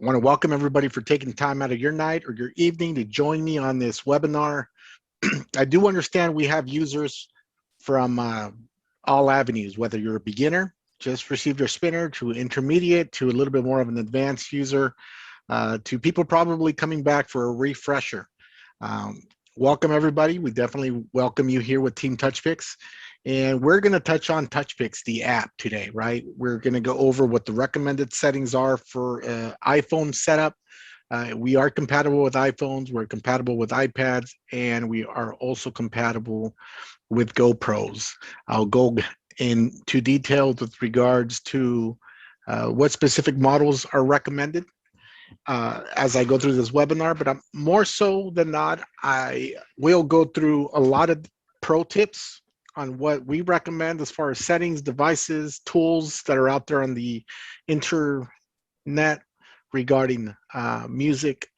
I want to welcome everybody for taking time out of your night or your evening to join me on this webinar. I do understand we have users from all avenues, whether you're a beginner, just received your spinner, to intermediate, to a little bit more of an advanced user, to people probably coming back for a refresher. Welcome everybody. We definitely welcome you here with Team TouchPix. And we're going to touch on TouchPix, the app today, right? We're going to go over what the recommended settings are for iPhone setup. We are compatible with iPhones, we're compatible with iPads, and we are also compatible with GoPros. I'll go into details with regards to what specific models are recommended as I go through this webinar, but more so than not, I will go through a lot of pro tips on what we recommend as far as settings, devices, tools that are out there on the internet regarding music,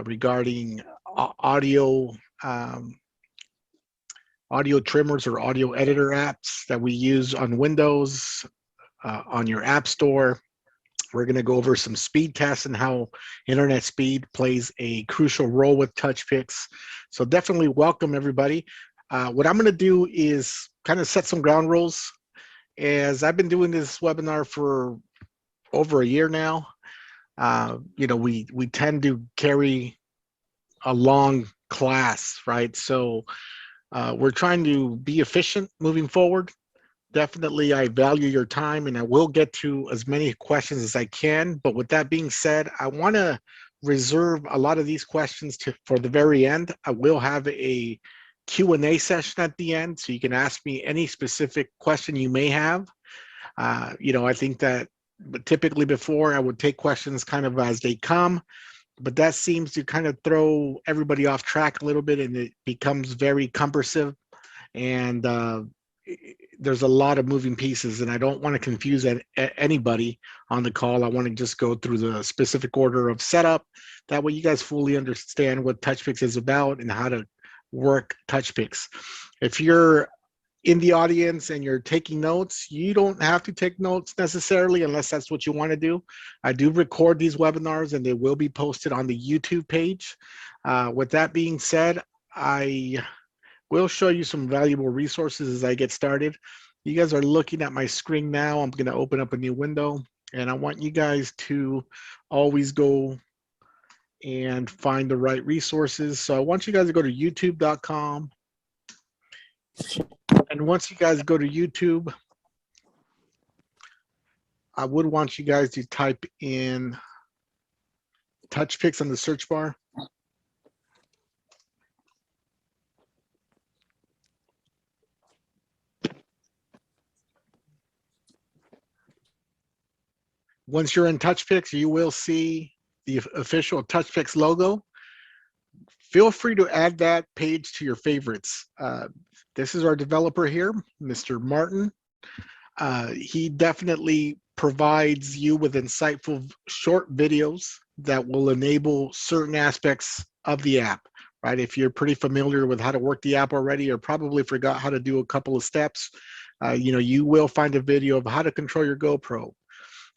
regarding audio trimmers or audio editor apps that we use on Windows, on your app store. We're going to go over some speed tests and how internet speed plays a crucial role with TouchPix. So definitely welcome everybody. What I'm going to do is kind of set some ground rules. As I've been doing this webinar for over a year now, we tend to carry a long class, right? So we're trying to be efficient moving forward. Definitely, I value your time and I will get to as many questions as I can. But with that being said, I want to reserve a lot of these questions for the very end. I will have a Q&A session at the end, so you can ask me any specific question you may have. I think that typically before I would take questions kind of as they come, but that seems to kind of throw everybody off track a little bit, and it becomes very cumbersome. And there's a lot of moving pieces, and I don't want to confuse anybody on the call. I want to just go through the specific order of setup. That way you guys fully understand what TouchPix is about and how to work TouchPix. If you're in the audience and you're taking notes, you don't have to take notes necessarily unless that's what you want to do. I do record these webinars and they will be posted on the YouTube page. With that being said, I will show you some valuable resources as I get started. You guys are looking at my screen now. I'm going to open up a new window, and I want you guys to always go and find the right resources. So I want you guys to go to youtube.com. And once you guys go to YouTube, I would want you guys to type in TouchPix on the search bar. Once you're in TouchPix, you will see the official TouchPix logo. Feel free to add that page to your favorites. This is our developer here, Mr. Martin. He definitely provides you with insightful short videos that will enable certain aspects of the app, right? If you're pretty familiar with how to work the app already, or probably forgot how to do a couple of steps, you will find a video of how to control your GoPro,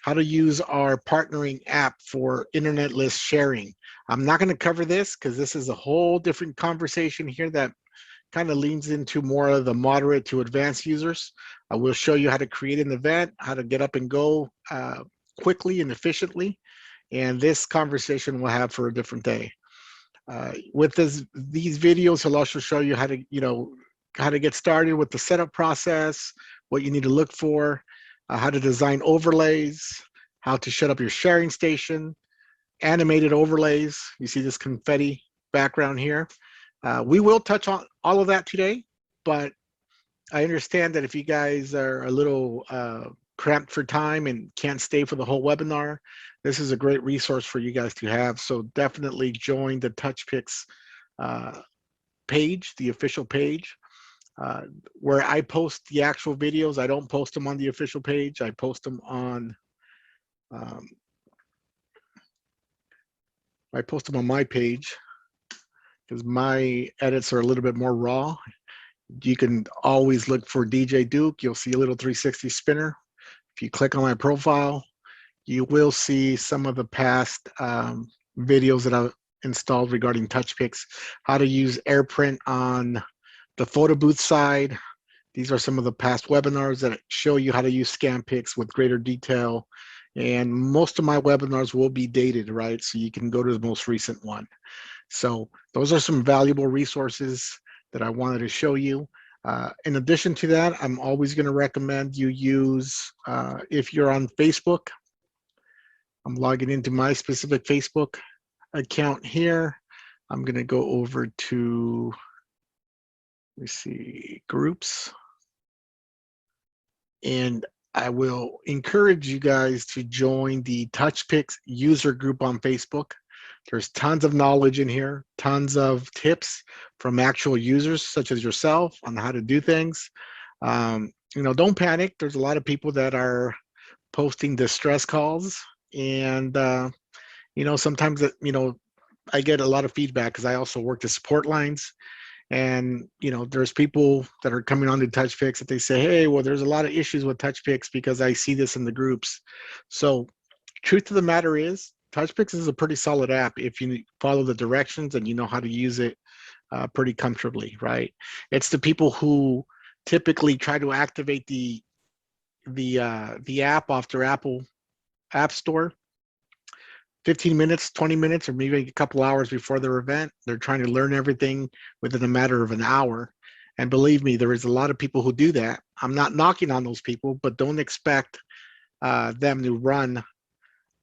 how to use our partnering app for internetless sharing. I'm not going to cover this because this is a whole different conversation here that kind of leans into more of the moderate to advanced users. I will show you how to create an event, how to get up and go quickly and efficiently. And this conversation we'll have for a different day. With these videos, he'll also show you how to get started with the setup process, what you need to look for, how to design overlays, how to set up your sharing station, animated overlays. You see this confetti background here. We will touch on all of that today, but I understand that if you guys are a little cramped for time and can't stay for the whole webinar, this is a great resource for you guys to have. So definitely join the TouchPix page, the official page. Where I post the actual videos, I don't post them on the official page. I post them on my page because my edits are a little bit more raw. You can always look for DJ Duke. You'll see a little 360 spinner. If you click on my profile, you will see some of the past videos that I've installed regarding TouchPix, how to use AirPrint on the photo booth side. These are some of the past webinars that show you how to use ScanPix with greater detail. And most of my webinars will be dated, right? So you can go to the most recent one. So those are some valuable resources that I wanted to show you. In addition to that, I'm always going to recommend you use, if you're on Facebook, I'm logging into my specific Facebook account here. I'm going to go over to, let me see, groups. And I will encourage you guys to join the TouchPix user group on Facebook. There's tons of knowledge in here, tons of tips from actual users such as yourself on how to do things. Don't panic. There's a lot of people that are posting distress calls, and sometimes I get a lot of feedback because I also work the support lines. And there's people that are coming on to TouchPix that they say, hey, well, there's a lot of issues with TouchPix because I see this in the groups. So truth of the matter is, TouchPix is a pretty solid app if you follow the directions and you know how to use it pretty comfortably, right? It's the people who typically try to activate the app off their Apple App Store 15 minutes, 20 minutes, or maybe a couple hours before their event. They're trying to learn everything within a matter of an hour. And believe me, there is a lot of people who do that. I'm not knocking on those people, but don't expect them to run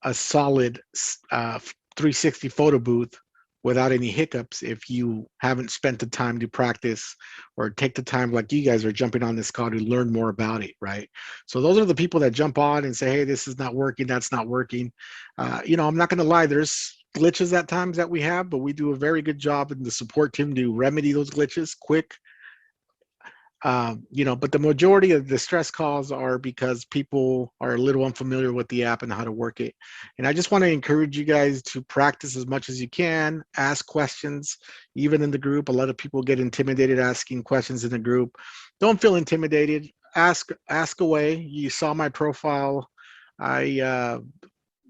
a solid 360 photo booth without any hiccups if you haven't spent the time to practice or take the time like you guys are jumping on this call to learn more about it, right? So those are the people that jump on and say, hey, this is not working, that's not working. I'm not going to lie, there's glitches at times that we have, but we do a very good job in the support team to remedy those glitches quick. But the majority of the stress calls are because people are a little unfamiliar with the app and how to work it. And I just want to encourage you guys to practice as much as you can, ask questions, even in the group. A lot of people get intimidated asking questions in the group. Don't feel intimidated. Ask away. You saw my profile. Let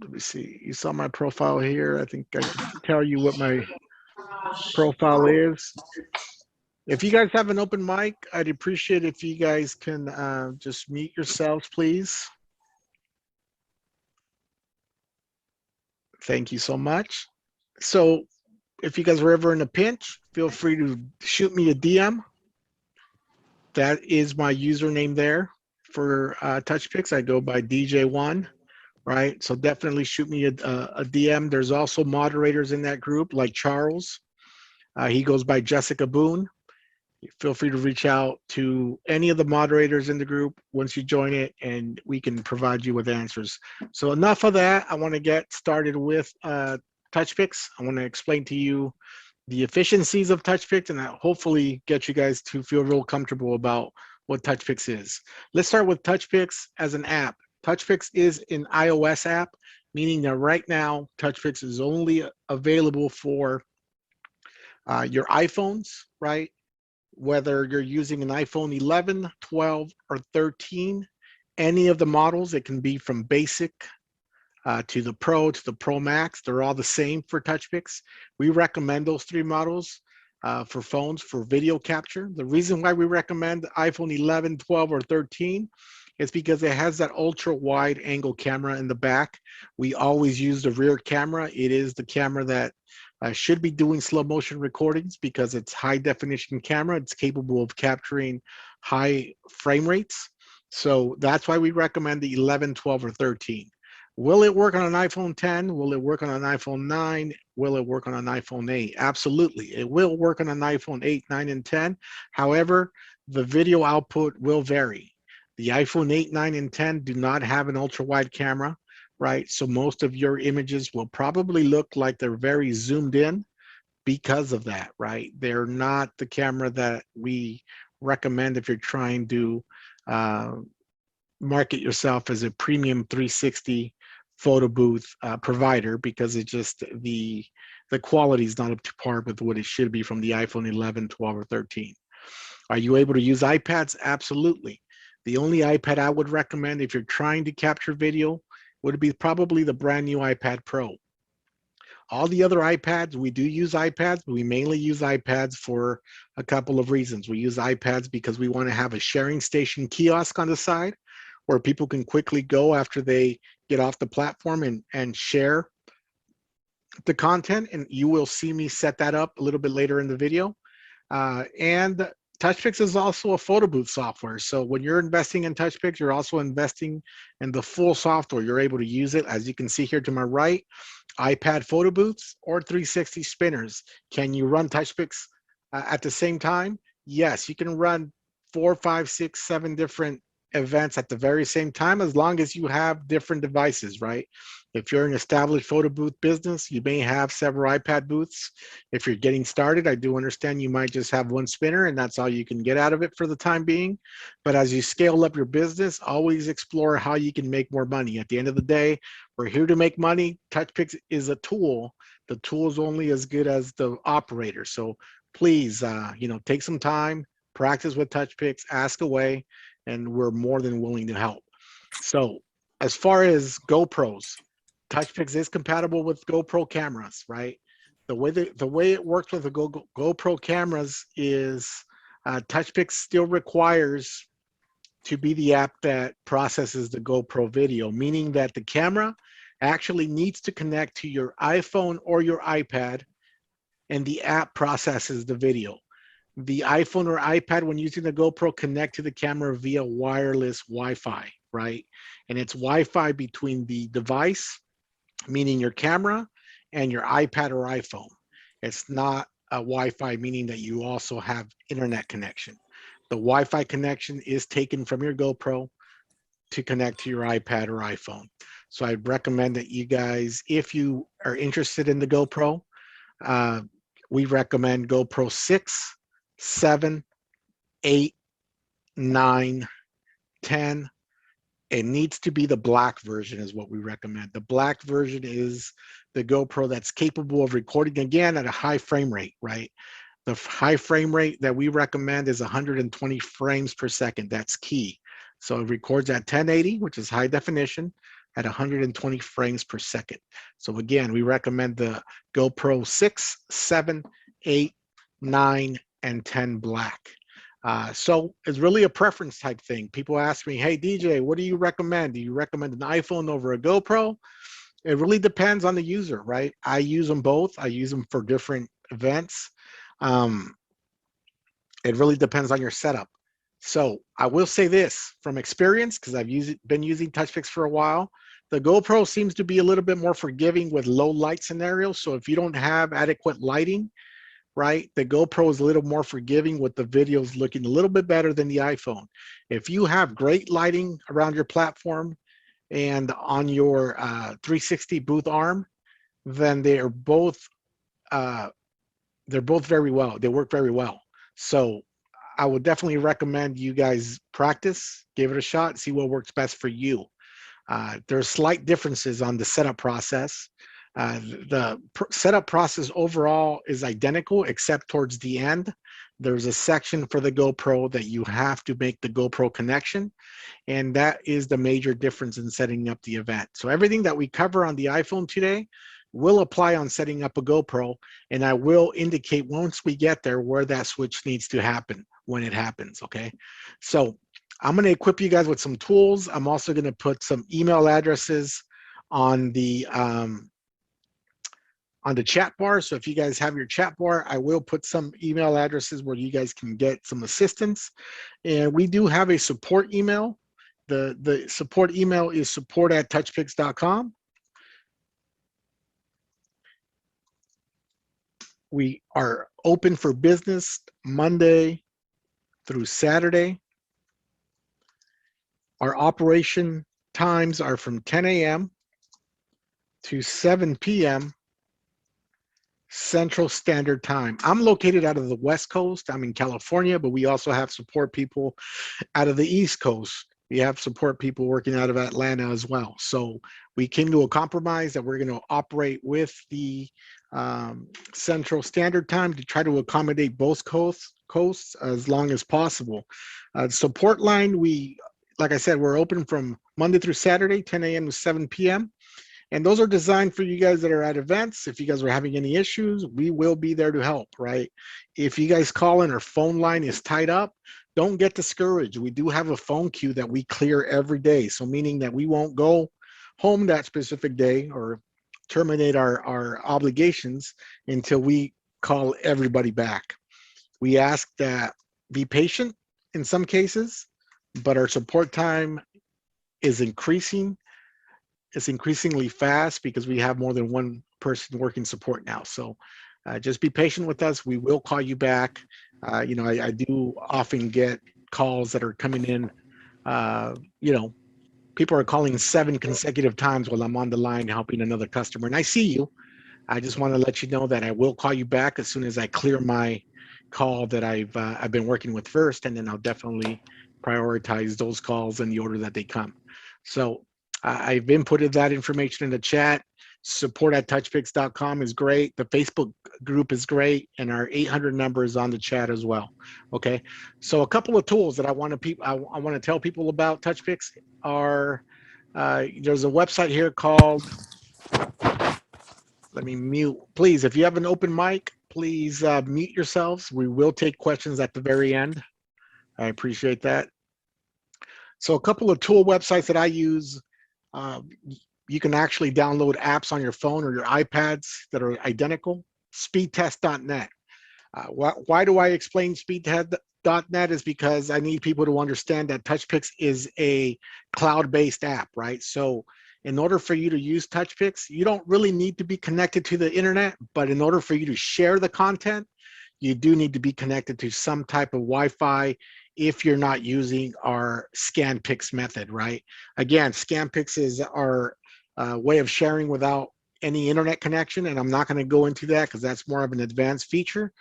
me see. You saw my profile here. I think I can tell you what my profile is. If you guys have an open mic, I'd appreciate if you guys can just mute yourselves, please. Thank you so much. So if you guys were ever in a pinch, feel free to shoot me a DM. That is my username there for TouchPix. I go by DJ1, right? So definitely shoot me a DM. There's also moderators in that group like Charles. He goes by Jessica Boone. Feel free to reach out to any of the moderators in the group once you join it, and we can provide you with answers. So enough of that. I want to get started with TouchPix. I want to explain to you the efficiencies of TouchPix and hopefully get you guys to feel real comfortable about what TouchPix is. Let's start with TouchPix as an app. TouchPix is an iOS app, meaning that right now TouchPix is only available for your iPhones, right? Whether you're using an iPhone 11, 12, or 13, any of the models, it can be from basic to the Pro to the Pro Max. They're all the same for TouchPix. We recommend those three models for phones for video capture. The reason why we recommend iPhone 11, 12, or 13 is because it has that ultra wide angle camera in the back. We always use the rear camera. It is the camera that should be doing slow motion recordings because it's high definition camera. It's capable of capturing high frame rates. So that's why we recommend the 11, 12, or 13. Will it work on an iPhone 10? Will it work on an iPhone 9? Will it work on an iPhone 8? Absolutely. It will work on an iPhone 8, 9, and 10. However, the video output will vary. The iPhone 8, 9, and 10 do not have an ultra wide camera, right? So most of your images will probably look like they're very zoomed in because of that, right? They're not the camera that we recommend if you're trying to market yourself as a premium 360 photo booth provider, because it just the quality is not up to par with what it should be from the iPhone 11, 12, or 13. Are you able to use iPads? Absolutely. The only iPad I would recommend if you're trying to capture video would be probably the brand new iPad Pro. All the other iPads, we do use iPads, but we mainly use iPads for a couple of reasons. We use iPads because we want to have a sharing station kiosk on the side where people can quickly go after they get off the platform and share the content. And you will see me set that up a little bit later in the video. And TouchPix is also a photo booth software. So when you're investing in TouchPix, you're also investing in the full software. You're able to use it, as you can see here to my right, iPad photo booths or 360 spinners. Can you run TouchPix at the same time? Yes, you can run 4, 5, 6, 7 different events at the very same time, as long as you have different devices, right? If you're an established photo booth business, you may have several iPad booths. If you're getting started, I do understand you might just have one spinner and that's all you can get out of it for the time being. But as you scale up your business, always explore how you can make more money. At the end of the day, we're here to make money. TouchPix is a tool. The tool is only as good as the operator. So please, take some time, practice with TouchPix, ask away, and we're more than willing to help. So as far as GoPros, TouchPix is compatible with GoPro cameras, right? The way it works with the GoPro cameras is TouchPix still requires to be the app that processes the GoPro video, meaning that the camera actually needs to connect to your iPhone or your iPad, and the app processes the video. The iPhone or iPad, when using the GoPro, connect to the camera via wireless Wi-Fi, right? And it's Wi-Fi between the device, meaning your camera, and your iPad or iPhone. It's not a Wi-Fi, meaning that you also have internet connection. The Wi-Fi connection is taken from your GoPro to connect to your iPad or iPhone. So I recommend that you guys, if you are interested in the GoPro, we recommend GoPro 6, 7, 8, 9, 10. It needs to be the black version is what we recommend. The black version is the GoPro that's capable of recording, again, at a high frame rate, right? The high frame rate that we recommend is 120 frames per second. That's key. So it records at 1080, which is high definition, at 120 frames per second. So again, we recommend the GoPro 6, 7, 8, 9, and 10 black. So it's really a preference type thing. People ask me, hey, DJ, what do you recommend? Do you recommend an iPhone over a GoPro? It really depends on the user, right? I use them both. I use them for different events. It really depends on your setup. So I will say this from experience, because I've been using TouchPix for a while. The GoPro seems to be a little bit more forgiving with low light scenarios. So if you don't have adequate lighting, right, the GoPro is a little more forgiving with the videos looking a little bit better than the iPhone. If you have great lighting around your platform and on your 360 booth arm, then they're both very well. They work very well. So I would definitely recommend you guys practice, give it a shot, see what works best for you. There's slight differences on the setup process. The setup process overall is identical, except towards the end. There's a section for the GoPro that you have to make the GoPro connection, and that is the major difference in setting up the event. So everything that we cover on the iPhone today will apply on setting up a GoPro, and I will indicate once we get there where that switch needs to happen when it happens, okay? So I'm gonna equip you guys with some tools. I'm also gonna put some email addresses on the chat bar. So if you guys have your chat bar, I will put some email addresses where you guys can get some assistance. And we do have a support email. The support email is support@touchpix.com. We are open for business Monday through Saturday. Our operation times are from 10 a.m. to 7 p.m. Central Standard Time. I'm located out of the West Coast. I'm in California, but we also have support people out of the East Coast. We have support people working out of Atlanta as well. So we came to a compromise that we're going to operate with the Central Standard Time to try to accommodate both coasts as long as possible. Support line, like I said, we're open from Monday through Saturday, 10 a.m. to 7 p.m. And those are designed for you guys that are at events. If you guys are having any issues, we will be there to help, right? If you guys call and our phone line is tied up, don't get discouraged. We do have a phone queue that we clear every day. So meaning that we won't go home that specific day or terminate our obligations until we call everybody back. We ask that be patient in some cases, but our support time is increasing. It's increasingly fast because we have more than one person working support now. So just be patient with us. We will call you back. I do often get calls that are coming in. People are calling 7 consecutive times while I'm on the line helping another customer. And I see you. I just want to let you know that I will call you back as soon as I clear my call that I've been working with first, and then I'll definitely prioritize those calls in the order that they come. So I've inputted that information in the chat. Support at touchpix.com is great. The Facebook group is great, and our 800 number is on the chat as well. Okay, so a couple of tools that I want to tell people about TouchPix are there's a website here called. Let me mute. Please, if you have an open mic, please mute yourselves. We will take questions at the very end. I appreciate that. So a couple of tool websites that I use. You can actually download apps on your phone or your iPads that are identical. Speedtest.net. Why do I explain speedtest.net is because I need people to understand that TouchPix is a cloud-based app, right? So in order for you to use TouchPix, you don't really need to be connected to the internet, but in order for you to share the content, you do need to be connected to some type of Wi-Fi if you're not using our ScanPix method, right? Again, ScanPix is our way of sharing without any internet connection, and I'm not going to go into that because that's more of an advanced feature.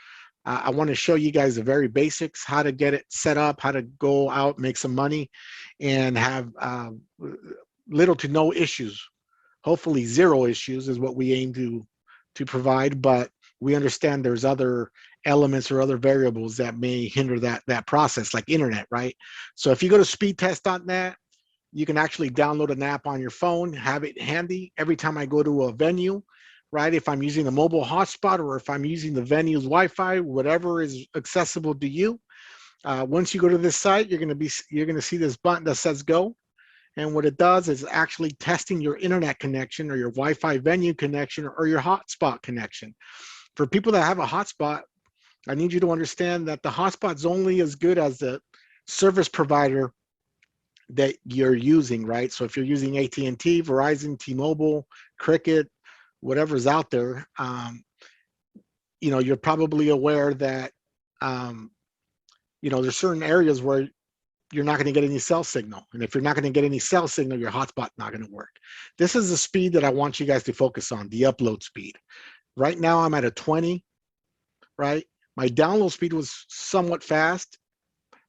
I want to show you guys the very basics, how to get it set up, how to go out, make some money, and have little to no issues. Hopefully zero issues is what we aim to provide, but we understand there's other elements or other variables that may hinder that process, like internet, right? So if you go to speedtest.net, you can actually download an app on your phone, have it handy every time I go to a venue, right? If I'm using a mobile hotspot or if I'm using the venue's Wi-Fi, whatever is accessible to you. Once you go to this site, you're going to see this button that says go. And what it does is actually testing your internet connection or your Wi-Fi venue connection or your hotspot connection. For people that have a hotspot, I need you to understand that the hotspot's only as good as the service provider that you're using, right? So if you're using AT&T, Verizon, T-Mobile, Cricket, whatever's out there, you're probably aware that, there's certain areas where you're not going to get any cell signal. And if you're not going to get any cell signal, your hotspot's not going to work. This is the speed that I want you guys to focus on, the upload speed. Right now I'm at a 20, right? My download speed was somewhat fast,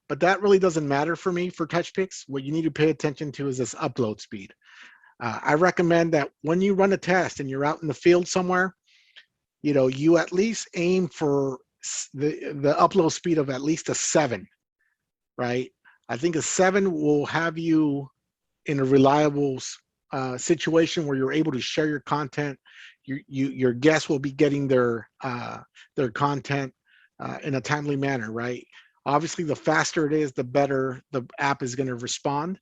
but that really doesn't matter for me for TouchPix. What you need to pay attention to is this upload speed. I recommend that when you run a test and you're out in the field somewhere, you at least aim for the upload speed of at least a 7, right? I think a 7 will have you in a reliable situation where you're able to share your content. Your guests will be getting their content in a timely manner, right? Obviously, the faster it is, the better the app is going to respond.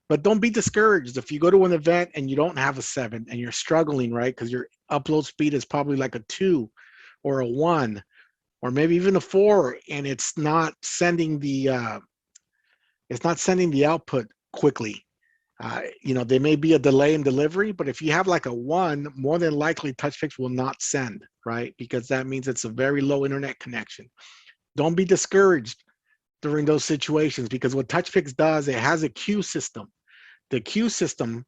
But don't be discouraged. If you go to an event and you don't have a 7 and you're struggling, right? Because your upload speed is probably like a 2 or a 1 or maybe even a 4, and it's not sending the output quickly. There may be a delay in delivery, but if you have like a 1, more than likely TouchPix will not send, right? Because that means it's a very low internet connection. Don't be discouraged during those situations, because what TouchPix does, it has a queue system. The queue system,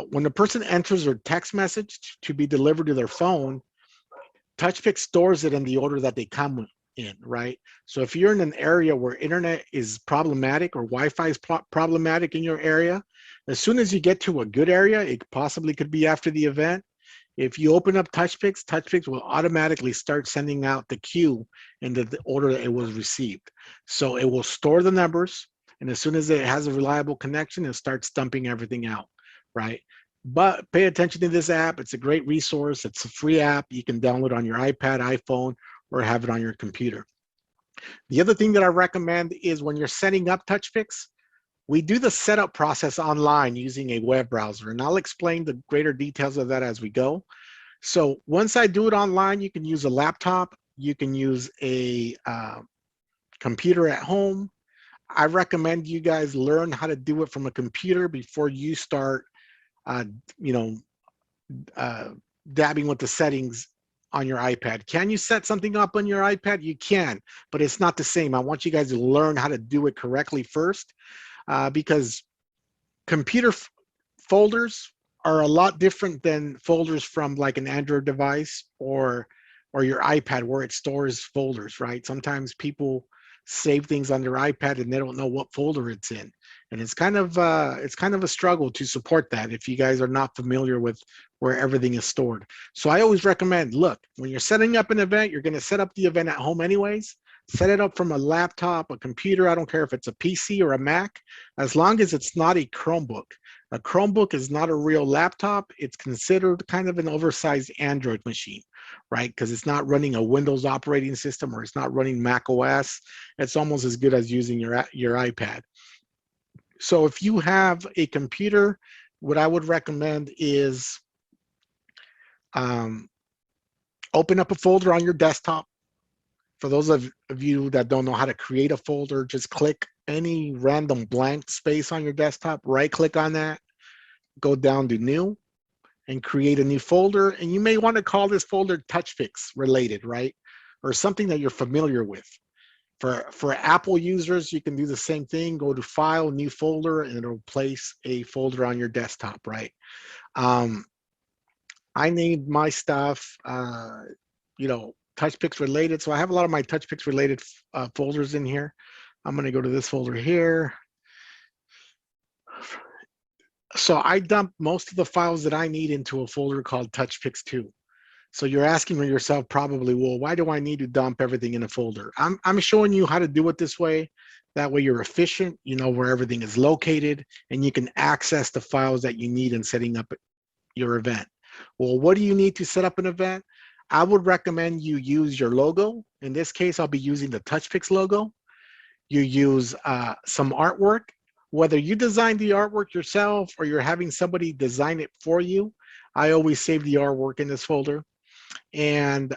when the person enters their text message to be delivered to their phone, TouchPix stores it in the order that they come in, right? So if you're in an area where internet is problematic or Wi-Fi is problematic in your area, as soon as you get to a good area, it possibly could be after the event. If you open up TouchPix, TouchPix will automatically start sending out the queue in the order that it was received. So it will store the numbers. And as soon as it has a reliable connection, it starts dumping everything out, right? But pay attention to this app. It's a great resource. It's a free app. You can download on your iPad, iPhone, or have it on your computer. The other thing that I recommend is when you're setting up TouchPix, we do the setup process online using a web browser, and I'll explain the greater details of that as we go. So once I do it online, you can use a laptop, you can use a computer at home. I recommend you guys learn how to do it from a computer before you start, uh, you know, uh, dabbing with the settings on your iPad. Can you set something up on your iPad? You can, but it's not the same. I want you guys to learn how to do it correctly first, because computer folders are a lot different than folders from like an Android device or your iPad where it stores folders, right? Sometimes people save things on their iPad and they don't know what folder it's in. And it's kind of a struggle to support that if you guys are not familiar with where everything is stored. So I always recommend, look, when you're setting up an event, you're going to set up the event at home anyways. Set it up from a laptop, a computer. I don't care if it's a PC or a Mac, as long as it's not a Chromebook. A Chromebook is not a real laptop. It's considered kind of an oversized Android machine, right? Because it's not running a Windows operating system or it's not running Mac OS. It's almost as good as using your iPad. So if you have a computer, what I would recommend is open up a folder on your desktop. For those of you that don't know how to create a folder, just click any random blank space on your desktop, right click on that, go down to new and create a new folder. And you may want to call this folder TouchPix related, right? Or something that you're familiar with. For Apple users, you can do the same thing, go to file, new folder, and it'll place a folder on your desktop, right? I named my stuff, TouchPix related. So I have a lot of my TouchPix related folders in here. I'm going to go to this folder here. So I dump most of the files that I need into a folder called TouchPix 2. So you're asking yourself probably, well, why do I need to dump everything in a folder? I'm showing you how to do it this way. That way you're efficient, you know where everything is located, and you can access the files that you need in setting up your event. Well, what do you need to set up an event? I would recommend you use your logo. In this case, I'll be using the TouchPix logo. You use some artwork, whether you design the artwork yourself or you're having somebody design it for you. I always save the artwork in this folder. And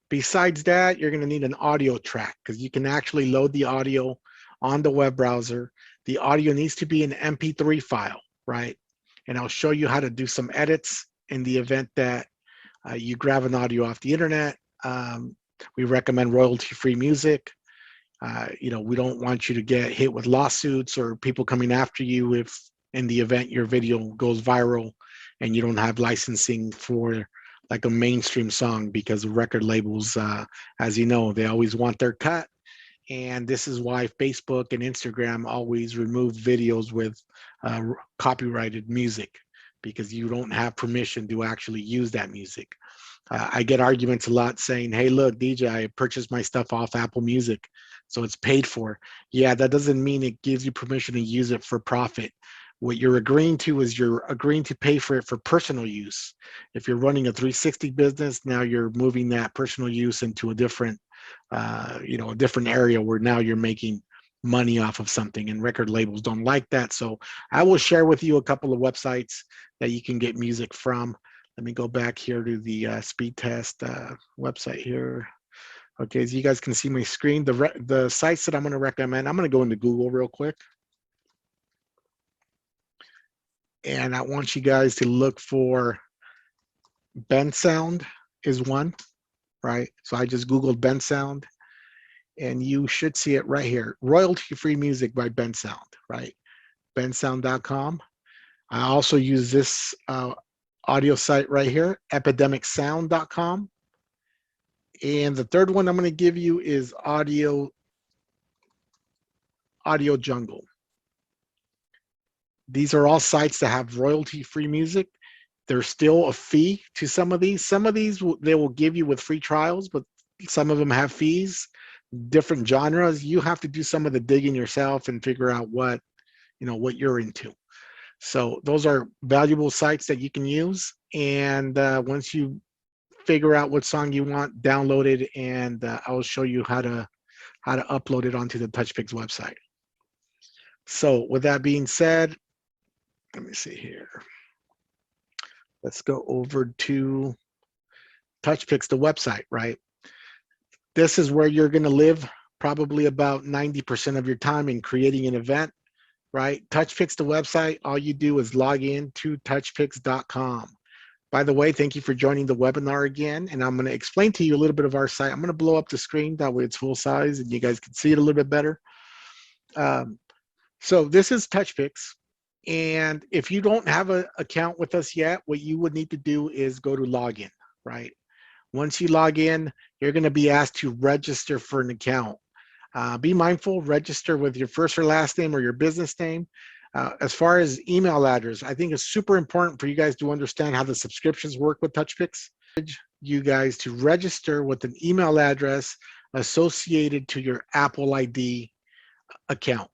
besides that, you're going to need an audio track because you can actually load the audio on the web browser. The audio needs to be an MP3 file, right? And I'll show you how to do some edits in the event that you grab an audio off the internet. We recommend royalty-free music. We don't want you to get hit with lawsuits or people coming after you if in the event your video goes viral and you don't have licensing for like a mainstream song, because record labels, as you know, they always want their cut. And this is why Facebook and Instagram always remove videos with copyrighted music, because you don't have permission to actually use that music. I get arguments a lot saying, hey, look, DJ, I purchased my stuff off Apple Music, so it's paid for. Yeah, that doesn't mean it gives you permission to use it for profit. What you're agreeing to is you're agreeing to pay for it for personal use. If you're running a 360 business, now you're moving that personal use into a different, a different area where now you're making money off of something, and record labels don't like that. So I will share with you a couple of websites that you can get music from. Let me go back here to the speed test website here. Okay, so you guys can see my screen. The sites that I'm going to recommend, I'm going to go into Google real quick. And I want you guys to look for Bensound is one, right? So I just Googled Bensound, and you should see it right here. Royalty-free music by Bensound, right? Bensound.com. I also use this audio site right here, epidemicsound.com. And the third one I'm going to give you is Audio Jungle. These are all sites that have royalty-free music. There's still a fee to some of these. Some of these they will give you with free trials, but some of them have fees. different genres, you have to do some of the digging yourself and figure out what, what you're into. So those are valuable sites that you can use. And once you figure out what song you want, download it, and I'll show you how to upload it onto the TouchPix website. So with that being said, let me see here. Let's go over to TouchPix, the website, right? This is where you're going to live probably about 90% of your time in creating an event, right? TouchPix, the website, all you do is log in to touchpix.com. By the way, thank you for joining the webinar again. And I'm going to explain to you a little bit of our site. I'm going to blow up the screen. That way it's full size and you guys can see it a little bit better. So this is TouchPix. And if you don't have an account with us yet, what you would need to do is go to login, right? Once you log in, you're going to be asked to register for an account. Be mindful, register with your first or last name or your business name. As far as email address, I think it's super important for you guys to understand how the subscriptions work with TouchPix. You guys to register with an email address associated to your Apple ID account,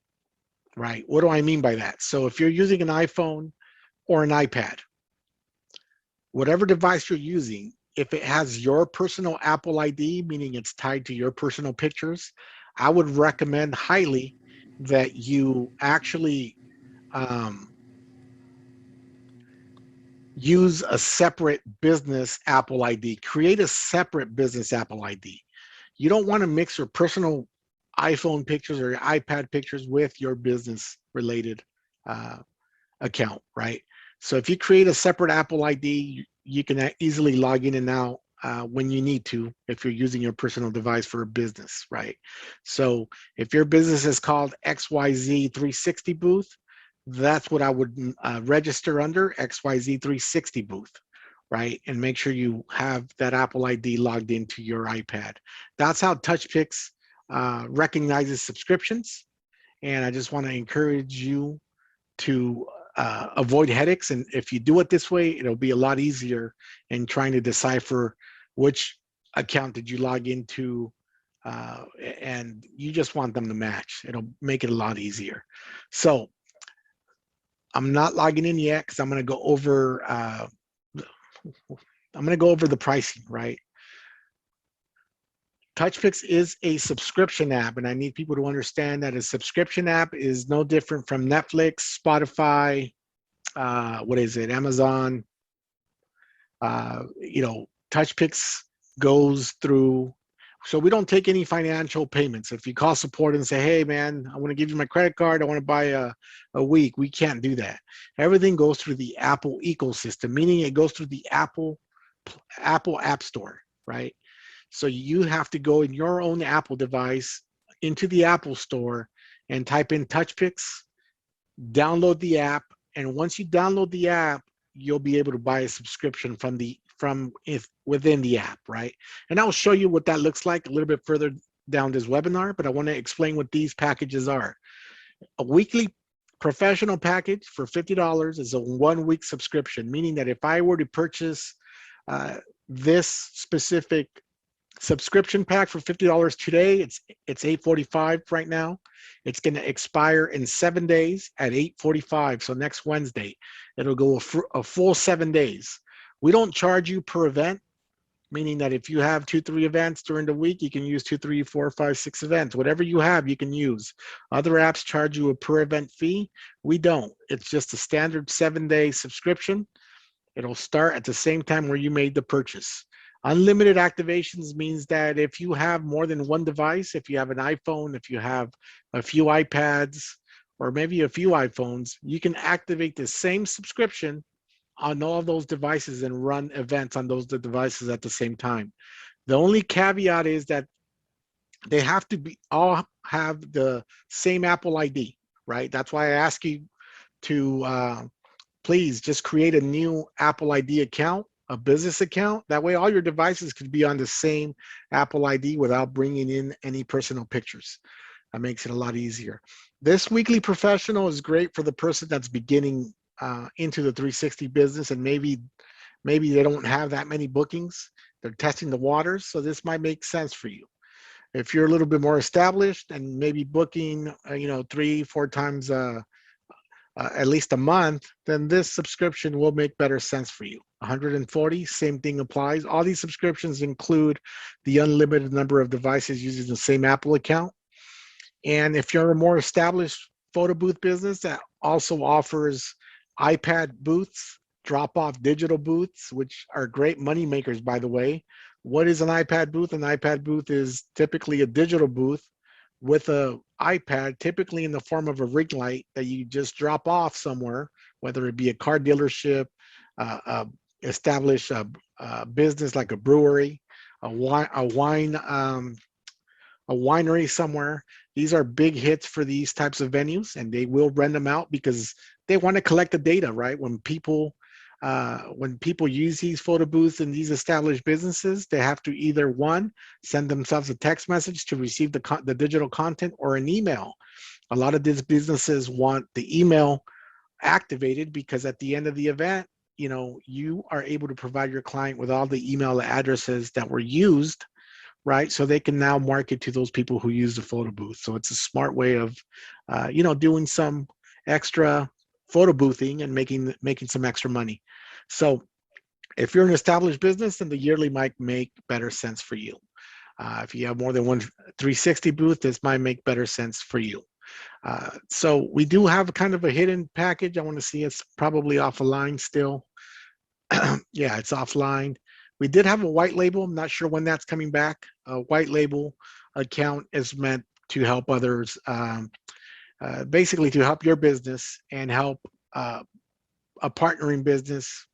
right? What do I mean by that? So if you're using an iPhone or an iPad, whatever device you're using, if it has your personal Apple ID, meaning it's tied to your personal pictures, I would recommend highly that you actually use a separate business Apple ID. Create a separate business Apple ID. You don't want to mix your personal iPhone pictures or your iPad pictures with your business related account, right? So if you create a separate Apple ID, you can easily log in and out when you need to if you're using your personal device for a business, right? So if your business is called XYZ 360 booth, that's what I would register under, XYZ 360 booth, right? And make sure you have that Apple ID logged into your iPad. That's how TouchPix recognizes subscriptions. And I just want to encourage you to avoid headaches. And if you do it this way, it'll be a lot easier in trying to decipher which account did you log into, and you just want them to match. It'll make it a lot easier. So I'm not logging in yet because I'm going to go over the pricing, right? TouchPix is a subscription app, and I need people to understand that a subscription app is no different from Netflix, Spotify, Amazon. TouchPix goes through, so we don't take any financial payments. If you call support and say, hey man, I want to give you my credit card, I want to buy a week, we can't do that. Everything goes through the Apple ecosystem, meaning it goes through the Apple App Store, right? So you have to go in your own Apple device into the Apple Store and type in TouchPix, download the app, and once you download the app, you'll be able to buy a subscription from within the app, right? And I'll show you what that looks like a little bit further down this webinar, but I want to explain what these packages are. A weekly professional package for $50 is a 1 week subscription, meaning that if I were to purchase this specific subscription pack for $50 today, it's $8.45 right now. It's going to expire in 7 days at $8.45. So next Wednesday, it'll go a full 7 days. We don't charge you per event, meaning that if you have 2-3 events during the week, you can use 2, 3, 4, 5, 6 events. Whatever you have, you can use. Other apps charge you a per event fee. We don't. It's just a standard 7-day subscription. It'll start at the same time where you made the purchase. Unlimited activations means that if you have more than one device, if you have an iPhone, if you have a few iPads, or maybe a few iPhones, you can activate the same subscription on all those devices and run events on those devices at the same time. The only caveat is that they have to all have the same Apple ID, right? That's why I ask you to please just create a new Apple ID account, a business account. That way all your devices could be on the same Apple ID without bringing in any personal pictures. That makes it a lot easier. This weekly professional is great for the person that's beginning into the 360 business, and maybe they don't have that many bookings. They're testing the waters, so this might make sense for you. If you're a little bit more established and maybe booking, 3, 4 times at least a month, then this subscription will make better sense for you. 140, same thing applies. All these subscriptions include the unlimited number of devices using the same Apple account. And if you're a more established photo booth business that also offers iPad booths, drop-off digital booths, which are great money makers, by the way. What is an iPad booth? An iPad booth is typically a digital booth with a iPad, typically in the form of a ring light that you just drop off somewhere, whether it be a car dealership, establish a business like a brewery, a winery somewhere. These are big hits for these types of venues, and they will rent them out because they want to collect the data, right? When people use these photo booths in these established businesses, they have to either one, send themselves a text message to receive the digital content, or an email. A lot of these businesses want the email activated because at the end of the event, you are able to provide your client with all the email addresses that were used, right? So they can now market to those people who use the photo booth. So it's a smart way of, doing some extra photo boothing and making some extra money. So if you're an established business, then the yearly might make better sense for you. If you have more than one 360 booth, this might make better sense for you. So we do have kind of a hidden package. I want to see, it's probably offline still. Yeah, it's offline. We did have a white label. I'm not sure when that's coming back. A white label account is meant to help others, basically to help your business and help a partnering business.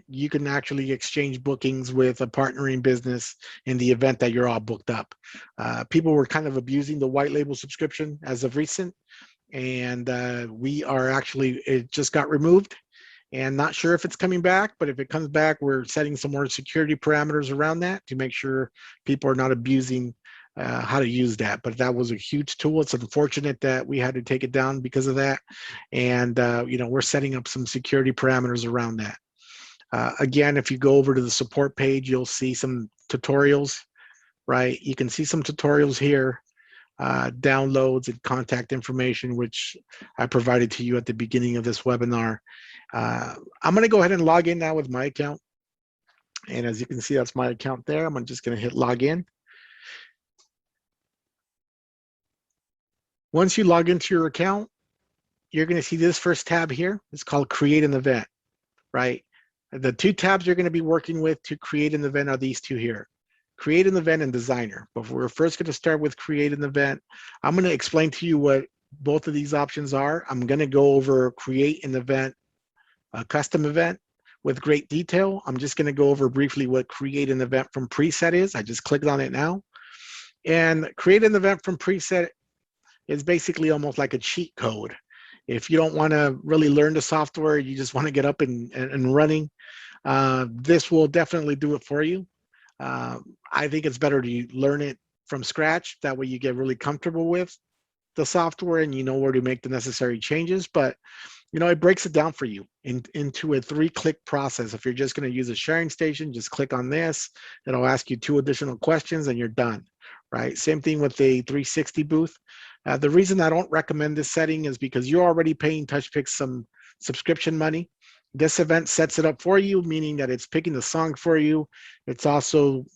You can actually exchange bookings with a partnering business in the event that you're all booked up. People were kind of abusing the white label subscription as of recent, and it just got removed. And not sure if it's coming back, but if it comes back, we're setting some more security parameters around that to make sure people are not abusing how to use that. But that was a huge tool. It's unfortunate that we had to take it down because of that. And, we're setting up some security parameters around that. Again, if you go over to the support page, you'll see some tutorials, right? You can see some tutorials here, downloads and contact information, which I provided to you at the beginning of this webinar. I'm going to go ahead and log in now with my account. And as you can see, that's my account there. I'm just going to hit log in. Once you log into your account, you're going to see this first tab here. It's called Create an Event, right? The two tabs you're going to be working with to create an event are these two here. Create an Event and Designer. But we're first going to start with Create an Event. I'm going to explain to you what both of these options are. I'm going to go over Create an Event, a custom event, with great detail. I'm just going to go over briefly what Create an Event from Preset is. I just clicked on it now. And Create an Event from Preset is basically almost like a cheat code. If you don't want to really learn the software, you just want to get up and running, this will definitely do it for you. I think it's better to learn it from scratch. That way you get really comfortable with the software and you know where to make the necessary changes. But it breaks it down for you into a 3-click process. If you're just going to use a sharing station, just click on this. It'll ask you 2 additional questions and you're done, right? Same thing with the 360 booth. The reason I don't recommend this setting is because you're already paying TouchPix some subscription money. This event sets it up for you, meaning that it's picking the song for you. It's also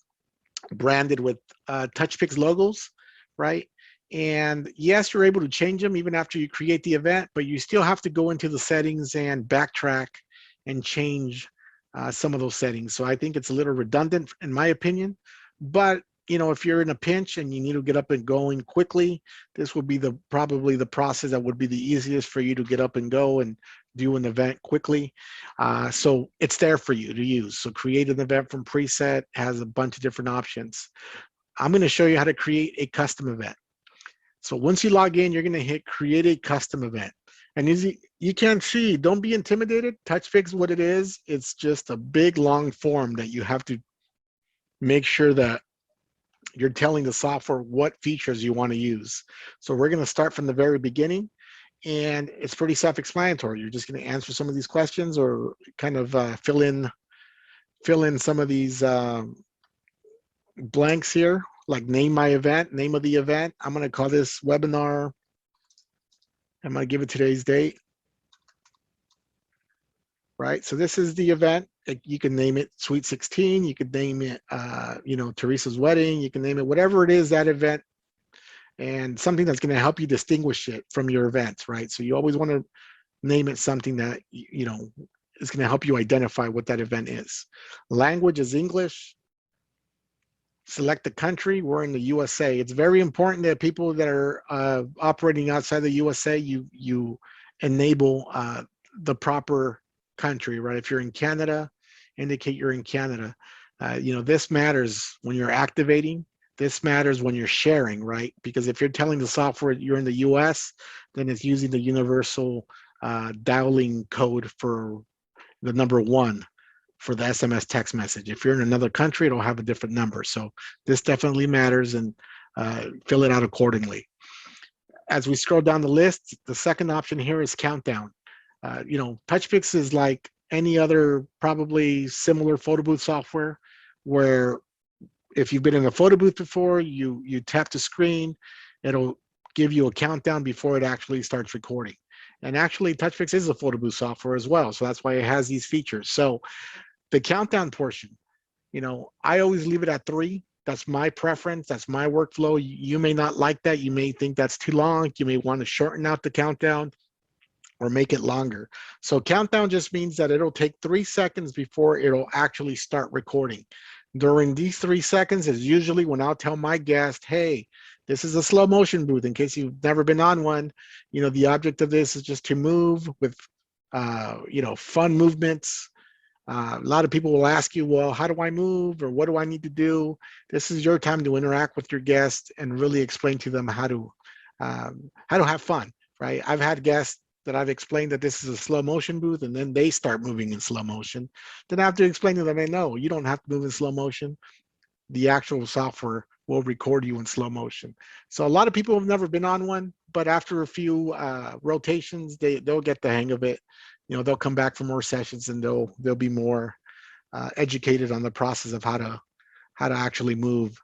branded with TouchPix logos, right? And yes, you're able to change them even after you create the event, but you still have to go into the settings and backtrack and change some of those settings. So I think it's a little redundant in my opinion, but if you're in a pinch and you need to get up and going quickly, this would be probably the process that would be the easiest for you to get up and go and do an event quickly. So it's there for you to use. So Create an Event from Preset has a bunch of different options. I'm going to show you how to create a custom event. So once you log in, you're going to hit Create a Custom Event. And as you can see, don't be intimidated. TouchPix, what it is, it's just a big long form that you have to make sure that you're telling the software what features you want to use. So we're going to start from the very beginning, and it's pretty self-explanatory. You're just going to answer some of these questions or kind of fill in some of these blanks here. like name my event, name of the event. I'm going to call this webinar. I'm going to give it today's date. Right. So this is the event. You can name it Sweet 16. You could name it, you know, Teresa's wedding. You can name it whatever it is, that event, and something that's going to help you distinguish it from your events. Right. So you always want to name it something that, you know, is going to help you identify what that event is. Language is English. Select the country. We're in the USA. It's very important that people that are operating outside the USA, you enable the proper country, right? If you're in Canada, indicate you're in Canada. You know, this matters when you're activating. This matters when you're sharing, right? Because if you're telling the software you're in the US, then it's using the universal dialing code for the number 1 for the SMS text message. If you're in another country, it'll have a different number. So this definitely matters, and fill it out accordingly. As we scroll down the list, the second option here is countdown. You know, TouchPix is like any other probably similar photo booth software, where if you've been in a photo booth before, you tap the screen, it'll give you a countdown before it actually starts recording. And actually, TouchPix is a photo booth software as well, so that's why it has these features. So the countdown portion, you know, I always leave it at 3. That's my preference. That's my workflow. You may not like that. You may think that's too long. You may want to shorten out the countdown or make it longer. So countdown just means that it'll take 3 seconds before it'll actually start recording. During these 3 seconds is usually when I'll tell my guest, hey, this is a slow motion booth. In case you've never been on one, you know, the object of this is just to move with, you know, fun movements. A lot of people will ask you, well, how do I move, or what do I need to do? This is your time to interact with your guests and really explain to them how to have fun, right? I've had guests that I've explained that this is a slow motion booth, and then they start moving in slow motion. Then I have to explain to them, hey, no, you don't have to move in slow motion. The actual software will record you in slow motion. So a lot of people have never been on one, but after a few rotations, they'll get the hang of it. You know, they'll come back for more sessions, and they'll be more educated on the process of how to actually move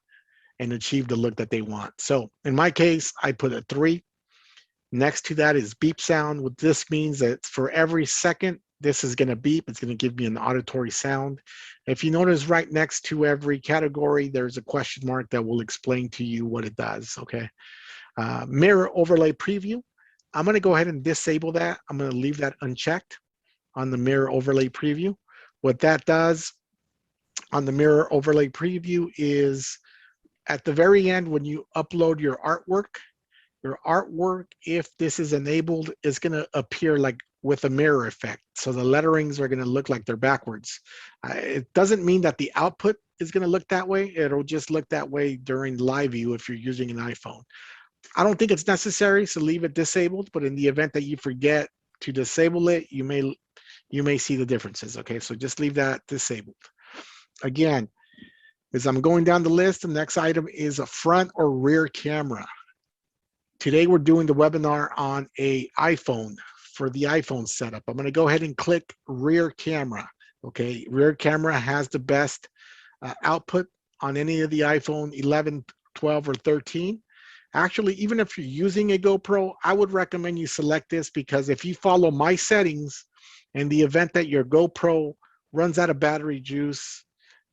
and achieve the look that they want. So in my case, I put a 3. Next to that is beep sound. What this means that for every second this is going to beep, it's going to give me an auditory sound. If you notice, right next to every category, there's a question mark that will explain to you what it does. Okay. Mirror overlay preview. I'm going to go ahead and disable that. I'm going to leave that unchecked on the mirror overlay preview. What that does on the mirror overlay preview is at the very end, when you upload your artwork, if this is enabled, is going to appear like with a mirror effect. So the letterings are going to look like they're backwards. It doesn't mean that the output is going to look that way. It'll just look that way during live view if you're using an iPhone. I don't think it's necessary, so leave it disabled, but in the event that you forget to disable it, you may see the differences. Okay, so just leave that disabled. Again, as I'm going down the list, the next item is a front or rear camera. Today we're doing the webinar on a iPhone for the iPhone setup. I'm going to go ahead and click rear camera. Okay, rear camera has the best output on any of the iPhone 11, 12, or 13. Actually, even if you're using a GoPro, I would recommend you select this, because if you follow my settings, in the event that your GoPro runs out of battery juice,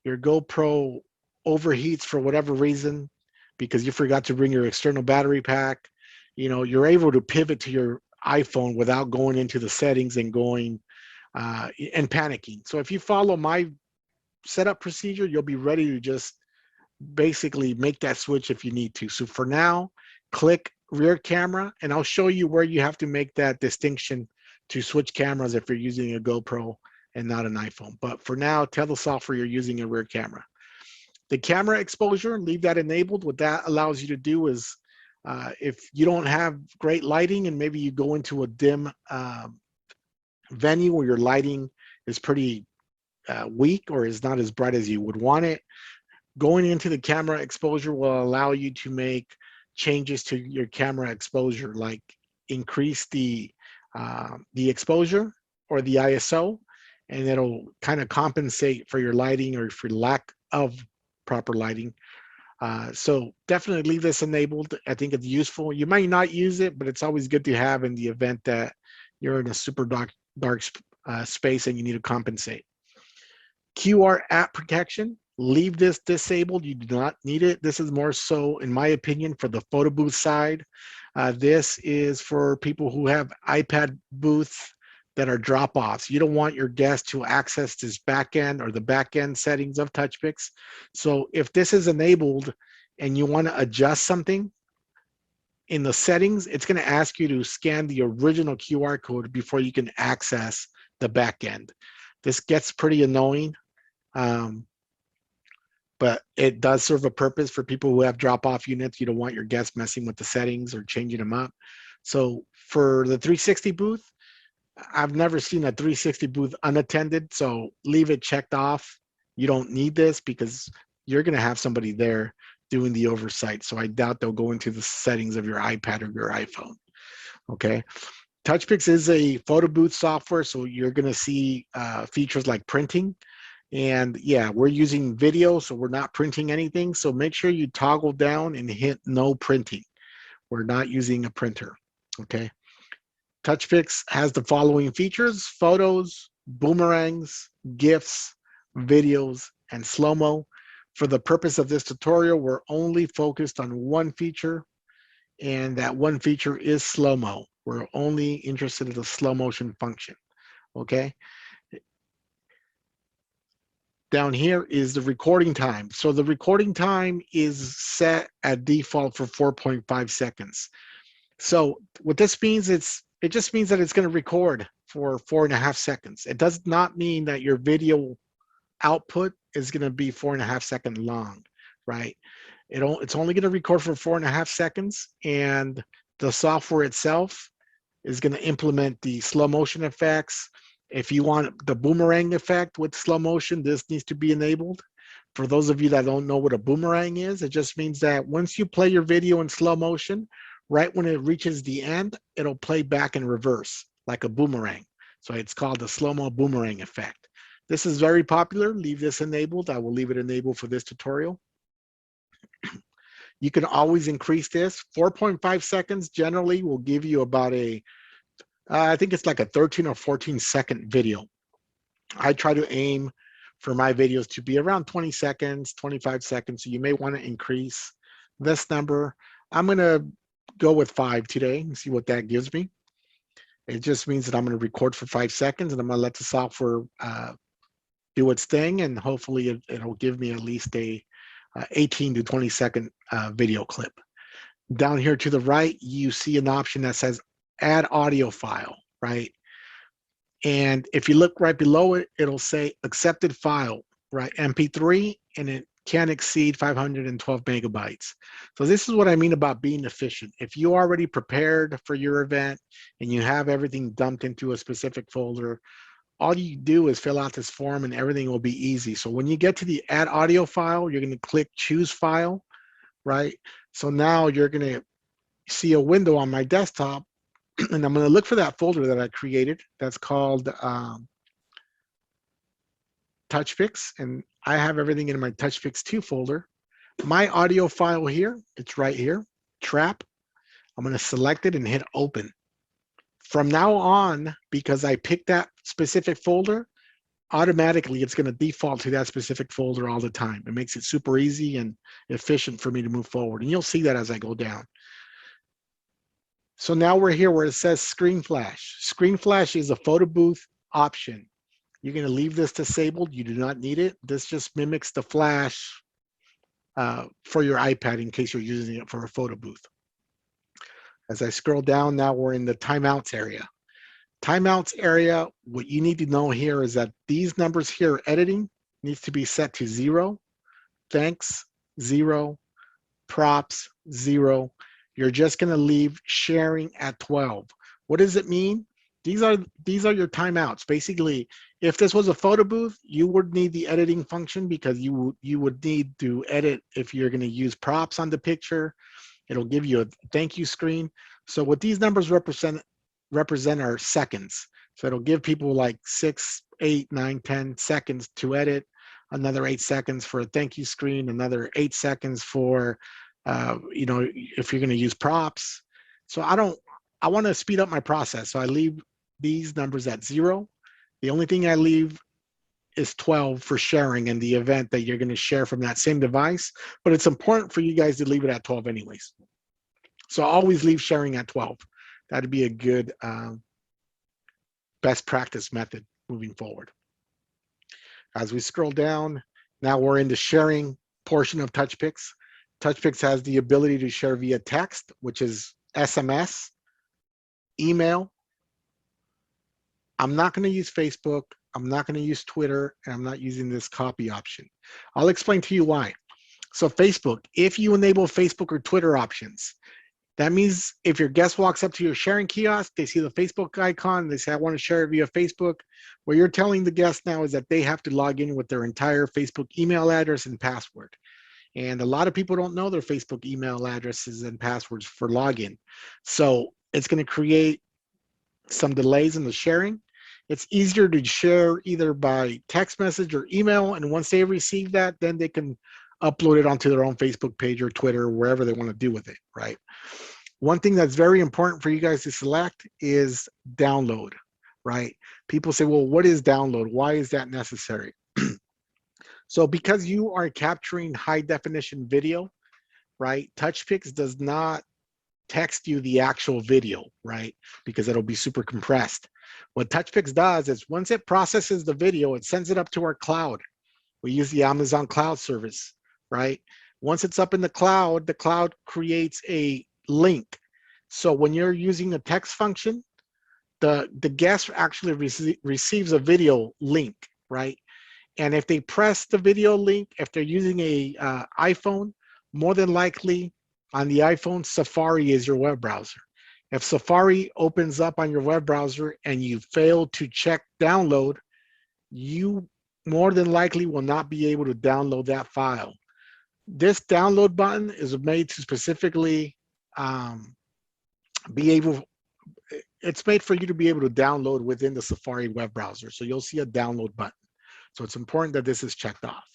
your GoPro overheats for whatever reason, because you forgot to bring your external battery pack, you know, you're able to pivot to your iPhone without going into the settings and going and panicking. So if you follow my setup procedure, you'll be ready to just basically make that switch if you need to. So for now, click rear camera, and I'll show you where you have to make that distinction to switch cameras if you're using a GoPro and not an iPhone. But for now, tell the software you're using a rear camera. The camera exposure, leave that enabled. What that allows you to do is, if you don't have great lighting and maybe you go into a dim venue where your lighting is pretty weak or is not as bright as you would want it, going into the camera exposure will allow you to make changes to your camera exposure, like increase the exposure or the ISO, and it'll kind of compensate for your lighting or for lack of proper lighting. So definitely leave this enabled. I think it's useful. You might not use it, but it's always good to have in the event that you're in a super dark space and you need to compensate. QR app protection, leave this disabled. You do not need it. This is more so, in my opinion, for the photo booth side. This is for people who have iPad booths that are drop-offs. You don't want your guest to access this backend or the backend settings of TouchPix. So if this is enabled and you want to adjust something in the settings, it's going to ask you to scan the original QR code before you can access the backend. This gets pretty annoying. But it does serve a purpose for people who have drop-off units. You don't want your guests messing with the settings or changing them up. So for the 360 booth, I've never seen a 360 booth unattended, so leave it checked off. You don't need this because you're going to have somebody there doing the oversight. So I doubt they'll go into the settings of your iPad or your iPhone. Okay. TouchPix is a photo booth software, so you're going to see features like printing. And yeah, we're using video, so we're not printing anything. So make sure you toggle down and hit no printing. We're not using a printer, okay? TouchPix has the following features: photos, boomerangs, GIFs, videos, and slow-mo. For the purpose of this tutorial, we're only focused on one feature, and that one feature is slow-mo. We're only interested in the slow motion function, okay? Down here is the recording time. So the recording time is set at default for 4.5 seconds. So what this means, it just means that it's going to record for 4.5 seconds. It does not mean that your video output is going to be 4.5 seconds long, right? It's only going to record for 4.5 seconds, and the software itself is going to implement the slow motion effects. If you want the boomerang effect with slow motion, this needs to be enabled. For those of you that don't know what a boomerang is, it just means that once you play your video in slow motion, right when it reaches the end, it'll play back in reverse like a boomerang. So it's called the slow-mo boomerang effect. This is very popular. Leave this enabled. I will leave it enabled for this tutorial. You can always increase this. 4.5 seconds generally will give you about I think it's like a 13 or 14-second video. I try to aim for my videos to be around 20 seconds, 25 seconds. So you may want to increase this number. I'm going to go with 5 today and see what that gives me. It just means that I'm going to record for 5 seconds and I'm going to let the software do its thing, and hopefully it'll give me at least a 18 to 20 second video clip. Down here to the right, you see an option that says add audio file, right? And if you look right below it, it'll say accepted file, right? MP3, and it can't exceed 512 megabytes. So this is what I mean about being efficient. If you already prepared for your event and you have everything dumped into a specific folder, all you do is fill out this form and everything will be easy. So when you get to the add audio file, you're going to click choose file, right? So now you're going to see a window on my desktop, and I'm going to look for that folder that I created that's called TouchPix, and I have everything in my TouchPix 2 folder. My audio file here, it's right here, trap. I'm going to select it and hit open. From now on, because I picked that specific folder, automatically it's going to default to that specific folder all the time. It makes it super easy and efficient for me to move forward. And you'll see that as I go down. So now we're here where it says screen flash. Screen flash is a photo booth option. You're going to leave this disabled. You do not need it. This just mimics the flash for your iPad in case you're using it for a photo booth. As I scroll down, now we're in the timeouts area. Timeouts area, what you need to know here is that these numbers here, editing, needs to be set to 0, thanks, 0, props, 0. You're just going to leave sharing at 12. What does it mean? These are your timeouts. Basically, if this was a photo booth, you would need the editing function because you would need to edit if you're going to use props on the picture. It'll give you a thank you screen. So what these numbers represent are seconds. So it'll give people like 6, 8, 9, 10 seconds to edit. another 8 seconds for a thank you screen, another 8 seconds for, you know, if you're going to use props. So I want to speed up my process. So I leave these numbers at 0. The only thing I leave is 12 for sharing in the event that you're going to share from that same device. But it's important for you guys to leave it at 12 anyways. So always leave sharing at 12. That'd be a good best practice method moving forward. As we scroll down, now we're in the sharing portion of TouchPix. TouchPix has the ability to share via text, which is SMS, email. I'm not going to use Facebook. I'm not going to use Twitter, and I'm not using this copy option. I'll explain to you why. So Facebook, if you enable Facebook or Twitter options, that means if your guest walks up to your sharing kiosk, they see the Facebook icon, they say, I want to share it via Facebook. What you're telling the guest now is that they have to log in with their entire Facebook email address and password. And a lot of people don't know their Facebook email addresses and passwords for login. So it's going to create some delays in the sharing. It's easier to share either by text message or email. And once they receive that, then they can upload it onto their own Facebook page or Twitter, or wherever they want to do with it, right? One thing that's very important for you guys to select is download, right? People say, well, what is download? Why is that necessary? So because you are capturing high definition video, right? TouchPix does not text you the actual video, right? Because it'll be super compressed. What TouchPix does is once it processes the video, it sends it up to our cloud. We use the Amazon cloud service, right? Once it's up in the cloud creates a link. So when you're using the text function, the guest actually receives a video link, right? And if they press the video link, if they're using a iPhone, more than likely on the iPhone, Safari is your web browser. If Safari opens up on your web browser and you fail to check download, you more than likely will not be able to download that file. This download button is made to specifically it's made for you to be able to download within the Safari web browser. So you'll see a download button. So it's important that this is checked off.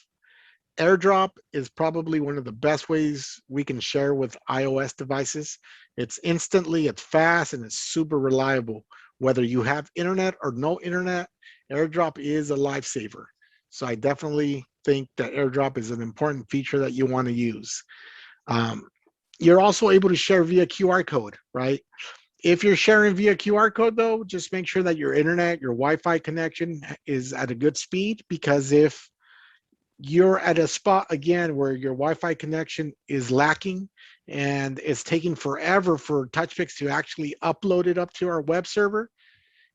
AirDrop is probably one of the best ways we can share with iOS devices. It's instantly, it's fast, and it's super reliable. Whether you have internet or no internet, AirDrop is a lifesaver. So I definitely think that AirDrop is an important feature that you want to use. You're also able to share via QR code, right? If you're sharing via QR code, though, just make sure that your internet, your Wi-Fi connection is at a good speed, because if you're at a spot, again, where your Wi-Fi connection is lacking and it's taking forever for TouchPix to actually upload it up to our web server,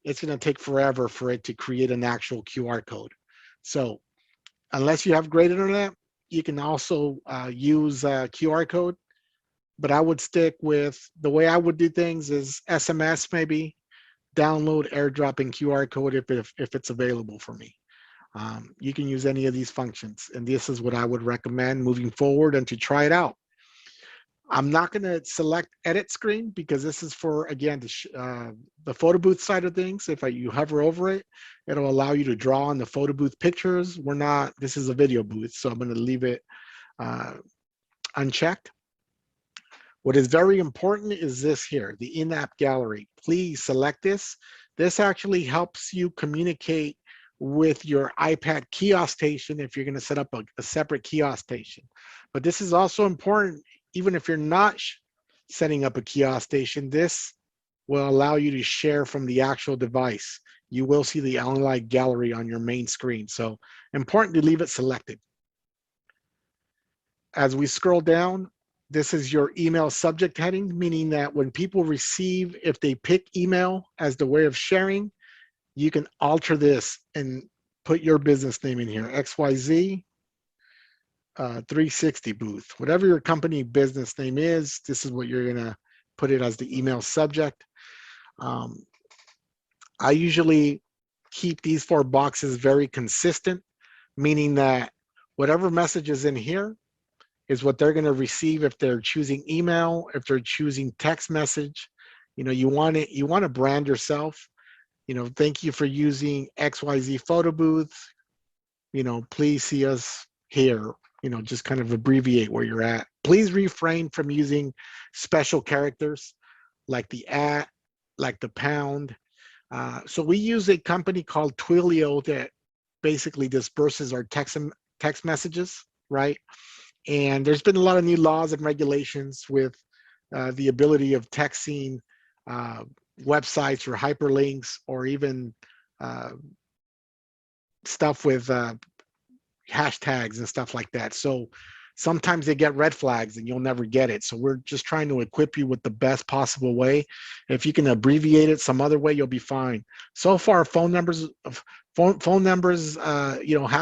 it's going to take forever for it to create an actual QR code. So unless you have great internet, you can also use QR code. But I would stick with the way I would do things is SMS, maybe download, AirDrop, and QR code if it's available for me. You can use any of these functions, and this is what I would recommend moving forward and to try it out. I'm not going to select edit screen because this is for, again, the photo booth side of things. If you hover over it, it'll allow you to draw on the photo booth pictures. This is a video booth, so I'm going to leave it unchecked. What is very important is this here, the in-app gallery. Please select this. This actually helps you communicate with your iPad kiosk station if you're going to set up a separate kiosk station. But this is also important, even if you're not setting up a kiosk station, this will allow you to share from the actual device. You will see the online gallery on your main screen. So important to leave it selected. As we scroll down, this is your email subject heading, meaning that when people receive, if they pick email as the way of sharing, you can alter this and put your business name in here, XYZ 360 booth. Whatever your company business name is, this is what you're gonna put it as the email subject. I usually keep these 4 boxes very consistent, meaning that whatever message is in here is what they're gonna receive if they're choosing email, if they're choosing text message. You know, you wanna brand yourself. You know, thank you for using XYZ photo booth. please see us here, just kind of abbreviate where you're at. Please refrain from using special characters like the at, like the pound. So we use a company called Twilio that basically disperses our text messages, right? And there's been a lot of new laws and regulations with the ability of texting uh, websites or hyperlinks or even uh, stuff with hashtags and stuff like that. So sometimes they get red flags and you'll never get it. So we're just trying to equip you with the best possible way. If you can abbreviate it some other way, you'll be fine. So far, phone numbers have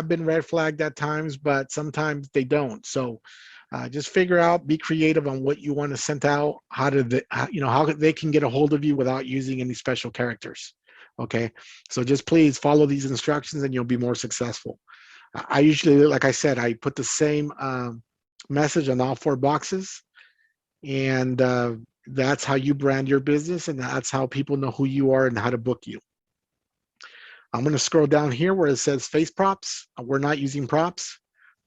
been red flagged at times, but sometimes they don't. So just figure out, be creative on what you want to send out, how they can get a hold of you without using any special characters. Okay, so just please follow these instructions and you'll be more successful. I usually, like I said, I put the same message on all 4 boxes, and that's how you brand your business, and that's how people know who you are and how to book you. I'm going to scroll down here where it says face props. We're not using props,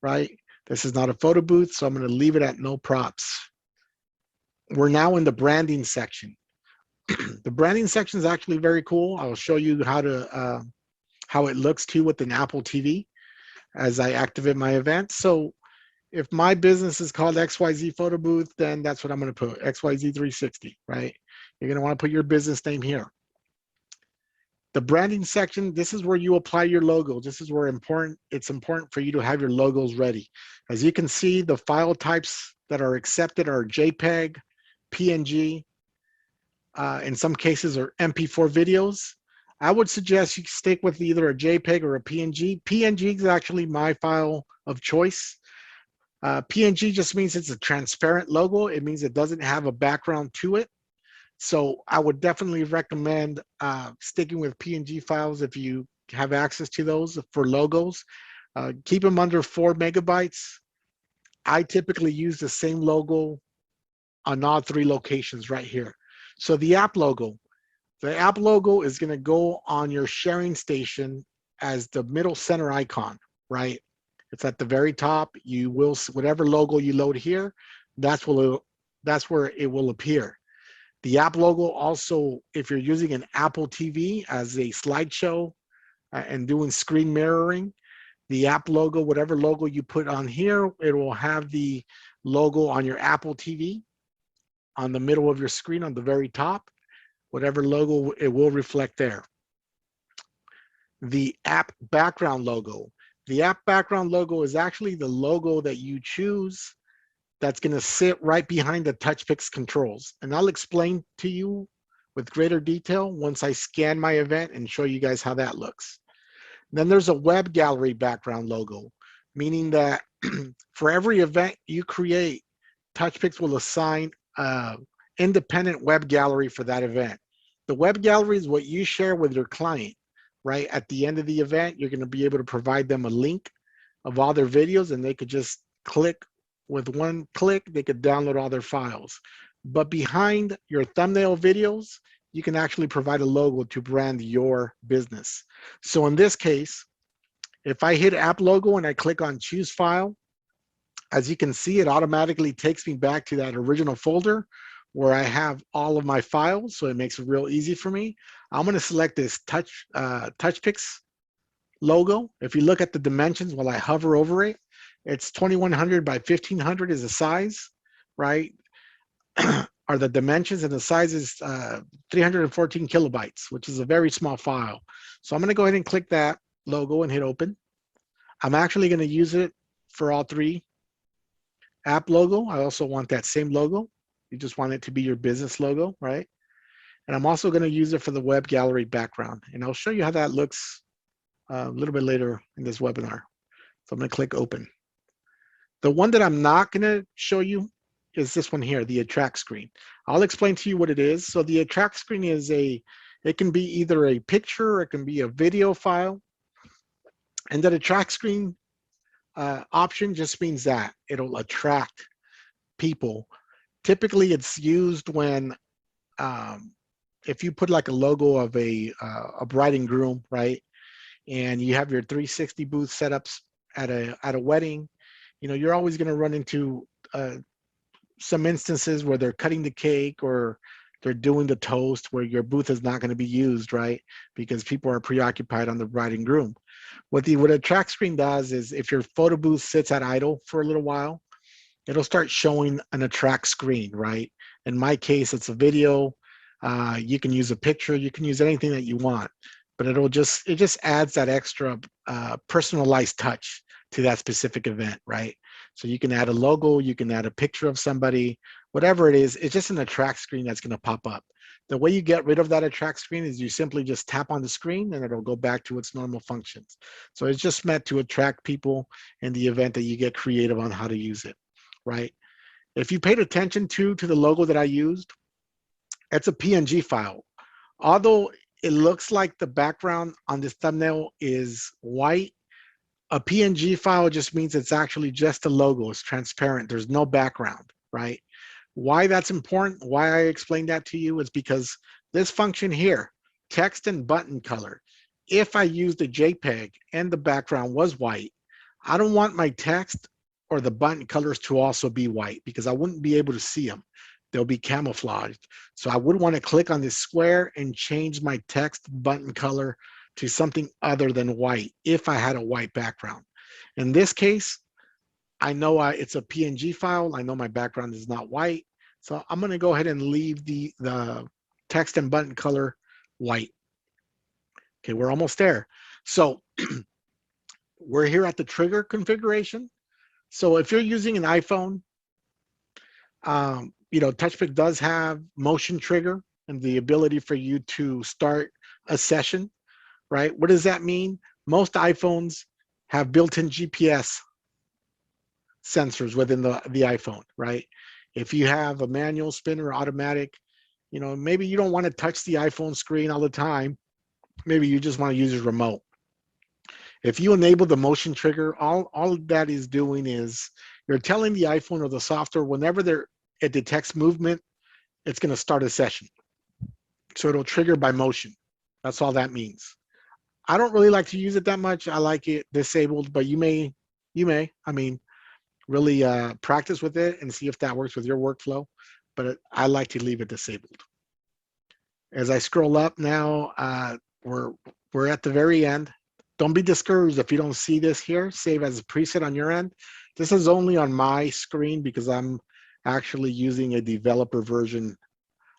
right? This is not a photo booth, so I'm going to leave it at no props. We're now in the branding section. The branding section is actually very cool. I'll show you how it looks too with an Apple TV as I activate my event. So if my business is called XYZ Photo Booth, then that's what I'm going to put, XYZ 360, right? You're going to want to put your business name here. The branding section, this is where you apply your logo. This is where it's important for you to have your logos ready. As you can see, the file types that are accepted are JPEG, PNG, in some cases are MP4 videos. I would suggest you stick with either a JPEG or a PNG. PNG is actually my file of choice. PNG just means it's a transparent logo. It means it doesn't have a background to it. So I would definitely recommend sticking with PNG files if you have access to those for logos. Keep them under 4 megabytes. I typically use the same logo on all 3 locations right here. So the app logo is going to go on your sharing station as the middle center icon, right? It's at the very top. You will, whatever logo you load here, that's where it will appear. The app logo also, if you're using an Apple TV as a slideshow and doing screen mirroring, the app logo, whatever logo you put on here, it will have the logo on your Apple TV on the middle of your screen on the very top. Whatever logo, it will reflect there. The app background logo. The app background logo is actually the logo that you choose that's going to sit right behind the TouchPix controls. And I'll explain to you with greater detail once I scan my event and show you guys how that looks. Then there's a web gallery background logo, meaning that for every event you create, TouchPix will assign independent web gallery for that event. The web gallery is what you share with your client, right? At the end of the event, you're going to be able to provide them a link of all their videos, and they could just click. With one click, they could download all their files. But behind your thumbnail videos, you can actually provide a logo to brand your business. So in this case, if I hit app logo and I click on choose file, as you can see, it automatically takes me back to that original folder where I have all of my files. So it makes it real easy for me. I'm going to select this TouchPix logo. If you look at the dimensions while I hover over it, it's 2100 by 1500 is the size, right? Are the dimensions, and the size is 314 kilobytes, which is a very small file. So I'm going to go ahead and click that logo and hit open. I'm actually going to use it for all 3 app logo. I also want that same logo. You just want it to be your business logo, right? And I'm also going to use it for the web gallery background. And I'll show you how that looks a little bit later in this webinar. So I'm going to click open. The one that I'm not going to show you is this one here, the attract screen. I'll explain to you what it is. So the attract screen is it can be either a picture or it can be a video file. And that attract screen option just means that it'll attract people. Typically it's used when, if you put like a logo of a bride and groom, right? and you have your 360 booth setups at a wedding, you're always going to run into some instances where they're cutting the cake or they're doing the toast where your booth is not going to be used, right? Because people are preoccupied on the bride and groom. What a track screen does is if your photo booth sits at idle for a little while, it'll start showing an attract screen, right? In my case, it's a video. You can use a picture, you can use anything that you want, but it just adds that extra personalized touch to that specific event, right? So you can add a logo, you can add a picture of somebody, whatever it is, it's just an attract screen that's going to pop up. The way you get rid of that attract screen is you simply just tap on the screen and it'll go back to its normal functions. So it's just meant to attract people in the event that you get creative on how to use it, right? If you paid attention to the logo that I used, it's a PNG file. Although it looks like the background on this thumbnail is white, a PNG file just means it's actually just a logo. It's transparent. There's no background, right? Why that's important, why I explained that to you is because this function here, text and button color, if I used a JPEG and the background was white, I don't want my text or the button colors to also be white because I wouldn't be able to see them. They'll be camouflaged. So I would want to click on this square and change my text button color to something other than white if I had a white background. In this case, I know it's a PNG file. I know my background is not white. So I'm going to go ahead and leave the text and button color white. Okay, we're almost there. So we're here at the trigger configuration. So if you're using an iPhone, TouchPix does have motion trigger and the ability for you to start a session, right? What does that mean? Most iPhones have built-in GPS sensors within the iPhone, right? If you have a manual spin or automatic, maybe you don't want to touch the iPhone screen all the time. Maybe you just want to use a remote. If you enable the motion trigger, all that is doing is you're telling the iPhone or the software whenever it detects movement, it's going to start a session. So it'll trigger by motion. That's all that means. I don't really like to use it that much. I like it disabled, but you may, really practice with it and see if that works with your workflow. But I like to leave it disabled. As I scroll up now, we're at the very end. Don't be discouraged if you don't see this here. Save as a preset on your end. This is only on my screen because I'm actually using a developer version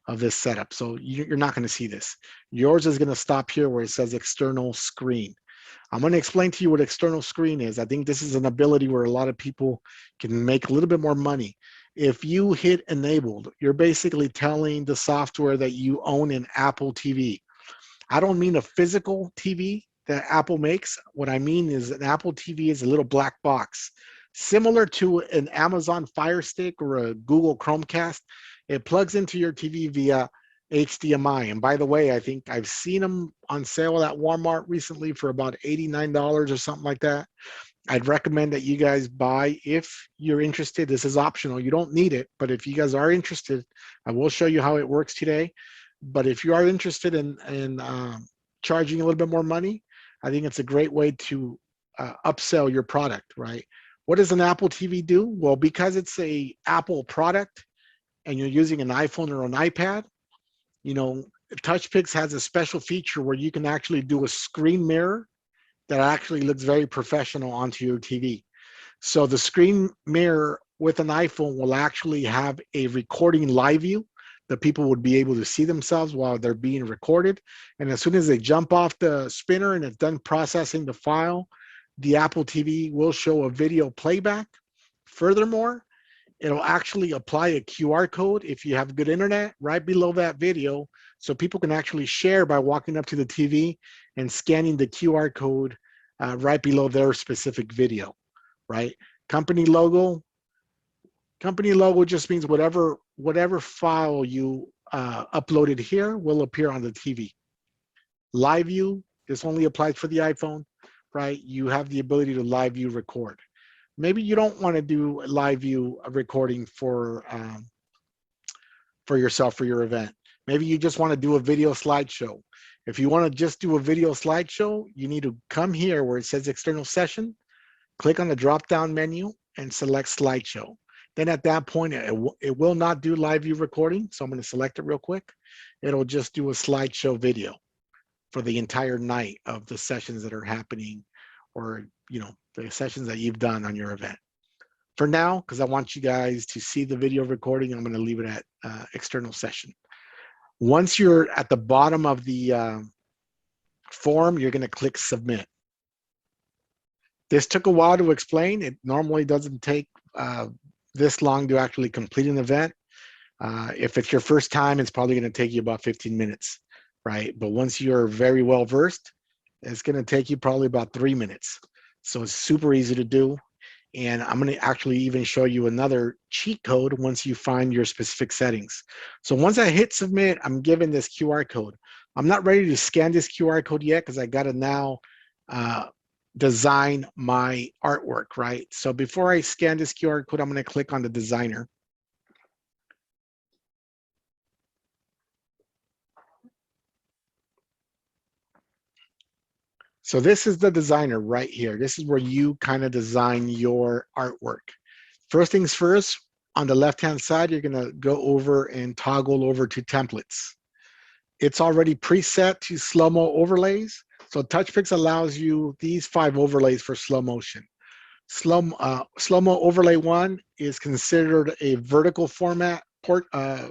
of this setup. So you're not going to see this. Yours is going to stop here where it says external screen. I'm going to explain to you what external screen is. I think this is an ability where a lot of people can make a little bit more money. If you hit enabled, you're basically telling the software that you own an Apple TV. I don't mean a physical TV that Apple makes. What I mean is an Apple TV is a little black box, similar to an Amazon Fire Stick or a Google Chromecast. It plugs into your TV via HDMI. And by the way, I think I've seen them on sale at Walmart recently for about $89 or something like that. I'd recommend that you guys buy if you're interested. This is optional. You don't need it, but if you guys are interested, I will show you how it works today. But if you are interested in charging a little bit more money, I think it's a great way to upsell your product, right? What does an Apple TV do? Well, because it's a Apple product and you're using an iPhone or an iPad, TouchPix has a special feature where you can actually do a screen mirror that actually looks very professional onto your TV. So the screen mirror with an iPhone will actually have a recording live view that people would be able to see themselves while they're being recorded. And as soon as they jump off the spinner and it's done processing the file, the Apple TV will show a video playback. Furthermore, it'll actually apply a QR code if you have good internet right below that video, so people can actually share by walking up to the TV and scanning the QR code right below their specific video, right? Company logo just means whatever file you uploaded here will appear on the TV. Live view, this only applies for the iPhone, right? You have the ability to live view record. Maybe you don't want to do live view recording for yourself for your event. Maybe you just want to do a video slideshow. If you want to just do a video slideshow, you need to come here where it says external session, click on the drop-down menu and select slideshow. Then at that point, it will not do live view recording. So I'm going to select it real quick. It'll just do a slideshow video for the entire night of the sessions that are happening, or the sessions that you've done on your event. For now, because I want you guys to see the video recording, I'm going to leave it at external session. Once you're at the bottom of the form, you're going to click submit. This took a while to explain. It normally doesn't take this long to actually complete an event. If it's your first time, it's probably going to take you about 15 minutes, right? But once you're very well versed, it's going to take you probably about 3 minutes. So it's super easy to do. And I'm going to actually even show you another cheat code once you find your specific settings. So once I hit submit, I'm given this QR code. I'm not ready to scan this QR code yet because I got to now design my artwork, right? So before I scan this QR code, I'm going to click on the designer. So this is the designer right here. This is where you kind of design your artwork. First things first, on the left-hand side, you're gonna go over and toggle over to templates. It's already preset to slow-mo overlays. So TouchPix allows you these 5 overlays for slow motion. Slow-mo overlay 1 is considered a vertical format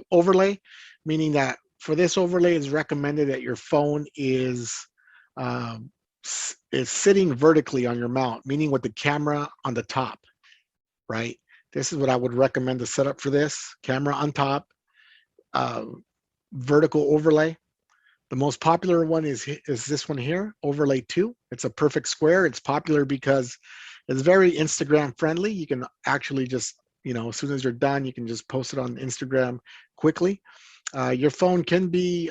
overlay, meaning that for this overlay, it's recommended that your phone is sitting vertically on your mount, meaning with the camera on the top, right? This is what I would recommend the setup for this. Camera on top, vertical overlay. The most popular one is this one here, overlay 2. It's a perfect square. It's popular because it's very Instagram friendly. You can actually just, as soon as you're done, you can just post it on Instagram quickly. Your phone can be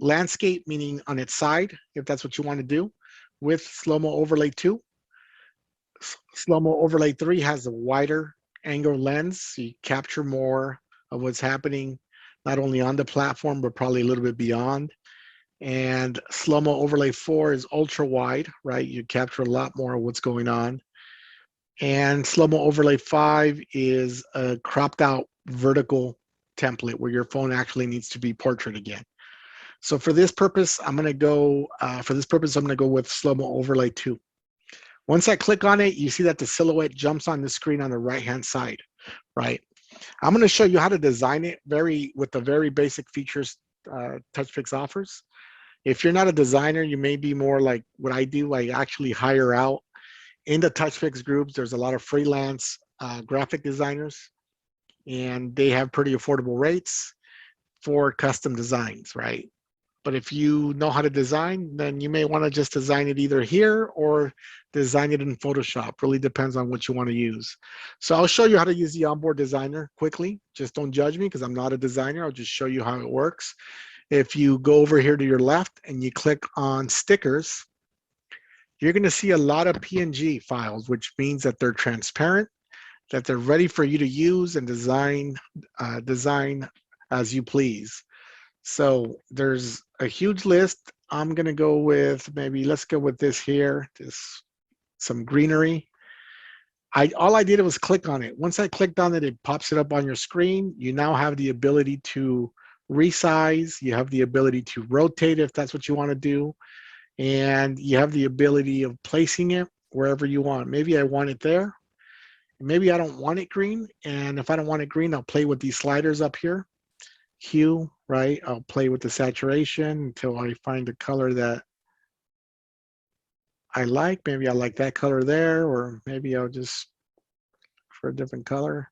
landscape, meaning on its side, if that's what you want to do, with slow-mo overlay 2. Slow-mo overlay 3 has a wider angle lens, so you capture more of what's happening, not only on the platform, but probably a little bit beyond. And slow-mo overlay 4 is ultra wide, right? You capture a lot more of what's going on. And slow-mo overlay 5 is a cropped out vertical template where your phone actually needs to be portrait again. So for this purpose, I'm going to go with slow-mo overlay 2. Once I click on it, you see that the silhouette jumps on the screen on the right-hand side, right? I'm going to show you how to design it with the very basic features TouchPix offers. If you're not a designer, you may be more like what I do. I actually hire out. In the TouchPix groups, there's a lot of freelance graphic designers, and they have pretty affordable rates for custom designs, right? But if you know how to design, then you may want to just design it either here or design it in Photoshop. Really depends on what you want to use. So I'll show you how to use the onboard designer quickly. Just don't judge me because I'm not a designer. I'll just show you how it works. If you go over here to your left and you click on stickers, you're going to see a lot of PNG files, which means that they're transparent, that they're ready for you to use and design as you please. So there's a huge list. I'm going to go with let's go with this here, some greenery. All I did was click on it. Once I clicked on it, it pops it up on your screen. You now have the ability to resize. You have the ability to rotate if that's what you want to do. And you have the ability of placing it wherever you want. Maybe I want it there. Maybe I don't want it green. And if I don't want it green, I'll play with these sliders up here. Hue, right? I'll play with the saturation until I find a color that I like. Maybe I like that color there, or maybe I'll just for a different color.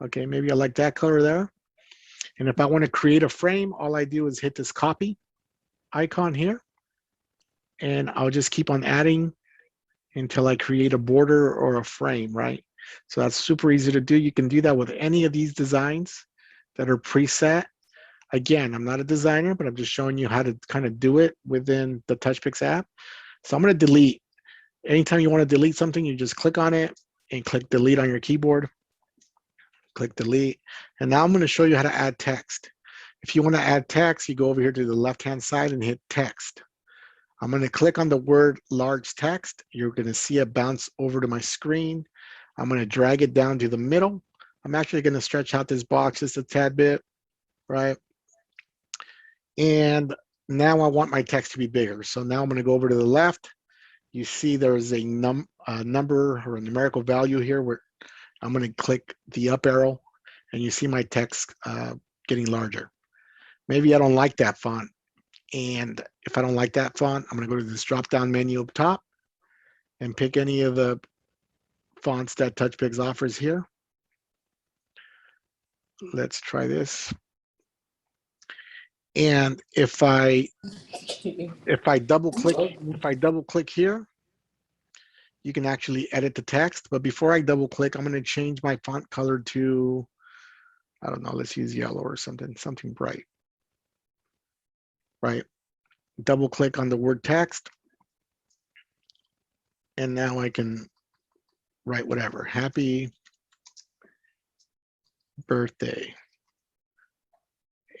Okay, maybe I like that color there. And if I want to create a frame, all I do is hit this copy icon here, and I'll just keep on adding until I create a border or a frame, right? So that's super easy to do. You can do that with any of these designs that are preset. Again, I'm not a designer, but I'm just showing you how to kind of do it within the TouchPix app. So I'm going to delete. Anytime you want to delete something, you just click on it and click delete on your keyboard. Click delete. And now I'm going to show you how to add text. If you want to add text, you go over here to the left-hand side and hit text. I'm going to click on the word large text. You're going to see it bounce over to my screen. I'm going to drag it down to the middle. I'm actually going to stretch out this box just a tad bit, right? And now I want my text to be bigger. So now I'm going to go over to the left. You see there's a number or a numerical value here where I'm going to click the up arrow, and you see my text getting larger. Maybe I don't like that font. And if I don't like that font, I'm going to go to this drop-down menu up top and pick any of the fonts that TouchPix offers here. Let's try this. And if I double click here, you can actually edit the text. But before I double click, I'm going to change my font color to, I don't know, let's use yellow or something bright. Right? Double click on the word text. And now I can write whatever. Happy birthday.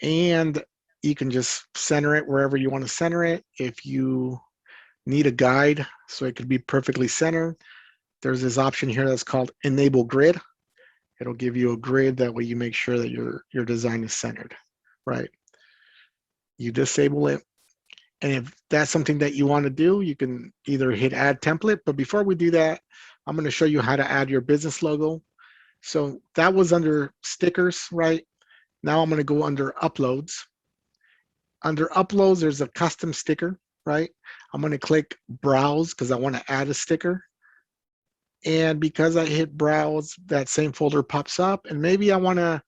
And you can just center it wherever you want to center it. If you need a guide so it could be perfectly centered, there's this option here that's called Enable Grid. It'll give you a grid, that way you make sure that your design is centered, right? You disable it. And if that's something that you want to do, you can either hit Add Template. But before we do that, I'm going to show you how to add your business logo. So that was under stickers, right? Now I'm going to go under Uploads. Under Uploads, there's a custom sticker, right? I'm going to click Browse because I want to add a sticker. And because I hit Browse, that same folder pops up. And maybe I want to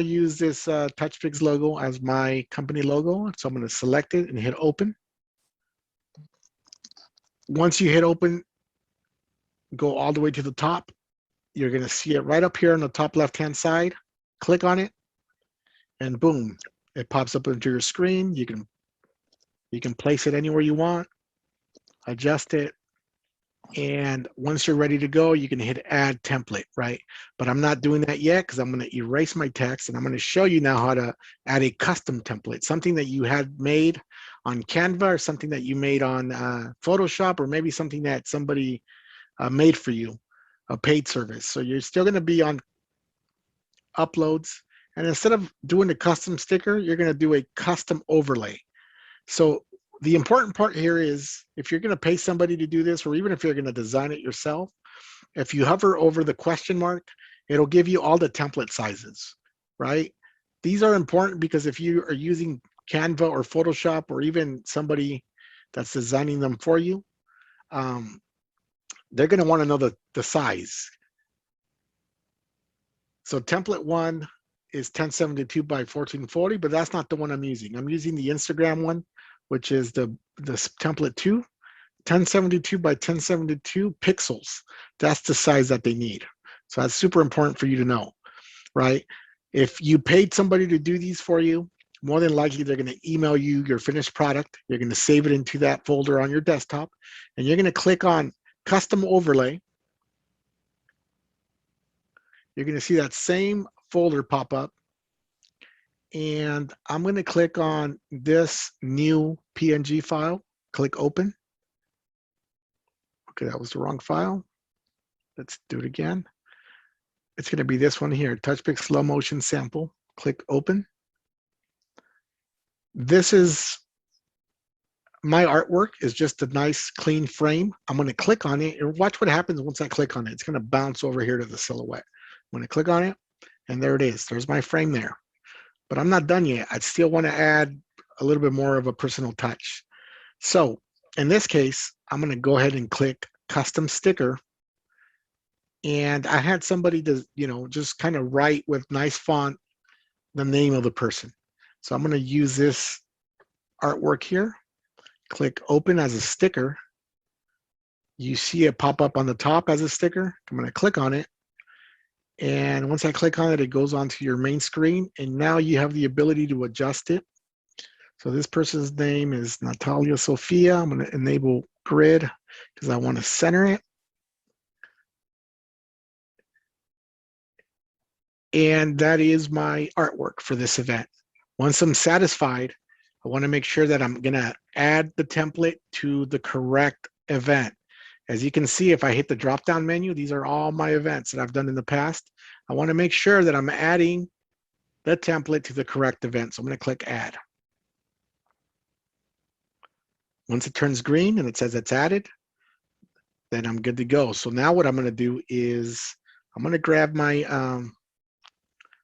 use this TouchPix logo as my company logo. So I'm going to select it and hit Open. Once you hit Open, go all the way to the top. You're going to see it right up here on the top left-hand side. Click on it, and boom, it pops up into your screen. You can place it anywhere you want, adjust it, and once you're ready to go, you can hit Add Template, right? But I'm not doing that yet because I'm going to erase my text, and I'm going to show you now how to add a custom template, something that you had made on Canva or something that you made on Photoshop, or maybe something that somebody made for you, a paid service. So you're still going to be on Uploads, and instead of doing a custom sticker, you're going to do a custom overlay. So the important part here is, if you're going to pay somebody to do this, or even if you're going to design it yourself, if you hover over the question mark, it'll give you all the template sizes, right? These are important because if you are using Canva or Photoshop, or even somebody that's designing them for you, they're going to want to know the size. So template 1 is 1072 by 1440, but that's not the one I'm using. I'm using the Instagram one, which is the template 2, 1072 by 1072 pixels. That's the size that they need. So that's super important for you to know, right? If you paid somebody to do these for you, more than likely they're going to email you your finished product. You're going to save it into that folder on your desktop, and you're going to click on Custom Overlay. You're going to see that same folder pop up, and I'm going to click on this new PNG file, click Open. Okay, that was the wrong file. Let's do it again. It's going to be this one here, TouchPix Slow Motion Sample. Click Open. This is my artwork, is just a nice clean frame. I'm going to click on it, and watch what happens once I click on it. It's going to bounce over here to the silhouette. I'm going to click on it, and there it is. There's my frame there. But I'm not done yet. I still want to add a little bit more of a personal touch. So in this case, I'm going to go ahead and click Custom Sticker. And I had somebody to, just kind of write with nice font the name of the person. So I'm going to use this artwork here. Click Open as a sticker. You see it pop up on the top as a sticker. I'm going to click on it. And once I click on it, it goes onto your main screen. And now you have the ability to adjust it. So this person's name is Natalia Sophia. I'm going to enable grid because I want to center it. And that is my artwork for this event. Once I'm satisfied, I want to make sure that I'm going to add the template to the correct event. As you can see, if I hit the drop-down menu, these are all my events that I've done in the past. I want to make sure that I'm adding the template to the correct event. So I'm going to click Add. Once it turns green and it says it's added, then I'm good to go. So now what I'm going to do is I'm going to grab my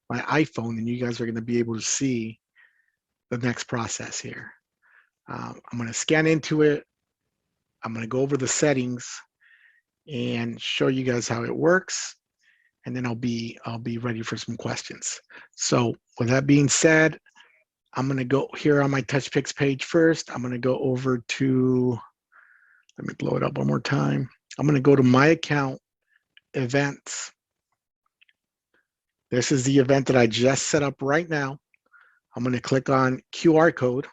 my iPhone, and you guys are going to be able to see the next process here. I'm going to scan into it. I'm going to go over the settings and show you guys how it works, and then I'll be ready for some questions. So with that being said, I'm going to go here on my TouchPix page first. I'm going to go over to, let me blow it up one more time. I'm going to go to my account, events. This is the event that I just set up right now. I'm going to click on QR code.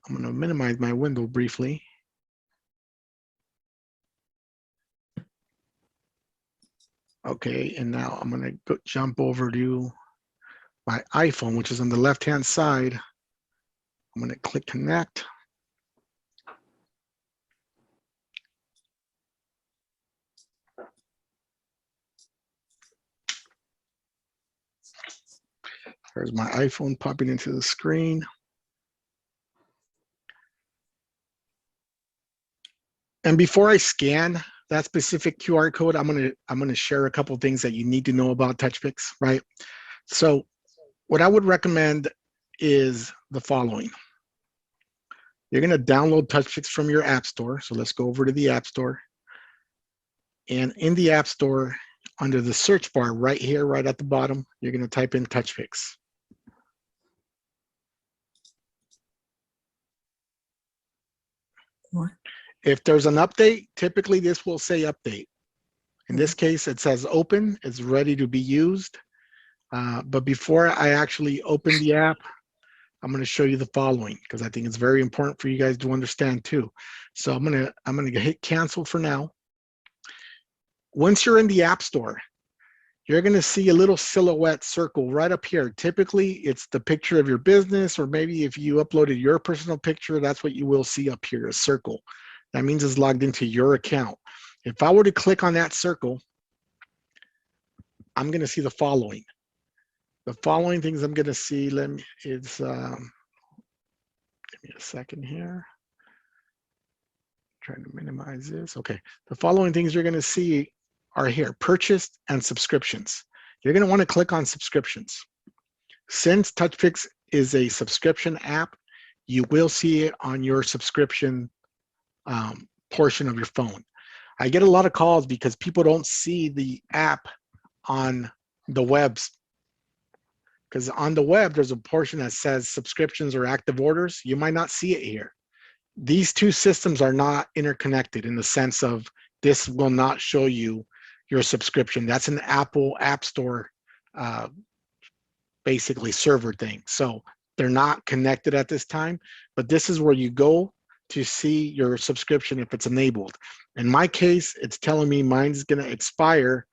I'm going to minimize my window briefly. Okay, and now I'm going to jump over to my iPhone, which is on the left-hand side. I'm going to click connect. There's my iPhone popping into the screen. And before I scan that specific QR code, I'm gonna share a couple of things that you need to know about TouchPix, right? So what I would recommend is the following. You're gonna download TouchPix from your app store. So let's go over to the app store. And in the app store, under the search bar right here, right at the bottom, you're gonna type in TouchPix. What? If there's an update, typically this will say update. In this case, it says open, it's ready to be used. But before I actually open the app, I'm going to show you the following, because I think it's very important for you guys to understand too. So I'm going to hit cancel for now. Once you're in the app store, you're going to see a little silhouette circle right up here. Typically, it's the picture of your business, or maybe if you uploaded your personal picture, that's what you will see up here, a circle. That means it's logged into your account. If I were to click on that circle, I'm going to see the following. The following things I'm going to see, give me a second here. Trying to minimize this. Okay, the following things you're going to see are here: purchased and subscriptions. You're going to want to click on subscriptions. Since TouchPix is a subscription app, you will see it on your subscription portion of your phone. I get a lot of calls because people don't see the app on the webs. Because on the web, there's a portion that says subscriptions or active orders. You might not see it here. These two systems are not interconnected in the sense of this will not show you your subscription. That's an Apple App Store basically server thing. So they're not connected at this time, but this is where you go to see your subscription if it's enabled. In my case, it's telling me mine's gonna expire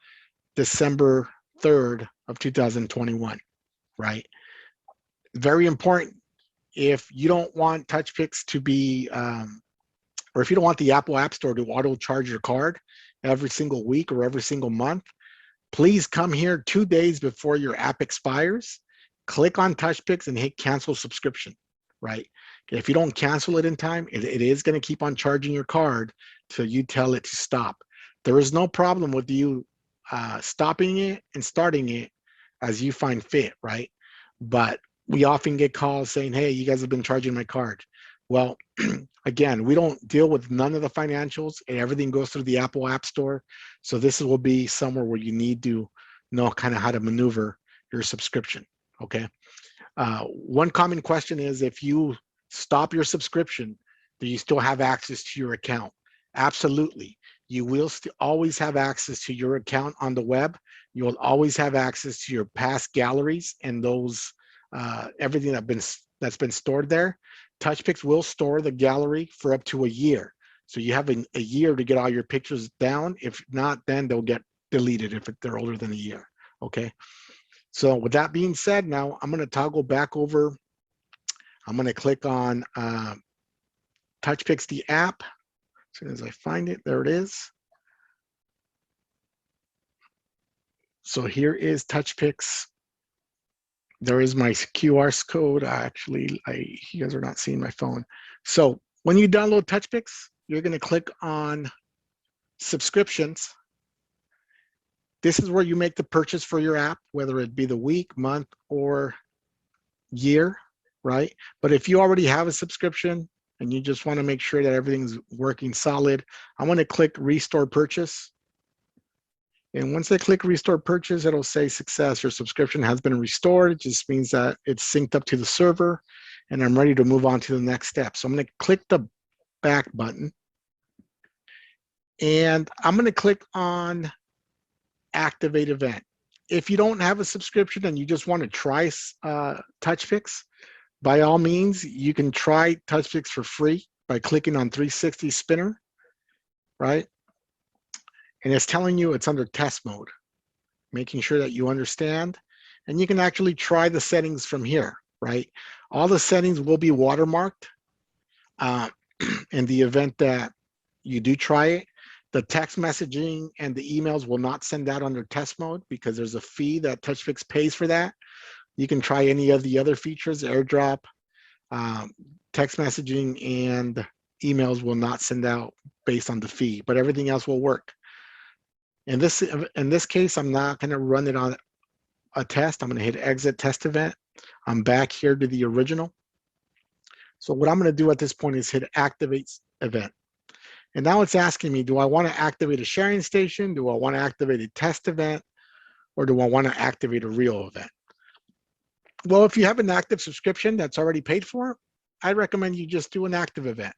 December 3rd of 2021, right? Very important. If you don't want TouchPix to be, or if you don't want the Apple App Store to auto charge your card every single week or every single month, please come here 2 days before your app expires, click on TouchPix and hit cancel subscription, right? If you don't cancel it in time, it is going to keep on charging your card till you tell it to stop. There is no problem with you stopping it and starting it as you find fit, right? But we often get calls saying, hey, you guys have been charging my card. Well, again, we don't deal with none of the financials, and everything goes through the Apple App Store. So this will be somewhere where you need to know kind of how to maneuver your subscription, okay? One common question is, if you stop your subscription, do you still have access to your account? Absolutely. You will always have access to your account on the web. You will always have access to your past galleries and those everything that's been stored there. TouchPix will store the gallery for up to a year. So you have a year to get all your pictures down. If not, then they'll get deleted if they're older than a year, okay? So with that being said, now I'm going to toggle back over. I'm going to click on TouchPix, the app. As soon as I find it, there it is. So here is TouchPix. There is my QR code. You guys are not seeing my phone. So when you download TouchPix, you're going to click on subscriptions. This is where you make the purchase for your app, whether it be the week, month, or year, right? But if you already have a subscription and you just want to make sure that everything's working solid, I'm going to click Restore Purchase. And once I click Restore Purchase, it'll say success. Your subscription has been restored. It just means that it's synced up to the server and I'm ready to move on to the next step. So I'm going to click the back button and I'm going to click on Activate Event. If you don't have a subscription and you just want to try TouchPix, by all means, you can try TouchPix for free by clicking on 360 spinner, right? And it's telling you it's under test mode, making sure that you understand. And you can actually try the settings from here, right? All the settings will be watermarked in the event that you do try it. The text messaging and the emails will not send out under test mode because there's a fee that TouchPix pays for that. You can try any of the other features, AirDrop, text messaging, and emails will not send out based on the fee, but everything else will work. In this case, I'm not going to run it on a test. I'm going to hit Exit Test Event. I'm back here to the original. So what I'm going to do at this point is hit Activate Event. And now it's asking me, do I want to activate a sharing station? Do I want to activate a test event? Or do I want to activate a real event? Well, if you have an active subscription that's already paid for, I recommend you just do an active event.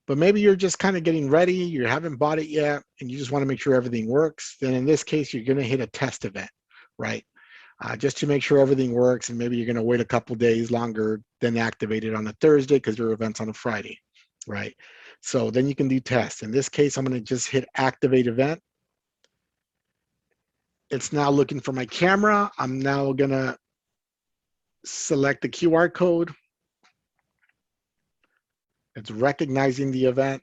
But maybe you're just kind of getting ready, you haven't bought it yet, and you just want to make sure everything works. Then in this case, you're going to hit a test event, right? Just to make sure everything works, and maybe you're going to wait a couple days longer than activate it on a Thursday because your event's on a Friday, right? So then you can do tests. In this case, I'm going to just hit Activate Event. It's now looking for my camera. I'm now going to select the QR code. It's recognizing the event.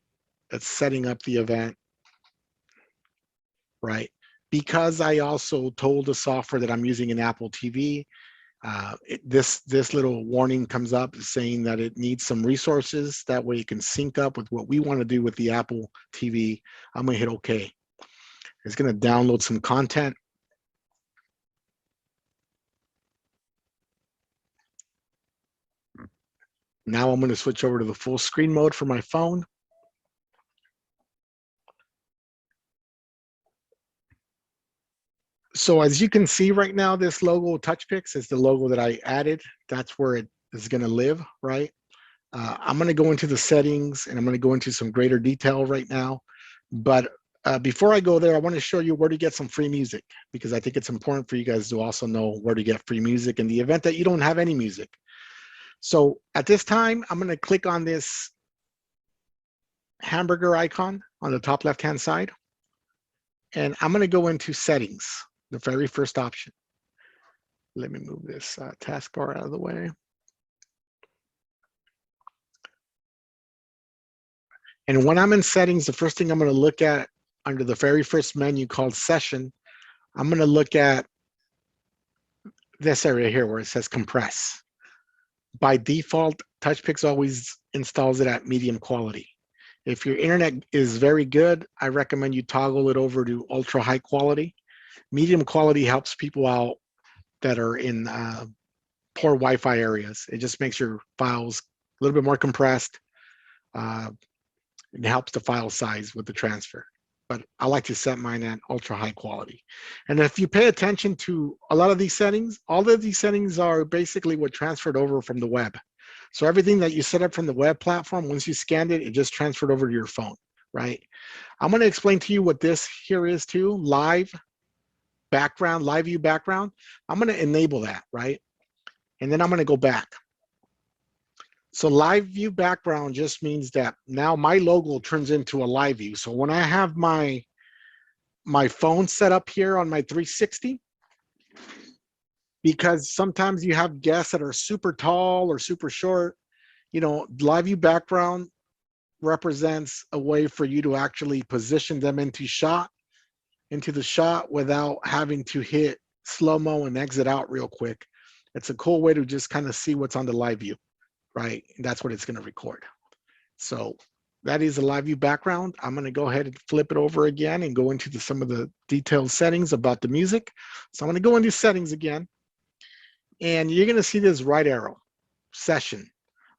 It's setting up the event, right? Because I also told the software that I'm using an Apple TV, this little warning comes up saying that it needs some resources. That way it can sync up with what we want to do with the Apple TV. I'm going to hit OK. It's going to download some content. Now I'm going to switch over to the full screen mode for my phone. So as you can see right now, this logo, TouchPix, is the logo that I added. That's where it is going to live, right? I'm going to go into the settings and I'm going to go into some greater detail right now. But before I go there, I want to show you where to get some free music, because I think it's important for you guys to also know where to get free music in the event that you don't have any music. So at this time, I'm going to click on this hamburger icon on the top left-hand side. And I'm going to go into settings, the very first option. Let me move this taskbar out of the way. And when I'm in settings, the first thing I'm going to look at under the very first menu called session, I'm going to look at this area here where it says compress. By default, TouchPix always installs it at medium quality. If your internet is very good, I recommend you toggle it over to ultra high quality. Medium quality helps people out that are in poor Wi-Fi areas. It just makes your files a little bit more compressed. It helps the file size with the transfer. But I like to set mine at ultra high quality. And if you pay attention to a lot of these settings, all of these settings are basically what transferred over from the web. So everything that you set up from the web platform, once you scanned it, it just transferred over to your phone, right? I'm going to explain to you what this here is too, live background, live view background. I'm going to enable that, right? And then I'm going to go back. So live view background just means that now my logo turns into a live view. So when I have my phone set up here on my 360, because sometimes you have guests that are super tall or super short. You know, live view background represents a way for you to actually position them into the shot without having to hit slow-mo and exit out real quick. It's a cool way to just kind of see what's on the live view, right? And that's what it's going to record. So that is a live view background. I'm going to go ahead and flip it over again and go into some of the detailed settings about the music. So I'm going to go into settings again, and you're going to see this right arrow, session.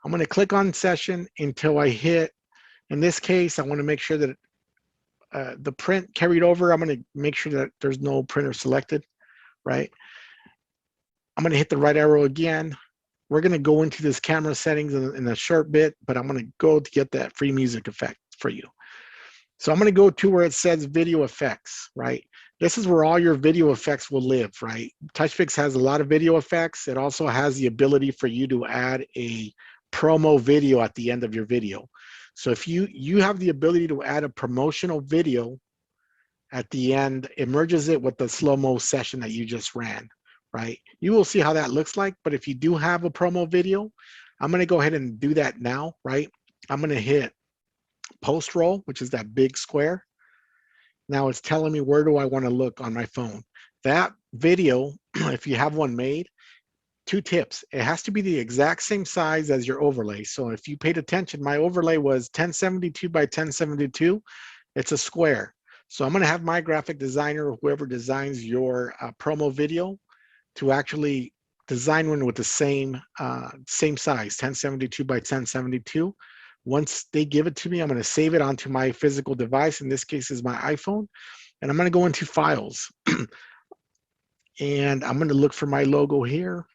I'm going to click on session until I hit, in this case, I want to make sure that the print carried over. I'm going to make sure that there's no printer selected, right? I'm going to hit the right arrow again. We're going to go into this camera settings in a short bit, but I'm going to go to get that free music effect for you. So I'm going to go to where it says video effects, right? This is where all your video effects will live, right? TouchPix has a lot of video effects. It also has the ability for you to add a promo video at the end of your video. So if you have the ability to add a promotional video at the end, it merges it with the slow-mo session that you just ran, right? You will see how that looks like, but if you do have a promo video, I'm gonna go ahead and do that now, right? I'm gonna hit post roll, which is that big square. Now it's telling me where do I wanna look on my phone. That video, if you have one made, 2 tips. It has to be the exact same size as your overlay. So if you paid attention, my overlay was 1072 by 1072. It's a square. So I'm going to have my graphic designer, whoever designs your promo video, to actually design one with the same size, 1072 by 1072. Once they give it to me, I'm going to save it onto my physical device. In this case is my iPhone. And I'm going to go into files. And I'm going to look for my logo here.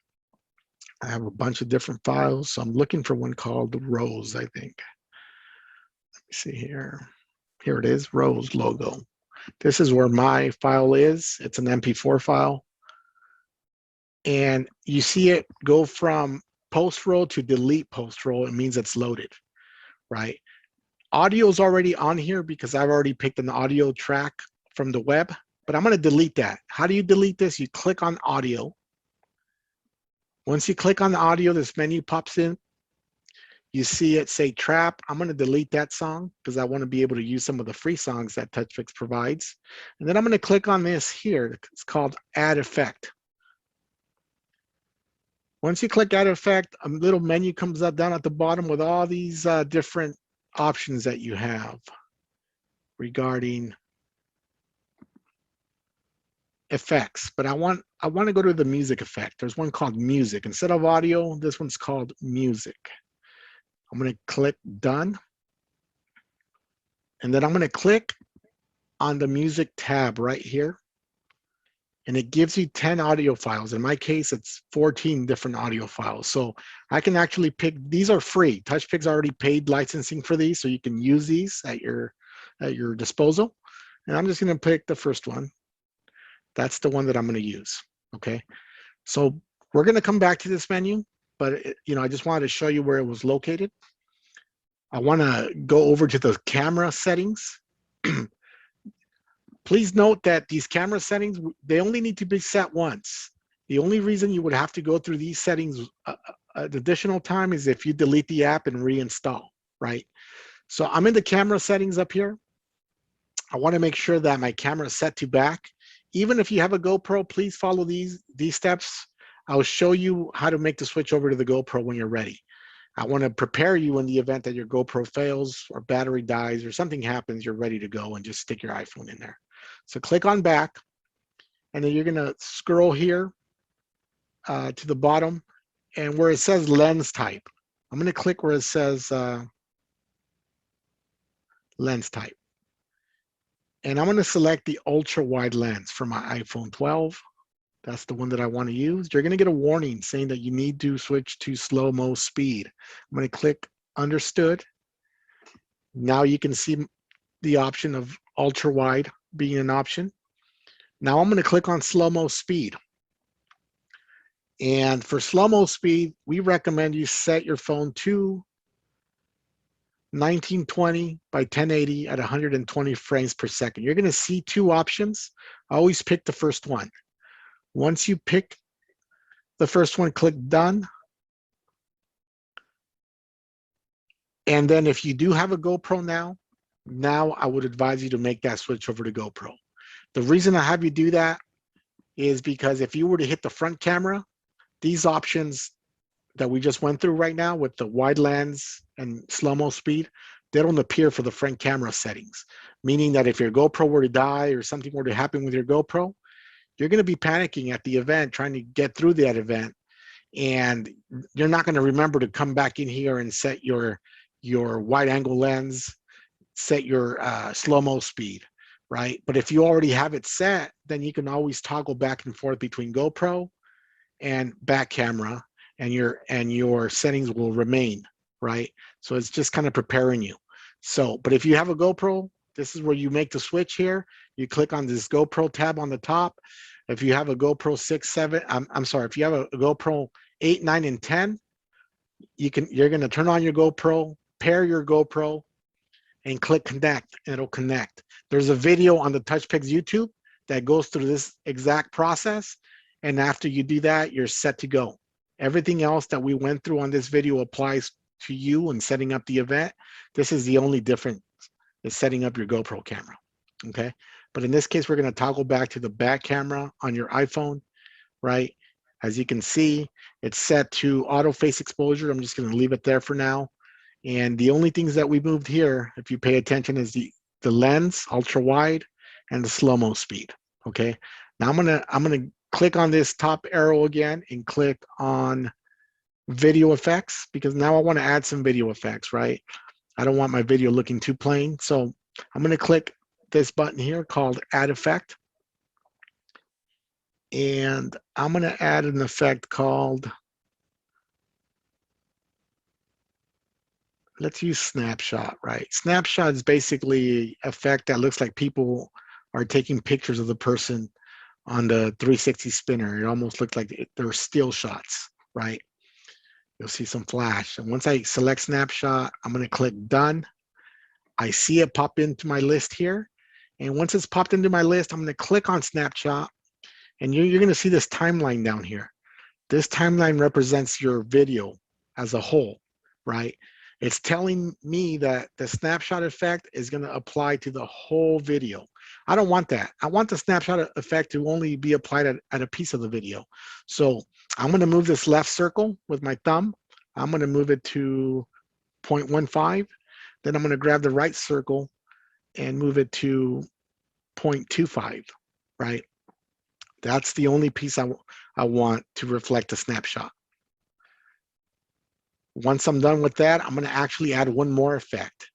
I have a bunch of different files. So I'm looking for one called Rose, I think. Let me see here. Here it is, Rose logo. This is where my file is. It's an MP4 file. And you see it go from post roll to delete post roll. It means it's loaded, right? Audio is already on here because I've already picked an audio track from the web, but I'm going to delete that. How do you delete this? You click on audio. Once you click on the audio, this menu pops in. You see it say trap. I'm going to delete that song because I want to be able to use some of the free songs that TouchPix provides. And then I'm going to click on this here. It's called add effect. Once you click add effect, a little menu comes up down at the bottom with all these different options that you have regarding effects. But I want to go to the music effect. There's one called music. Instead of audio, this one's called music. I'm going to click done. And then I'm going to click on the music tab right here. And it gives you 10 audio files. In my case, it's 14 different audio files. So I can actually pick, these are free. TouchPix already paid licensing for these, so you can use these at your disposal. And I'm just going to pick the first one. That's the one that I'm going to use, okay? So we're going to come back to this menu, but I just wanted to show you where it was located. I want to go over to the camera settings. Please note that these camera settings, they only need to be set once. The only reason you would have to go through these settings additional time is if you delete the app and reinstall, right? So I'm in the camera settings up here. I want to make sure that my camera is set to back. Even if you have a GoPro, please follow these steps. I'll show you how to make the switch over to the GoPro when you're ready. I want to prepare you in the event that your GoPro fails or battery dies or something happens, you're ready to go and just stick your iPhone in there. So click on back, and then you're going to scroll here to the bottom, and where it says lens type, I'm going to click where it says lens type. And I'm going to select the ultra wide lens for my iPhone 12. That's the one that I want to use. You're going to get a warning saying that you need to switch to slow-mo speed. I'm going to click understood. Now you can see the option of ultra wide being an option. Now I'm going to click on slow-mo speed. And for slow-mo speed, we recommend you set your phone to 1920 by 1080 at 120 frames per second. You're going to see 2 options. Always pick the first one. Once you pick the first one, click done. And then if you do have a GoPro now I would advise you to make that switch over to GoPro. The reason I have you do that is because if you were to hit the front camera, these options that we just went through right now with the wide lens and slow-mo speed, they don't appear for the front camera settings. Meaning that if your GoPro were to die or something were to happen with your GoPro, you're going to be panicking at the event, trying to get through that event. And you're not going to remember to come back in here and set your wide angle lens, set your slow-mo speed, right? But if you already have it set, then you can always toggle back and forth between GoPro and back camera, and your settings will remain, right? So it's just kind of preparing you. So, but if you have a GoPro, this is where you make the switch here. You click on this GoPro tab on the top. If you have a GoPro 6, 7, I'm sorry, if you have a GoPro 8, 9, and 10, you're gonna turn on your GoPro, pair your GoPro, and click connect, and it'll connect. There's a video on the TouchPix YouTube that goes through this exact process. And after you do that, you're set to go. Everything else that we went through on this video applies to you and setting up the event. This is the only difference, is setting up your GoPro camera, okay? But in this case, we're gonna toggle back to the back camera on your iPhone, right? As you can see, it's set to auto face exposure. I'm just gonna leave it there for now. And the only things that we moved here, if you pay attention, is the lens, ultra wide, and the slow-mo speed, okay? Now I'm gonna click on this top arrow again and click on video effects, because now I want to add some video effects, right? I don't want my video looking too plain. So I'm going to click this button here called add effect. And I'm going to add an effect called, let's use snapshot, right? Snapshot is basically an effect that looks like people are taking pictures of the person on the 360 spinner. It almost looks like they're still shots, right? You'll see some flash. And once I select snapshot, I'm going to click done. I see it pop into my list here. And once it's popped into my list, I'm going to click on snapshot, and you're going to see this timeline down here. This timeline represents your video as a whole, right? It's telling me that the snapshot effect is going to apply to the whole video. I don't want that. I want the snapshot effect to only be applied at a piece of the video. So I'm going to move this left circle with my thumb. I'm going to move it to 0.15. Then I'm going to grab the right circle and move it to 0.25, right? That's the only piece I want to reflect a snapshot. Once I'm done with that, I'm going to actually add one more effect.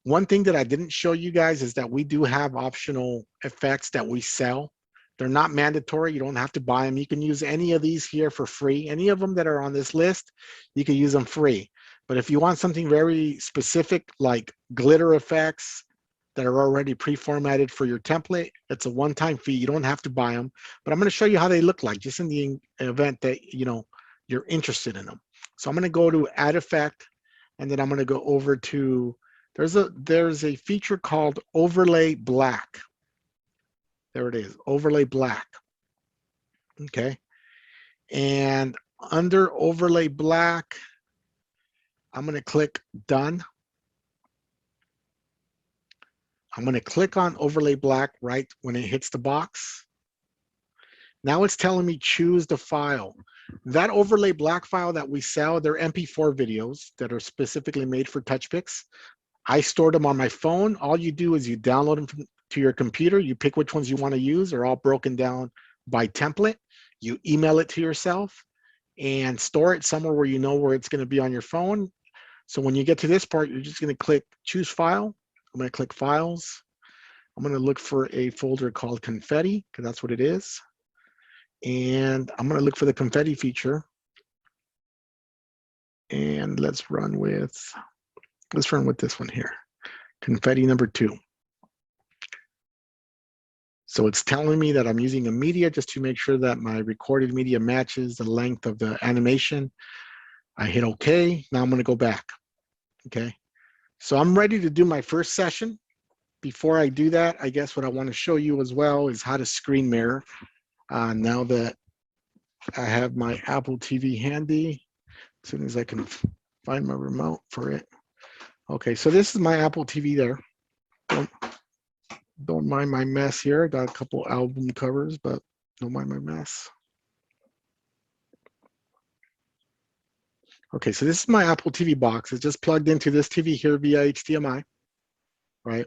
One thing that I didn't show you guys is that we do have optional effects that we sell. They're not mandatory. You don't have to buy them. You can use any of these here for free. Any of them that are on this list, you can use them free. But if you want something very specific, like glitter effects that are already pre-formatted for your template, it's a one-time fee. You don't have to buy them. But I'm going to show you how they look like, just in the event that you're interested in them. So I'm going to go to add effect, and then I'm going to go over to, there's a feature called overlay black. There it is, overlay black. Okay. And under overlay black, I'm going to click done. I'm going to click on overlay black right when it hits the box. Now it's telling me choose the file. That overlay black file that we sell, they're MP4 videos that are specifically made for TouchPix. I stored them on my phone. All you do is you download them to your computer. You pick which ones you want to use. They're all broken down by template. You email it to yourself and store it somewhere where you know where it's going to be on your phone. So when you get to this part, you're just going to click choose file. I'm going to click files. I'm going to look for a folder called confetti, because that's what it is. And I'm going to look for the confetti feature. And let's run with this one here, confetti number 2. So it's telling me that I'm using a media just to make sure that my recorded media matches the length of the animation. I hit OK. Now I'm going to go back. Okay. So I'm ready to do my first session. Before I do that, I guess what I want to show you as well is how to screen mirror. Now that I have my Apple TV handy. As soon as I can find my remote for it. Okay, so this is my Apple TV there. Don't mind my mess here. I got a couple album covers, but don't mind my mess. Okay, so this is my Apple TV box. It's just plugged into this TV here via HDMI, right?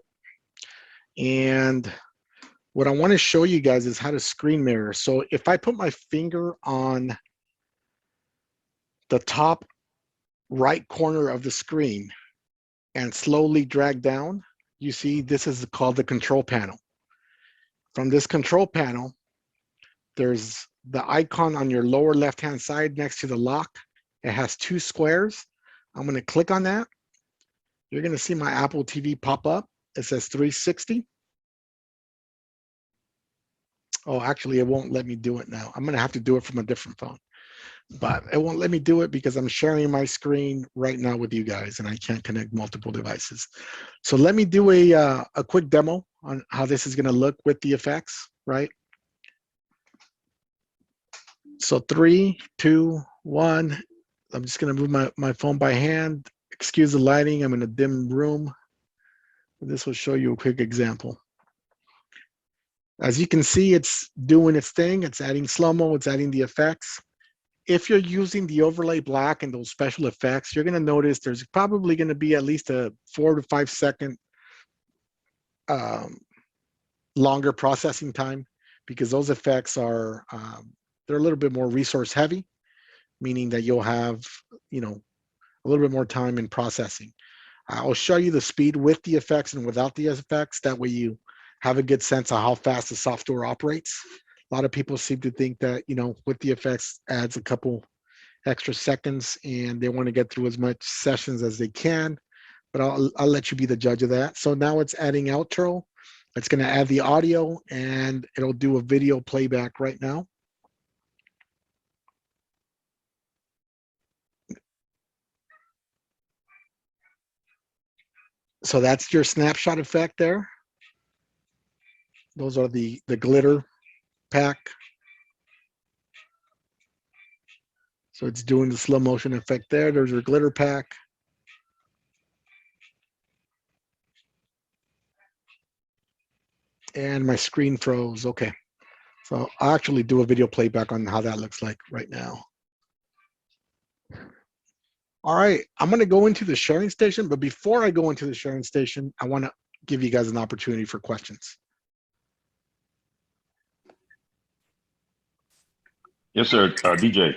And what I want to show you guys is how to screen mirror. So if I put my finger on the top right corner of the screen and slowly drag down, you see this is called the control panel. From this control panel, there's the icon on your lower left-hand side next to the lock. It has two squares. I'm going to click on that. You're going to see my Apple TV pop up. It says 360. Oh, actually, it won't let me do it now. I'm going to have to do it from a different phone. But it won't let me do it because I'm sharing my screen right now with you guys and I can't connect multiple devices. So let me do a quick demo on how this is going to look with the effects, right? So 3, 2, 1. I'm just going to move my phone by hand. Excuse the lighting. I'm in a dim room. This will show you a quick example. As you can see, it's doing its thing. It's adding slow-mo. It's adding the effects. If you're using the overlay black and those special effects, you're going to notice there's probably going to be at least a 4 to 5 second longer processing time because those effects are, they're a little bit more resource heavy, meaning that you'll have, you know, a little bit more time in processing. I'll show you the speed with the effects and without the effects. That way you have a good sense of how fast the software operates. A lot of people seem to think that, you know, with the effects adds a couple extra seconds and they want to get through as much sessions as they can, but I'll let you be the judge of that. So now it's adding outro. It's going to add the audio and it'll do a video playback right now. So that's your snapshot effect there. Those are the glitter pack. So it's doing the slow motion effect there. There's your glitter pack. And my screen froze. Okay. So I'll actually do a video playback on how that looks like right now. All right, I'm going to go into the sharing station, but before I go into the sharing station, I want to give you guys an opportunity for questions. Yes, sir. DJ.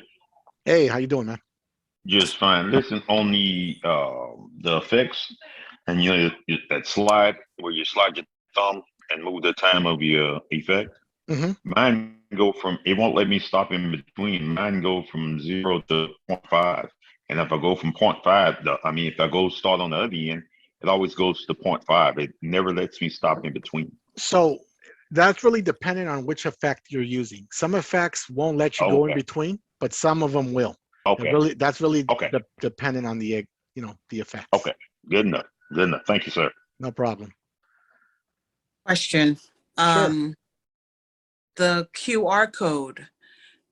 Hey, how you doing, man? Just fine. Listen, on the effects, and that slide where you slide your thumb and move the time of your effect. Mm-hmm. Mine go from, it won't let me stop in between. Mine go from 0 to 0.5, and if I go from 0.5, if I go start on the other end, it always goes to 0.5. It never lets me stop in between. So that's really dependent on which effect you're using. Some effects won't let you go in Okay. between, but some of them will. Okay. That's really Okay. dependent on the the effects. Okay. Good enough. Good enough. Thank you, sir. No problem. Question. Sure. The QR code.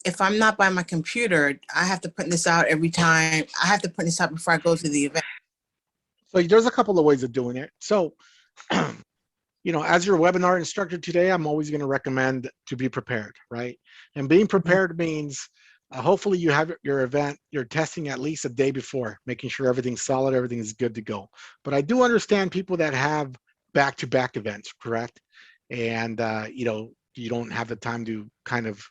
If I'm not by my computer, I have to print this out every time. I have to print this out before I go to the event. So there's a couple of ways of doing it. So, you know, as your webinar instructor today, I'm always going to recommend to be prepared, right? And being prepared means hopefully you have your event, you're testing at least a day before, making sure everything's solid, everything is good to go. But I do understand people that have back-to-back events, correct? And, you know, you don't have the time to kind of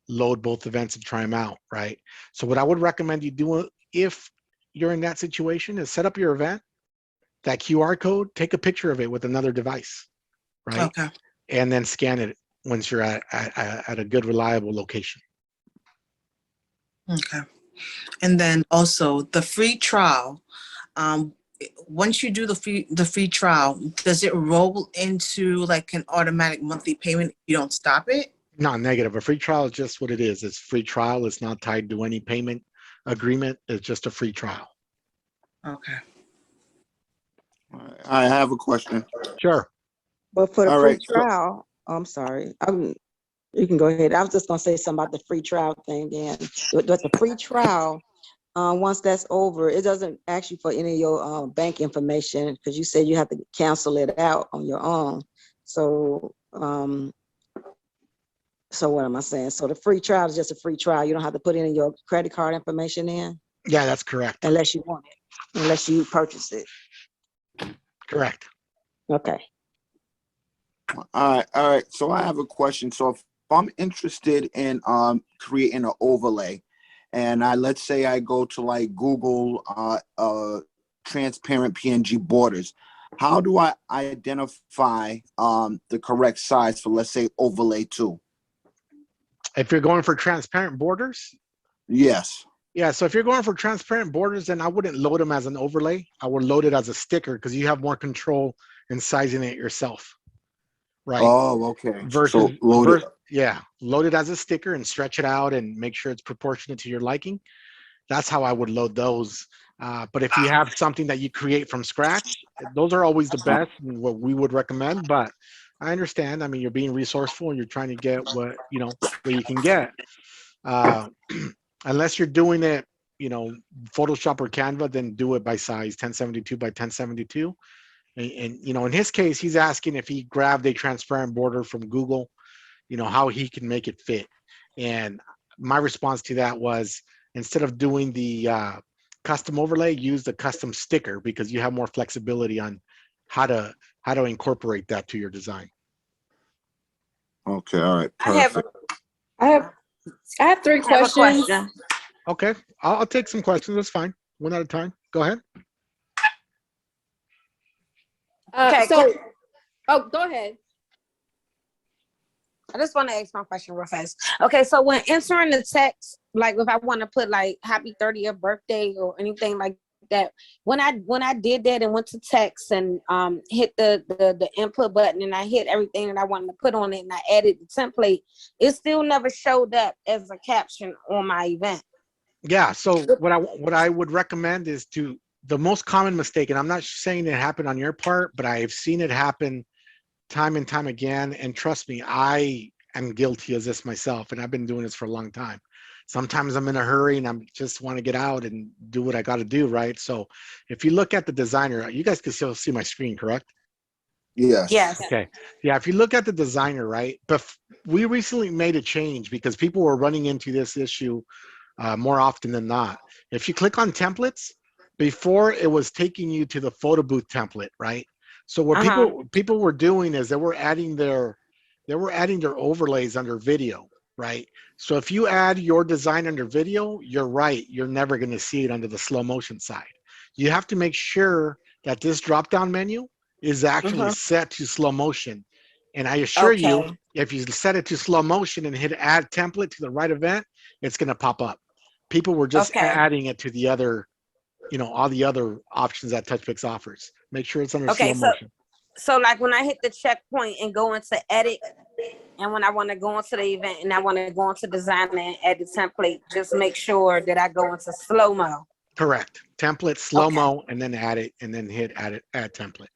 load both events and try them out, right? So what I would recommend you do if you're in that situation is set up your event, that QR code, take a picture of it with another device, right? Okay. And then scan it once you're at a good, reliable location. Okay. And then also the free trial. Once you do the free trial, does it roll into like an automatic monthly payment if you don't stop it? Not negative. A free trial is just what it is. It's free trial. It's not tied to any payment agreement. It's just a free trial. Okay. I have a question. Sure. But for the All free right, so trial, I'm sorry. You can go ahead. I was just gonna say something about the free trial thing then. But the free trial, once that's over, it doesn't ask you for any of your bank information because you said you have to cancel it out on your own. So, so what am I saying? So the free trial is just a free trial. You don't have to put any of your credit card information in Yeah, that's correct. unless you want it, unless you purchase it. Correct. Okay. All right. So I have a question. So if I'm interested in creating an overlay, and let's say I go to like Google transparent PNG borders, how do I identify the correct size for, let's say, overlay 2? If you're going for transparent borders, Yes. yeah. So if you're going for transparent borders, then I wouldn't load them as an overlay. I would load it as a sticker because you have more control in sizing it yourself, right? Oh, okay. Versus, So load it. yeah, load it as a sticker and stretch it out and make sure it's proportionate to your liking. That's how I would load those. But if you have something that you create from scratch, those are always the best and what we would recommend. But I understand. I mean, you're being resourceful and you're trying to get what you can get. Unless you're doing it, Photoshop or Canva, then do it by size, 1072 by 1072. And in his case, he's asking if he grabbed a transparent border from Google, how he can make it fit. And my response to that was, instead of doing the custom overlay, use the custom sticker because you have more flexibility on how to incorporate that to your design. Okay. All right. I Perfect. have 3 questions. Okay, I'll take some questions. That's fine. One at a time. Go ahead. Okay, go ahead. I just want to ask my question real fast. Okay, so when entering the text, like if I want to put like happy 30th birthday or anything like that, when I did that and went to text and hit the input button and I hit everything that I wanted to put on it and I added the template, it still never showed up as a caption on my event. Yeah, so what I would recommend is the most common mistake, and I'm not saying it happened on your part, but I've seen it happen time and time again. And trust me, I am guilty of this myself, and I've been doing this for a long time. Sometimes I'm in a hurry and I just want to get out and do what I got to do, right? So if you look at the designer, you guys can still see my screen, correct? Yes. Yes. Okay. Yeah, if you look at the designer, right? But we recently made a change because people were running into this issue more often than not. If you click on templates, before it was taking you to the photo booth template, right? So what people were doing is they were adding their overlays under video, right? So if you add your design under video, you're right, you're never going to see it under the slow motion side. You have to make sure that this drop down menu is actually set to slow motion. And I assure you, if you set it to slow motion and hit add template to the right event, it's going to pop up. People were just adding it to the other, all the other options that TouchPix offers. Make sure it's under slow motion. So like when I hit the checkpoint and go into edit, and when I want to go into the event and I want to go into design and add the template, just make sure that I go into slow-mo. Correct. Template, slow-mo, and then add it, and then hit add template.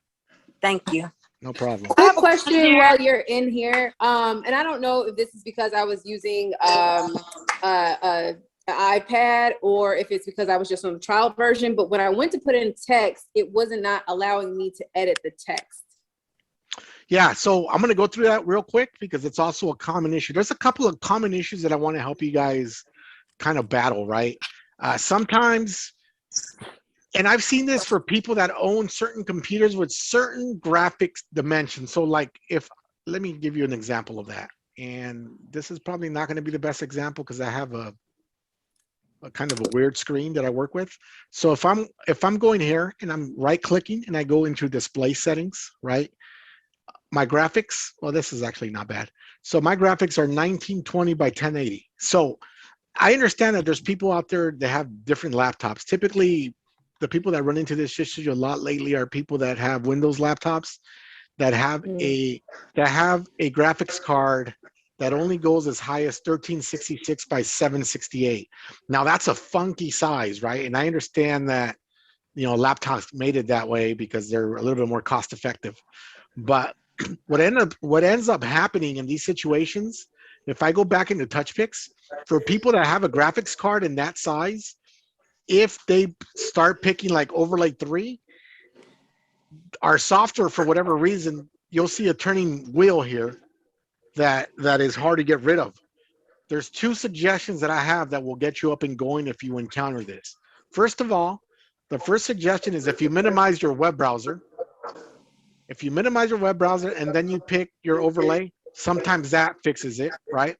Thank you. No problem. I have a question while you're in here. And I don't know if this is because I was using an iPad or if it's because I was just on the trial version, but when I went to put in text, it wasn't not allowing me to edit the text. Yeah, so I'm going to go through that real quick because it's also a common issue. There's a couple of common issues that I want to help you guys kind of battle, right? Sometimes, and I've seen this for people that own certain computers with certain graphics dimensions. So like let me give you an example of that. And this is probably not going to be the best example because I have a kind of a weird screen that I work with. So if I'm going here and I'm right clicking and I go into display settings, right? My graphics, well, this is actually not bad. So my graphics are 1920 by 1080. So I understand that there's people out there that have different laptops. Typically, the people that run into this issue a lot lately are people that have Windows laptops that have a graphics card that only goes as high as 1366 by 768. Now that's a funky size, right? And I understand that, laptops made it that way because they're a little bit more cost effective. But what ends up happening in these situations if I go back into TouchPix, for people that have a graphics card in that size, if they start picking like overlay 3, our software, for whatever reason, you'll see a turning wheel here that is hard to get rid of. There's 2 suggestions that I have that will get you up and going if you encounter this. First of all, the first suggestion is if you minimize your web browser, and then you pick your overlay, sometimes that fixes it, right?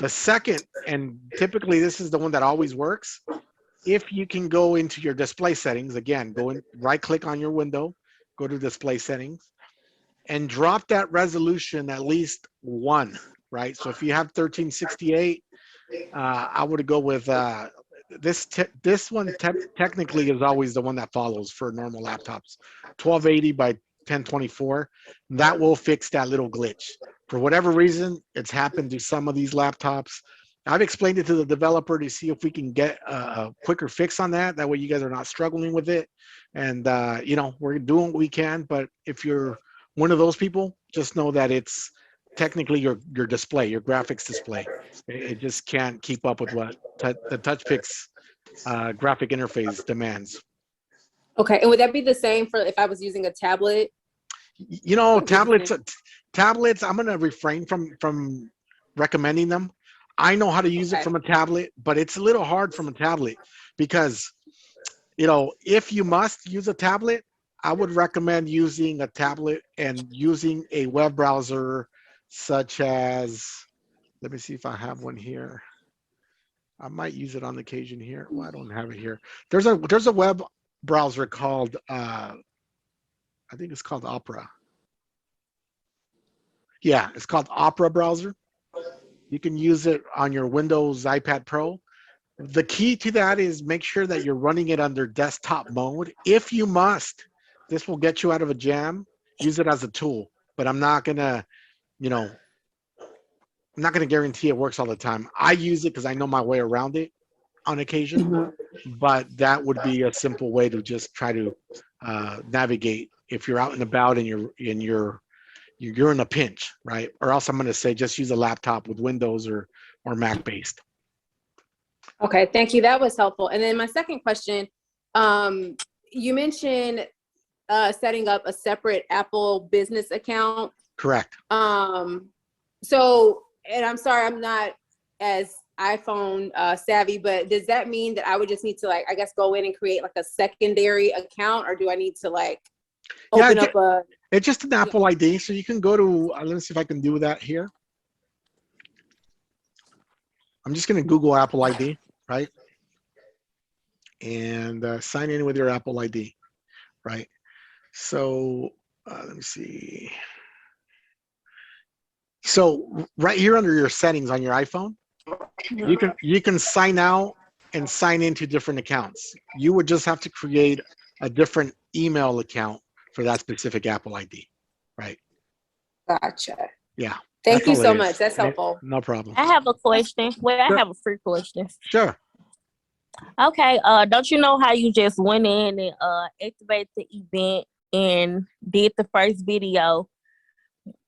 The second, and typically this is the one that always works, if you can go into your display settings, again, go in, right click on your window, go to display settings, and drop that resolution at least 1, right? So if you have 1368, I would go with this one technically is always the one that follows for normal laptops. 1280 by 1024. That will fix that little glitch. For whatever reason, it's happened to some of these laptops. I've explained it to the developer to see if we can get a quicker fix on that. That way you guys are not struggling with it. And, you know, we're doing what we can. But if you're one of those people, just know that it's technically your display, your graphics display. It just can't keep up with what the TouchPix graphic interface demands. Okay, and would that be the same for if I was using a tablet? You know, tablets, I'm going to refrain from recommending them. I know how to use it from a tablet, but it's a little hard from a tablet because, you know, if you must use a tablet, I would recommend using a tablet and using a web browser such as, let me see if I have one here. I might use it on occasion here. Well, I don't have it here. There's a web browser called, I think it's called Opera. Yeah, it's called Opera browser. You can use it on your Windows iPad Pro. The key to that is make sure that you're running it under desktop mode. If you must, this will get you out of a jam. Use it as a tool, but I'm not gonna, you know, I'm not gonna guarantee it works all the time. I use it because I know my way around it on occasion, but that would be a simple way to just try to navigate if you're out and about and you're in a pinch, right? Or else I'm going to say just use a laptop with Windows or Mac based. Okay, thank you. That was helpful. And then my second question, you mentioned setting up a separate Apple business account. Correct. So, and I'm sorry, I'm not as iPhone savvy, but does that mean that I would just need to, like, I guess, go in and create like a secondary account, or do I need to like open up a? It's just an Apple ID, so you can go to. Let me see if I can do that here. I'm just going to Google Apple ID, right? And sign in with your Apple ID, right? So let me see. So right here under your settings on your iPhone, you can sign out and sign into different accounts. You would just have to create a different email account for that specific Apple ID, right? Gotcha. Yeah. Thank you so much. That's helpful. No problem. I have a question. Well, Sure. I have a free question. Sure. Okay. Don't you know how you just went in and activated the event and did the first video?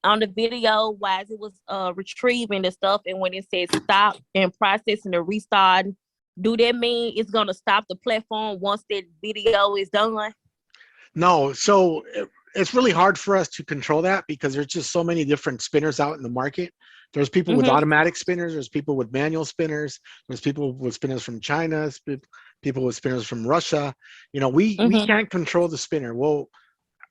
On the video, wise it was retrieving the stuff, and when it says stop and processing the restart, do that mean it's gonna stop the platform once that video is done? No, so it's really hard for us to control that because there's just so many different spinners out in the market. There's people with automatic spinners, there's people with manual spinners, there's people with spinners from China, people with spinners from Russia. You know, we can't control the spinner. Well,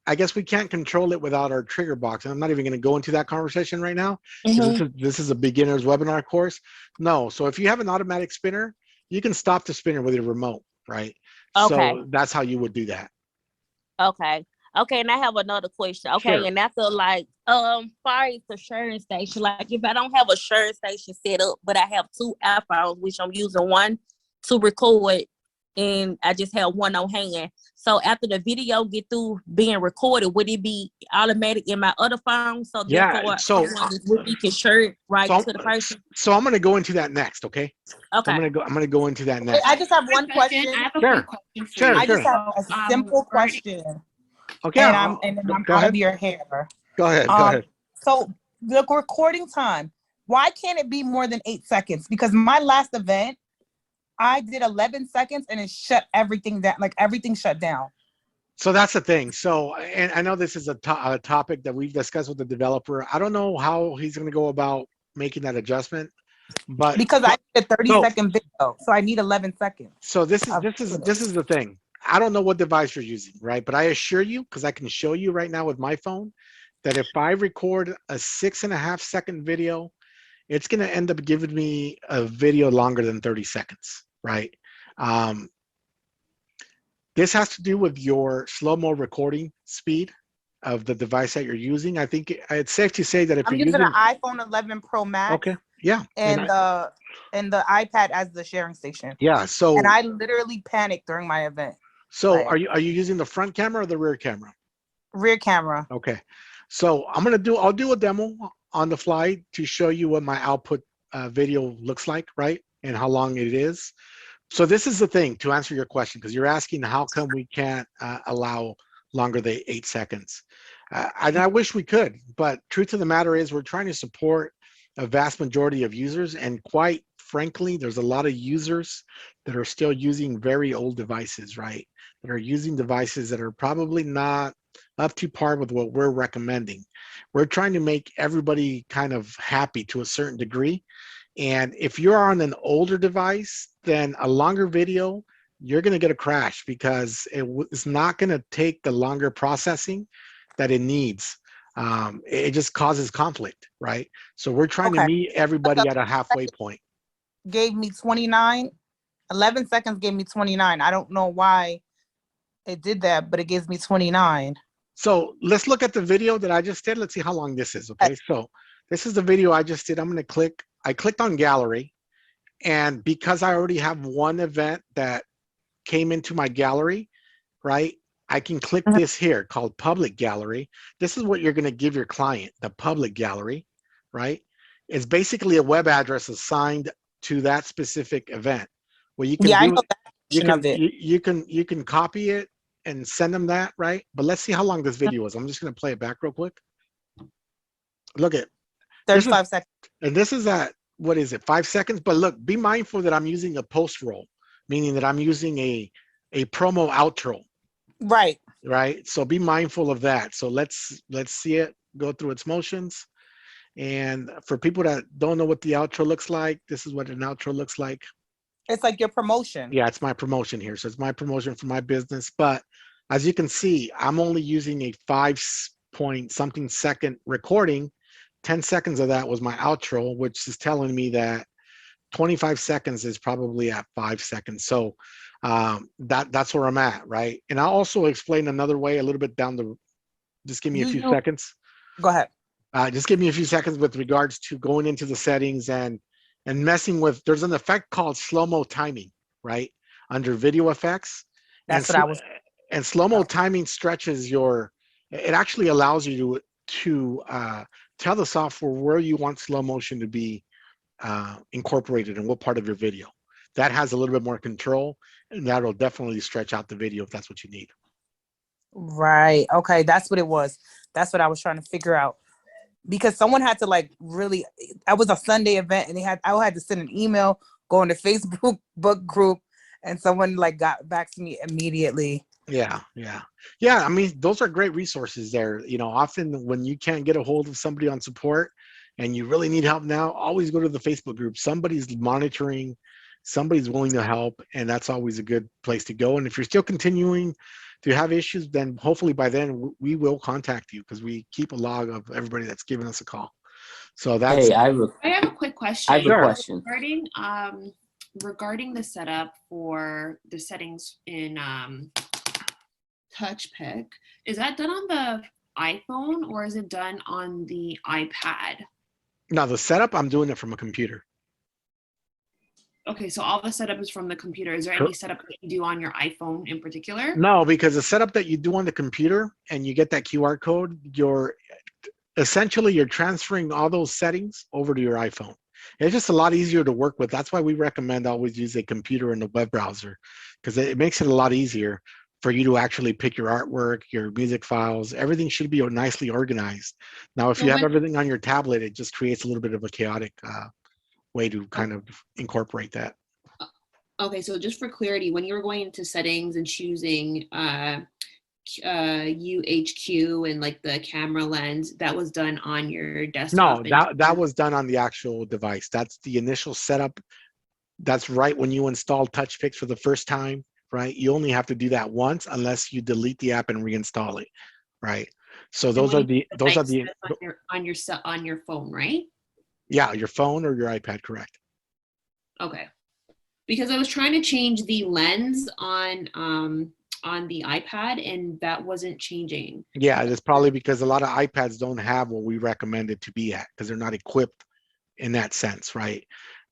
I guess we can't control it without our trigger box. And I'm not even going to go into that conversation right now. This is a beginner's webinar course. No, so if you have an automatic spinner, you can stop the spinner with your remote, right? Okay. So that's how you would do that. Okay. Okay, and I have another question. Okay, Sure. and after like far as the sharing station, like if I don't have a sharing station set up, but I have 2 iPhones, which I'm using one to record and I just have one on hand. So after the video get through being recorded, would it be automatic in my other phone? So Yeah, so we can share it right to the person. So I'm going to go into that next, okay? Okay. I'm going to go into that next. I just have one question. Sure. I just have a simple question. Okay. And I'm out of your hair. Go ahead. Go ahead. So the recording time, Why can't it be more than 8 seconds? Because my last event, I did 11 seconds and it shut everything down. Like everything shut down. So that's the thing. So, and I know this is a topic that we've discussed with the developer. I don't know how he's going to go about making that adjustment, but Because I did a 30 no. second video, so I need 11 seconds. So this is the thing. I don't know what device you're using, right? But I assure you, because I can show you right now with my phone, that if I record a 6.5 second video, it's going to end up giving me a video longer than 30 seconds, right? This has to do with your slow-mo recording speed of the device that you're using. I think it's safe to say that if I'm you're using using an iPhone 11 Pro Max. Okay, yeah, And the iPad as the sharing station. yeah. So and I literally panicked during my event. So Like, are you using the front camera or the rear camera? Rear camera. Okay. So I'll do a demo on the fly to show you what my output video looks like, right? And how long it is. So this is the thing to answer your question, because you're asking how come we can't allow longer than 8 seconds. And I wish we could, but truth of the matter is we're trying to support a vast majority of users, and quite frankly, there's a lot of users that are still using very old devices, right? That are using devices that are probably not up to par with what we're recommending. We're trying to make everybody kind of happy to a certain degree. And if you're on an older device, then a longer video, you're going to get a crash because it's not going to take the longer processing that it needs. It just causes conflict, right? So we're trying to meet everybody at a halfway point. Gave me 29. 11 seconds gave me 29. I don't know why it did that, but it gives me 29. So let's look at the video that I just did. Let's see how long this is, okay? So this is the video I just did. I'm going to I clicked on gallery, and because I already have one event that came into my gallery, right? I can click this here called public gallery. This is what you're going to give your client, the public gallery, right? It's basically a web address assigned to that specific event. What you can do, I know that you can copy it and send them that, right? But let's see how long this video is. I'm just going to play it back real quick. Look at 35 seconds. And this is at, what is it, 5 seconds? But look, be mindful that I'm using a post roll, meaning that I'm using a promo outro. Right. So be mindful of that. So let's see it go through its motions. And for people that don't know what the outro looks like, this is what an outro looks like. It's like your promotion. Yeah, it's my promotion here. So it's my promotion for my business. But as you can see, I'm only using a 5-point-something second recording. 10 seconds of that was my outro, which is telling me that 25 seconds is probably at 5 seconds. So that's where I'm at, right? And I'll also explain another way a little bit down the, just give me a few seconds. Go ahead. Just give me a few seconds with regards to going into the settings and messing with, there's an effect called slow-mo timing, right? Under video effects. That's what I was. And slow-mo timing stretches it actually allows you to tell the software where you want slow motion to be incorporated in what part of your video. That has a little bit more control, and that'll definitely stretch out the video if that's what you need. Right. Okay. That's what it was. That's what I was trying to figure out. Because someone had to I was a Sunday event, and I had to send an email, go on the Facebook book group, and someone got back to me immediately. Yeah. I mean, those are great resources there. Often when you can't get a hold of somebody on support and you really need help now, always go to the Facebook group. Somebody's monitoring, somebody's willing to help, and that's always a good place to go. And if you're still continuing to have issues, then hopefully by then we will contact you, because we keep a log of everybody that's given us a call. So that's. Hey, I have a quick question. I have a question. Regarding the setup for the settings in TouchPix, is that done on the iPhone or is it done on the iPad? Now the setup, I'm doing it from a computer. Okay, so all the setup is from the computer. Is there any setup that you do on your iPhone in particular? No, because the setup that you do on the computer and you get that QR code, you're transferring all those settings over to your iPhone. It's just a lot easier to work with. That's why we recommend always use a computer and a web browser, because it makes it a lot easier for you to actually pick your artwork, your music files. Everything should be nicely organized. Now, if So you have when- everything on your tablet, it just creates a little bit of a chaotic way to kind of incorporate that. Okay, so just for clarity, when you were going into settings and choosing UHQ and like the camera lens, that was done on your desktop? No, that was done on the actual device. That's the initial setup. That's right when you install TouchPix for the first time, right? You only have to do that once unless you delete the app and reinstall it, right? So And those when are the you type stuff on your phone, right? yeah, your phone or your iPad, correct? Okay. Because I was trying to change the lens on the iPad and that wasn't changing. Yeah, it's probably because a lot of iPads don't have what we recommend it to be at because they're not equipped in that sense, right?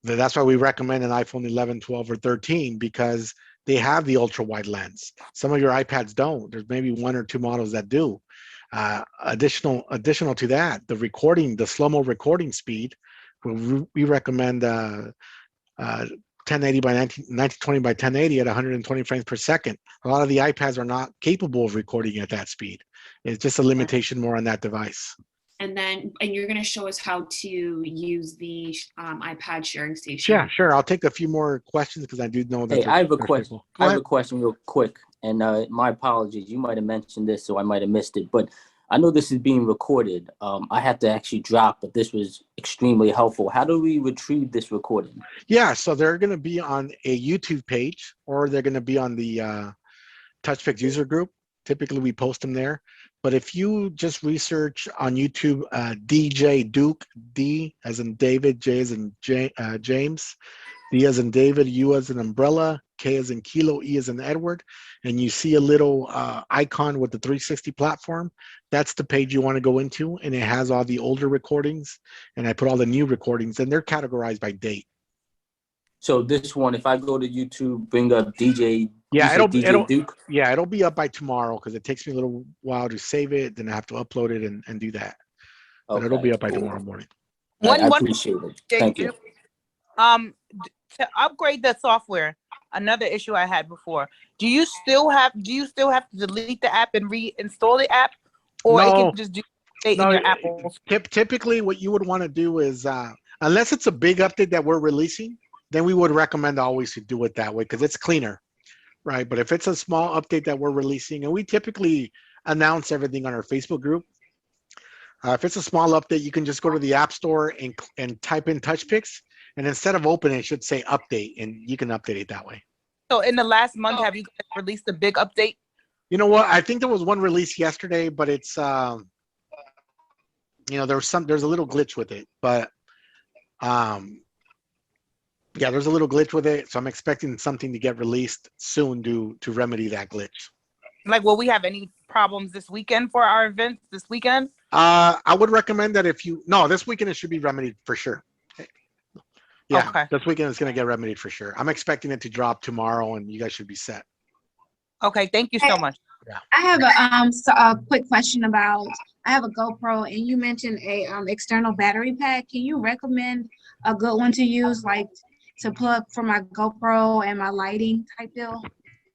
That's why we recommend an iPhone 11, 12, or 13 because they have the ultra wide lens. Some of your iPads don't. There's maybe one or two models that do. Additional to that, the slow-mo recording speed, we recommend 1080 by 1920 by 1080 at 120 frames per second. A lot of the iPads are not capable of recording at that speed. It's just a limitation more on that device. And you're going to show us how to use the iPad sharing station. Yeah, sure. I'll take a few more questions because I do know that. Hey, I have a question. Go I have ahead. a question real quick, and my apologies. You might have mentioned this, so I might have missed it. But I know this is being recorded. I had to actually drop, but this was extremely helpful. How do we retrieve this recording? Yeah, so they're going to be on a YouTube page, or they're going to be on the TouchPix user group. Typically, we post them there. But if you just research on YouTube, DJ Duke, D as in David, J as in James, D as in David, U as in umbrella, K as in kilo, E as in Edward, and you see a little icon with the 360 platform, that's the page you want to go into, and it has all the older recordings, and I put all the new recordings, and they're categorized by date. So this one, if I go to YouTube, bring up DJ, Yeah, DJ Duke. Yeah, it'll be up by tomorrow because it takes me a little while to save it. Then I have to upload it and do that. But it'll be up by tomorrow morning. I appreciate it. Thank you. To upgrade the software, another issue I had before. Do you still have to delete the app and reinstall the app, or it can just stay in your Apple? Typically, what you would want to do is, unless it's a big update that we're releasing, then we would recommend always to do it that way because it's cleaner, right? But if it's a small update that we're releasing, and we typically announce everything on our Facebook group, if it's a small update, you can just go to the App Store and type in TouchPix, and instead of open, it should say update, and you can update it that way. So in the last month, have you guys released a big update? You know what? I think there was one released yesterday, but it's there's a little glitch with it, but yeah, there's a little glitch with it, so I'm expecting something to get released soon to remedy that glitch. Like, will we have any problems this weekend for our events this weekend? I would recommend that this weekend it should be remedied for sure. Yeah, okay. This weekend it's going to get remedied for sure. I'm expecting it to drop tomorrow, and you guys should be set. Okay, thank you so much. Yeah. I have a quick question about. I have a GoPro, and you mentioned a external battery pack. Can you recommend a good one to use, like to plug for my GoPro and my lighting type deal?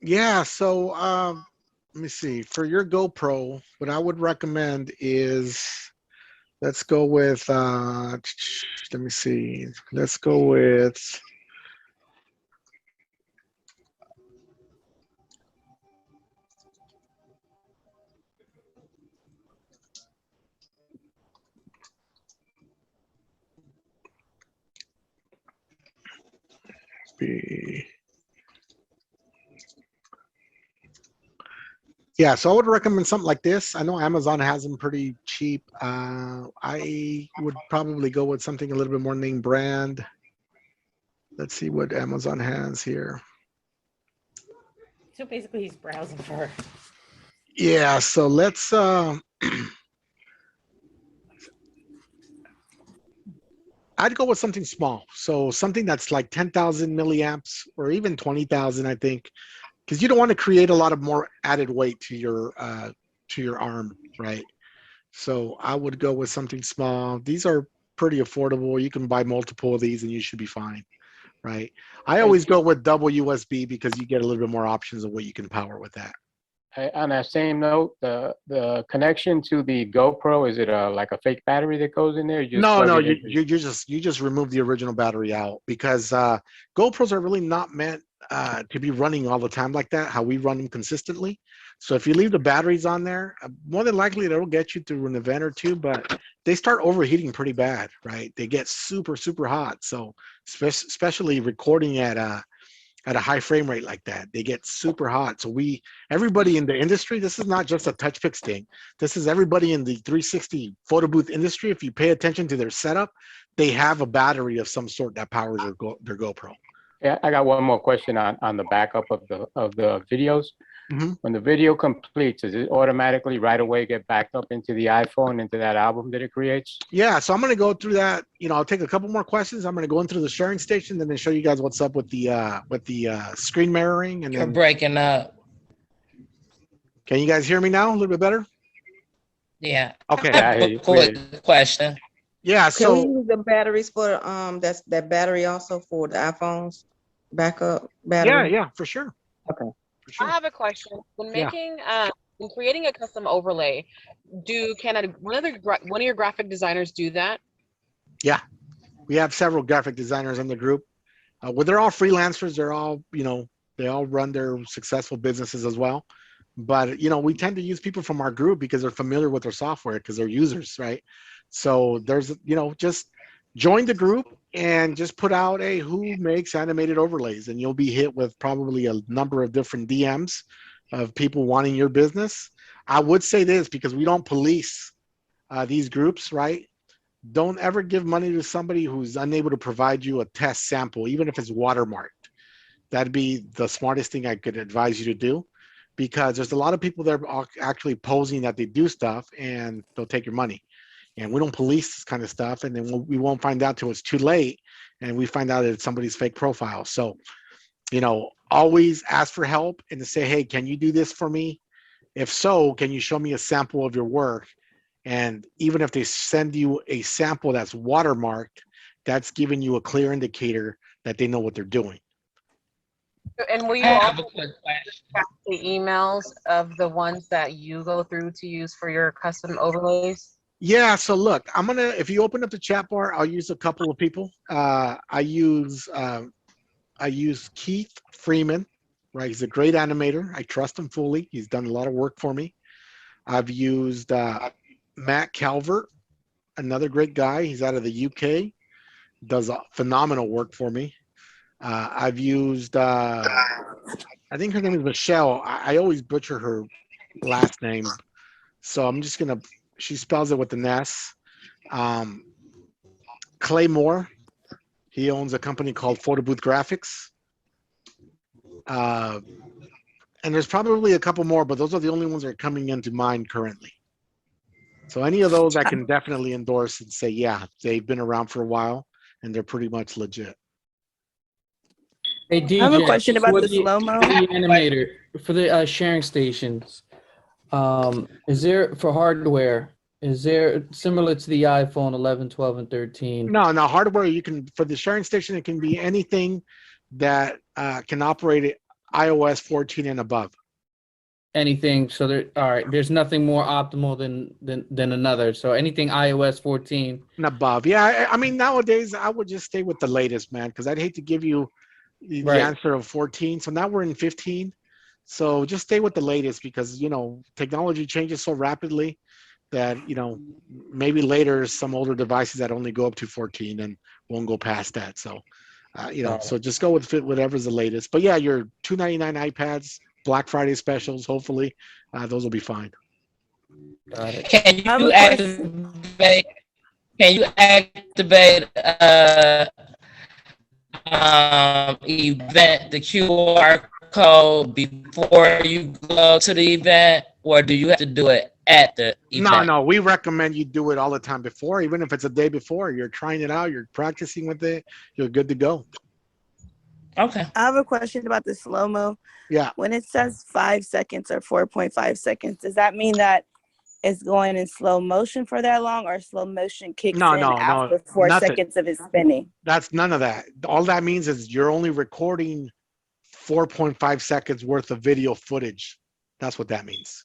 Yeah. So let me see. For your GoPro, what I would recommend is, let's go with. Let me see. Let's go with. Yeah, so I would recommend something like this. I know Amazon has them pretty cheap. I would probably go with something a little bit more name brand. Let's see what Amazon has here. So basically he's browsing for. Yeah, so let's I'd go with something small. So something that's like 10,000 milliamps or even 20,000, I think, because you don't want to create a lot of more added weight to your arm, right? So I would go with something small. These are pretty affordable. You can buy multiple of these and you should be fine, right? I always go with double USB because you get a little bit more options of what you can power with that. on that same note, the connection to the GoPro, is it like a fake battery that goes in there? You just No, plug no, it you into- you just remove the original battery out because GoPros are really not meant to be running all the time like that. How we run them consistently. So if you leave the batteries on there, more than likely that'll get you through an event or two. But they start overheating pretty bad, right? They get super hot. So especially recording at a high frame rate like that, they get super hot. So everybody in the industry, this is not just a TouchPix thing. This is everybody in the 360 photo booth industry. If you pay attention to their setup, they have a battery of some sort that powers their GoPro. Yeah, I got one more question on the backup of the videos. Mhm. When the video completes, does it automatically right away get backed up into the iPhone, into that album that it creates? Yeah, so I'm going to go through that. I'll take a couple more questions. I'm going to go in through the sharing station and then show you guys what's up with the screen mirroring. And You're then, breaking up. can you guys hear me now a little bit better? Yeah. Okay. Yeah, I hear you. Quick question. Yeah. Can we So use the batteries for, that battery also for the iPhones backup battery? yeah, for sure. Okay. For sure. I have a question. When Yeah. making, when creating a custom overlay, one of your graphic designers do that? Yeah, we have several graphic designers in the group. Well, they're all freelancers. They're all, they all run their successful businesses as well. But, we tend to use people from our group because they're familiar with our software because they're users, right? So there's, just join the group and just put out who makes animated overlays, and you'll be hit with probably a number of different DMs of people wanting your business. I would say this because we don't police these groups, right? Don't ever give money to somebody who's unable to provide you a test sample, even if it's watermarked. That'd be the smartest thing I could advise you to do, because there's a lot of people that are actually posing that they do stuff and they'll take your money. And we don't police this kind of stuff, and then we won't find out till it's too late, and we find out that it's somebody's fake profile. So, always ask for help and to say, hey, can you do this for me? If so, can you show me a sample of your work? And even if they send you a sample that's watermarked, that's giving you a clear indicator that they know what they're doing. And will you I have also a quick question. have the emails of the ones that you go through to use for your custom overlays? Yeah, so look, if you open up the chat bar, I'll use a couple of people. I use Keith Freeman, right? He's a great animator. I trust him fully. He's done a lot of work for me. I've used Matt Calvert, another great guy. He's out of the UK, does phenomenal work for me. I've used, I think her name is Michelle. I always butcher her last name. So I'm just going to, she spells it with an S. Clay Moore, he owns a company called Photo Booth Graphics. And there's probably a couple more, but those are the only ones that are coming into mind currently. So any of those I can definitely endorse and say, yeah, they've been around for a while and they're pretty much legit. Hey, DJ, I have a question about for the slow-mo. for the animator, for the sharing stations, is there, for hardware, is there, similar to the iPhone 11, 12, and 13? No, hardware, you can, for the sharing station, it can be anything that can operate at iOS 14 and above. Anything, so there, all right, there's nothing more optimal than another. So anything iOS 14 and above. Yeah, I mean, nowadays I would just stay with the latest, man, because I'd hate to give you the Right. answer of 14. So now we're in 15. So just stay with the latest because, technology changes so rapidly that, maybe later some older devices that only go up to 14 and won't go past that. So, so just go with whatever's the latest. But yeah, your $299 iPads, Black Friday specials, hopefully, those will be fine. Got it. Can you activate? Can you activate event, the QR code before you go to the event, or do you have to do it at the event? No, we recommend you do it all the time before, even if it's a day before. You're trying it out, you're practicing with it, you're good to go. Okay. I have a question about the slow-mo. Yeah. When it says 5 seconds or 4.5 seconds, does that mean that it's going in slow motion for that long, or slow motion kicks No, in no, after 4 nothing. seconds of it spinning? That's none of that. All that means is you're only recording 4.5 seconds worth of video footage. That's what that means.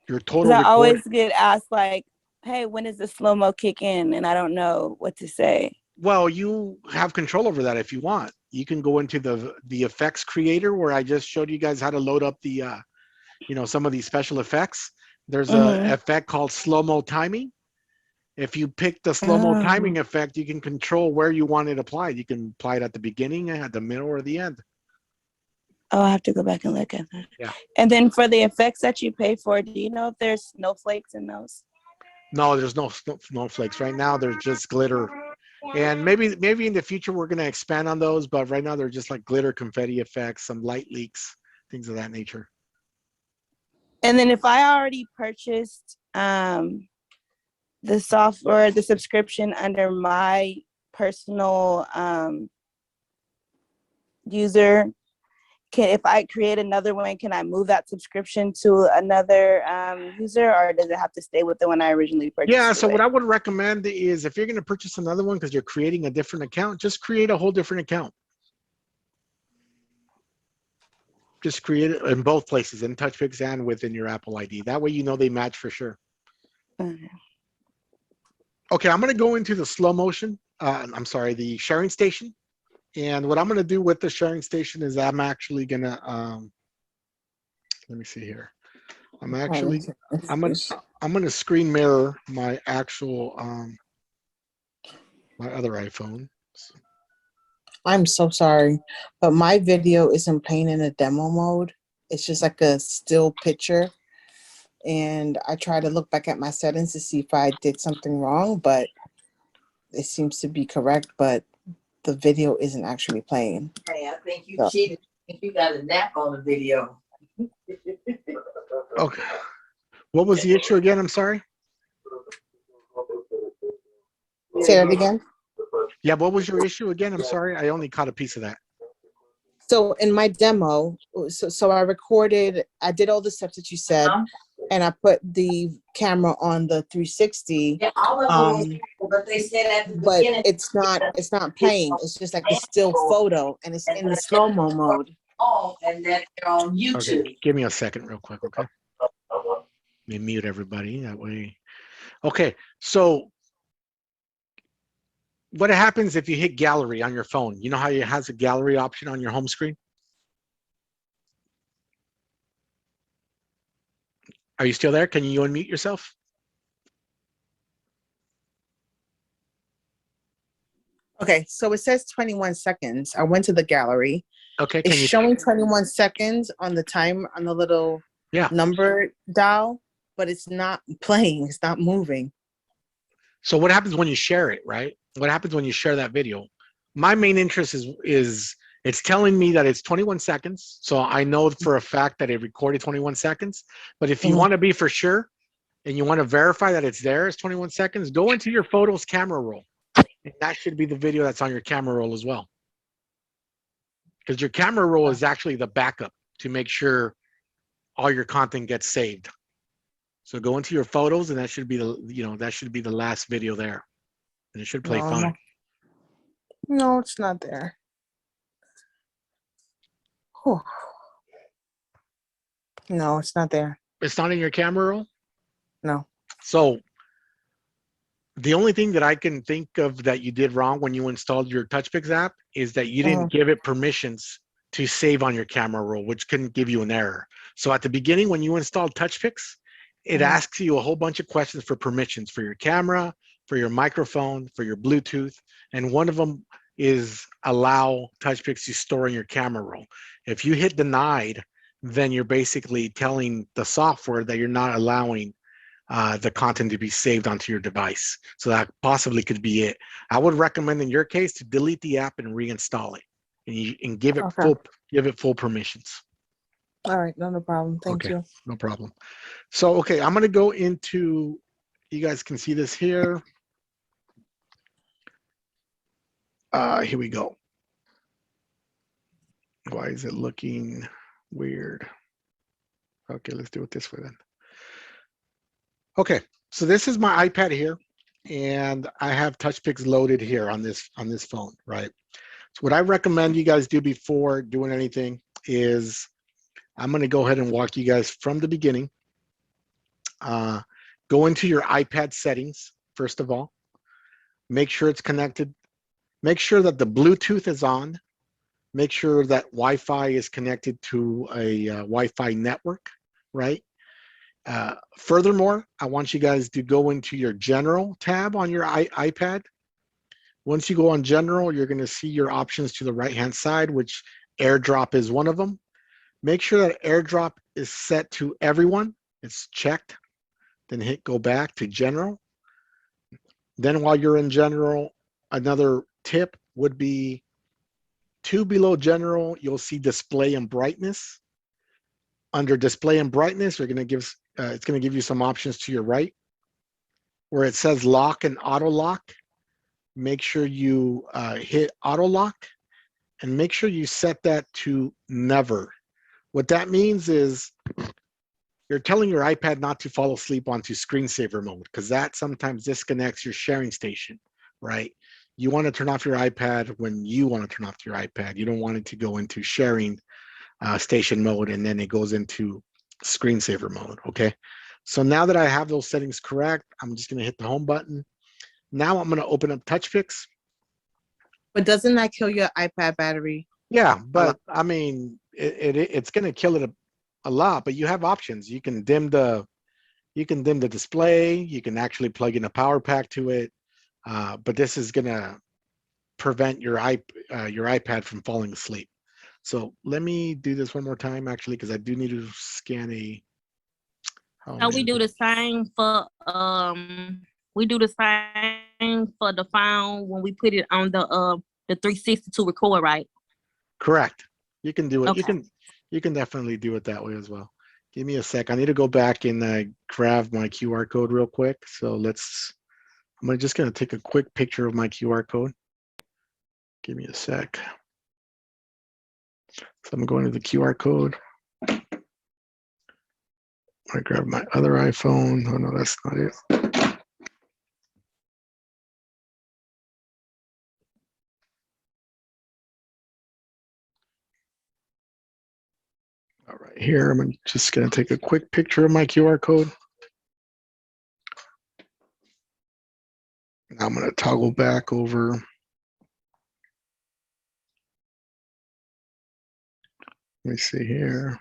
Your 'Cause total I record. always get asked like, "Hey, when does the slow mo kick in?" And I don't know what to say. Well, you have control over that if you want. You can go into the effects creator where I just showed you guys how to load up the some of these special effects. There's a effect called slow-mo timing. If you pick the slow-mo timing effect, you can control where you want it applied. You can apply it at the beginning, at the middle, or the end. Oh, I have to go back and look at that. Yeah. And then for the effects that you pay for, do you know if there's snowflakes in those? No, there's no snowflakes right now. There's just glitter, and maybe in the future we're going to expand on those. But right now they're just like glitter, confetti effects, some light leaks, things of that nature. And then if I already purchased the software, the subscription under my personal user, if I create another one, can I move that subscription to another user, or does it have to stay with the one I originally purchased? Yeah, so what I would recommend is if you're going to purchase another one because you're creating a different account, just create a whole different account. Just create it in both places, in TouchPix and within your Apple ID. That way you know they match for sure. Okay, I'm going to go into the slow motion. I'm sorry, the sharing station. And what I'm going to do with the sharing station is I'm actually going to, let me see here. I'm going to screen mirror my actual, my other iPhone. I'm so sorry, but my video isn't playing in a demo mode. It's just like a still picture. And I try to look back at my settings to see if I did something wrong, but it seems to be correct, but the video isn't actually playing. Hey, I think you cheated. I think you got a nap on the video. Okay. What was the issue again? I'm sorry. Say that again. Yeah, what was your issue again? I'm sorry. I only caught a piece of that. So in my demo, so I recorded, I did all the steps that you said, and I put the camera on the 360. Yeah, all of them, but they said at the But beginning. it's not playing. It's just like a still photo, and it's in the slow-mo mode. Oh, and that they're on YouTube. Okay, give me a second real quick, okay? Let me mute everybody, that way. Okay, so what happens if you hit gallery on your phone? You know how it has a gallery option on your home screen? Are you still there? Can you unmute yourself? Okay, so it says 21 seconds. I went to the gallery. Okay, it's showing 21 seconds on the time on the little number dial, but it's not playing. It's not moving. So what happens when you share it, right? What happens when you share that video? My main interest is it's telling me that it's 21 seconds. So I know for a fact that it recorded 21 seconds. But if you want to be for sure and you want to verify that it's there, it's 21 seconds, go into your photos camera roll. And that should be the video that's on your camera roll as well. Because your camera roll is actually the backup to make sure all your content gets saved. So go into your photos and that should be that should be the last video there. And it should play fine. No, it's not there. Whew. No, it's not there. It's not in your camera roll? No. So the only thing that I can think of that you did wrong when you installed your TouchPix app is that you didn't give it permissions to save on your camera roll, which couldn't give you an error. So at the beginning, when you installed TouchPix, it asks you a whole bunch of questions for permissions for your camera, for your microphone, for your Bluetooth, and one of them is allow TouchPix to store in your camera roll. If you hit denied, then you're basically telling the software that you're not allowing the content to be saved onto your device. So that possibly could be it. I would recommend in your case to delete the app and reinstall it, and give it full permissions. All right, no problem. Thank you. No problem. So okay, I'm gonna go into. You guys can see this here. Here we go. Why is it looking weird? Okay, let's do it this way then. Okay, so this is my iPad here, and I have TouchPix loaded here on this phone, right? So what I recommend you guys do before doing anything is I'm going to go ahead and walk you guys from the beginning. Go into your iPad settings, first of all. Make sure it's connected. Make sure that the Bluetooth is on. Make sure that Wi-Fi is connected to a Wi-Fi network, right? Furthermore, I want you guys to go into your General tab on your iPad. Once you go on General, you're going to see your options to the right-hand side, which AirDrop is one of them. Make sure that AirDrop is set to everyone. It's checked. Then hit go back to General. Then while you're in General, another tip would be 2 below General, you'll see Display and Brightness. Under Display and Brightness, you're going to give it's going to give you some options to your right. Where it says Lock and Auto Lock, make sure you hit Auto Lock and make sure you set that to Never. What that means is you're telling your iPad not to fall asleep onto screensaver mode, because that sometimes disconnects your sharing station, right? You want to turn off your iPad when you want to turn off your iPad. You don't want it to go into sharing station mode and then it goes into screensaver mode, okay? So now that I have those settings correct, I'm just going to hit the home button. Now I'm going to open up TouchPix. But doesn't that kill your iPad battery? Yeah, but I mean, it's going to kill it a lot, but you have options. You can dim the display. You can actually plug in a power pack to it. But this is going to prevent your iPad from falling asleep. So let me do this one more time, actually, because I do need to scan a. So we do the same for the phone when we put it on the 360 to record, right? Correct. You can do it. Okay. You can definitely do it that way as well. Give me a sec. I need to go back and grab my QR code real quick. So I'm just going to take a quick picture of my QR code. Give me a sec. So I'm going to the QR code. I grab my other iPhone. Oh no, that's not it. All right, here, I'm just going to take a quick picture of my QR code. Now I'm going to toggle back over. Let me see here.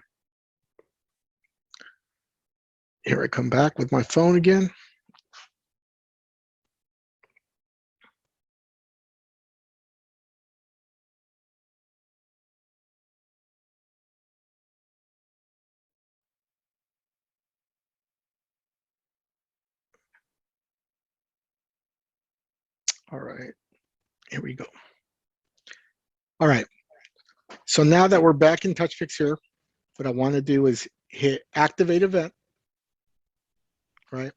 Here I come back with my phone again. All right, here we go. All right, so now that we're back in TouchPix here, what I want to do is hit Activate Event, right?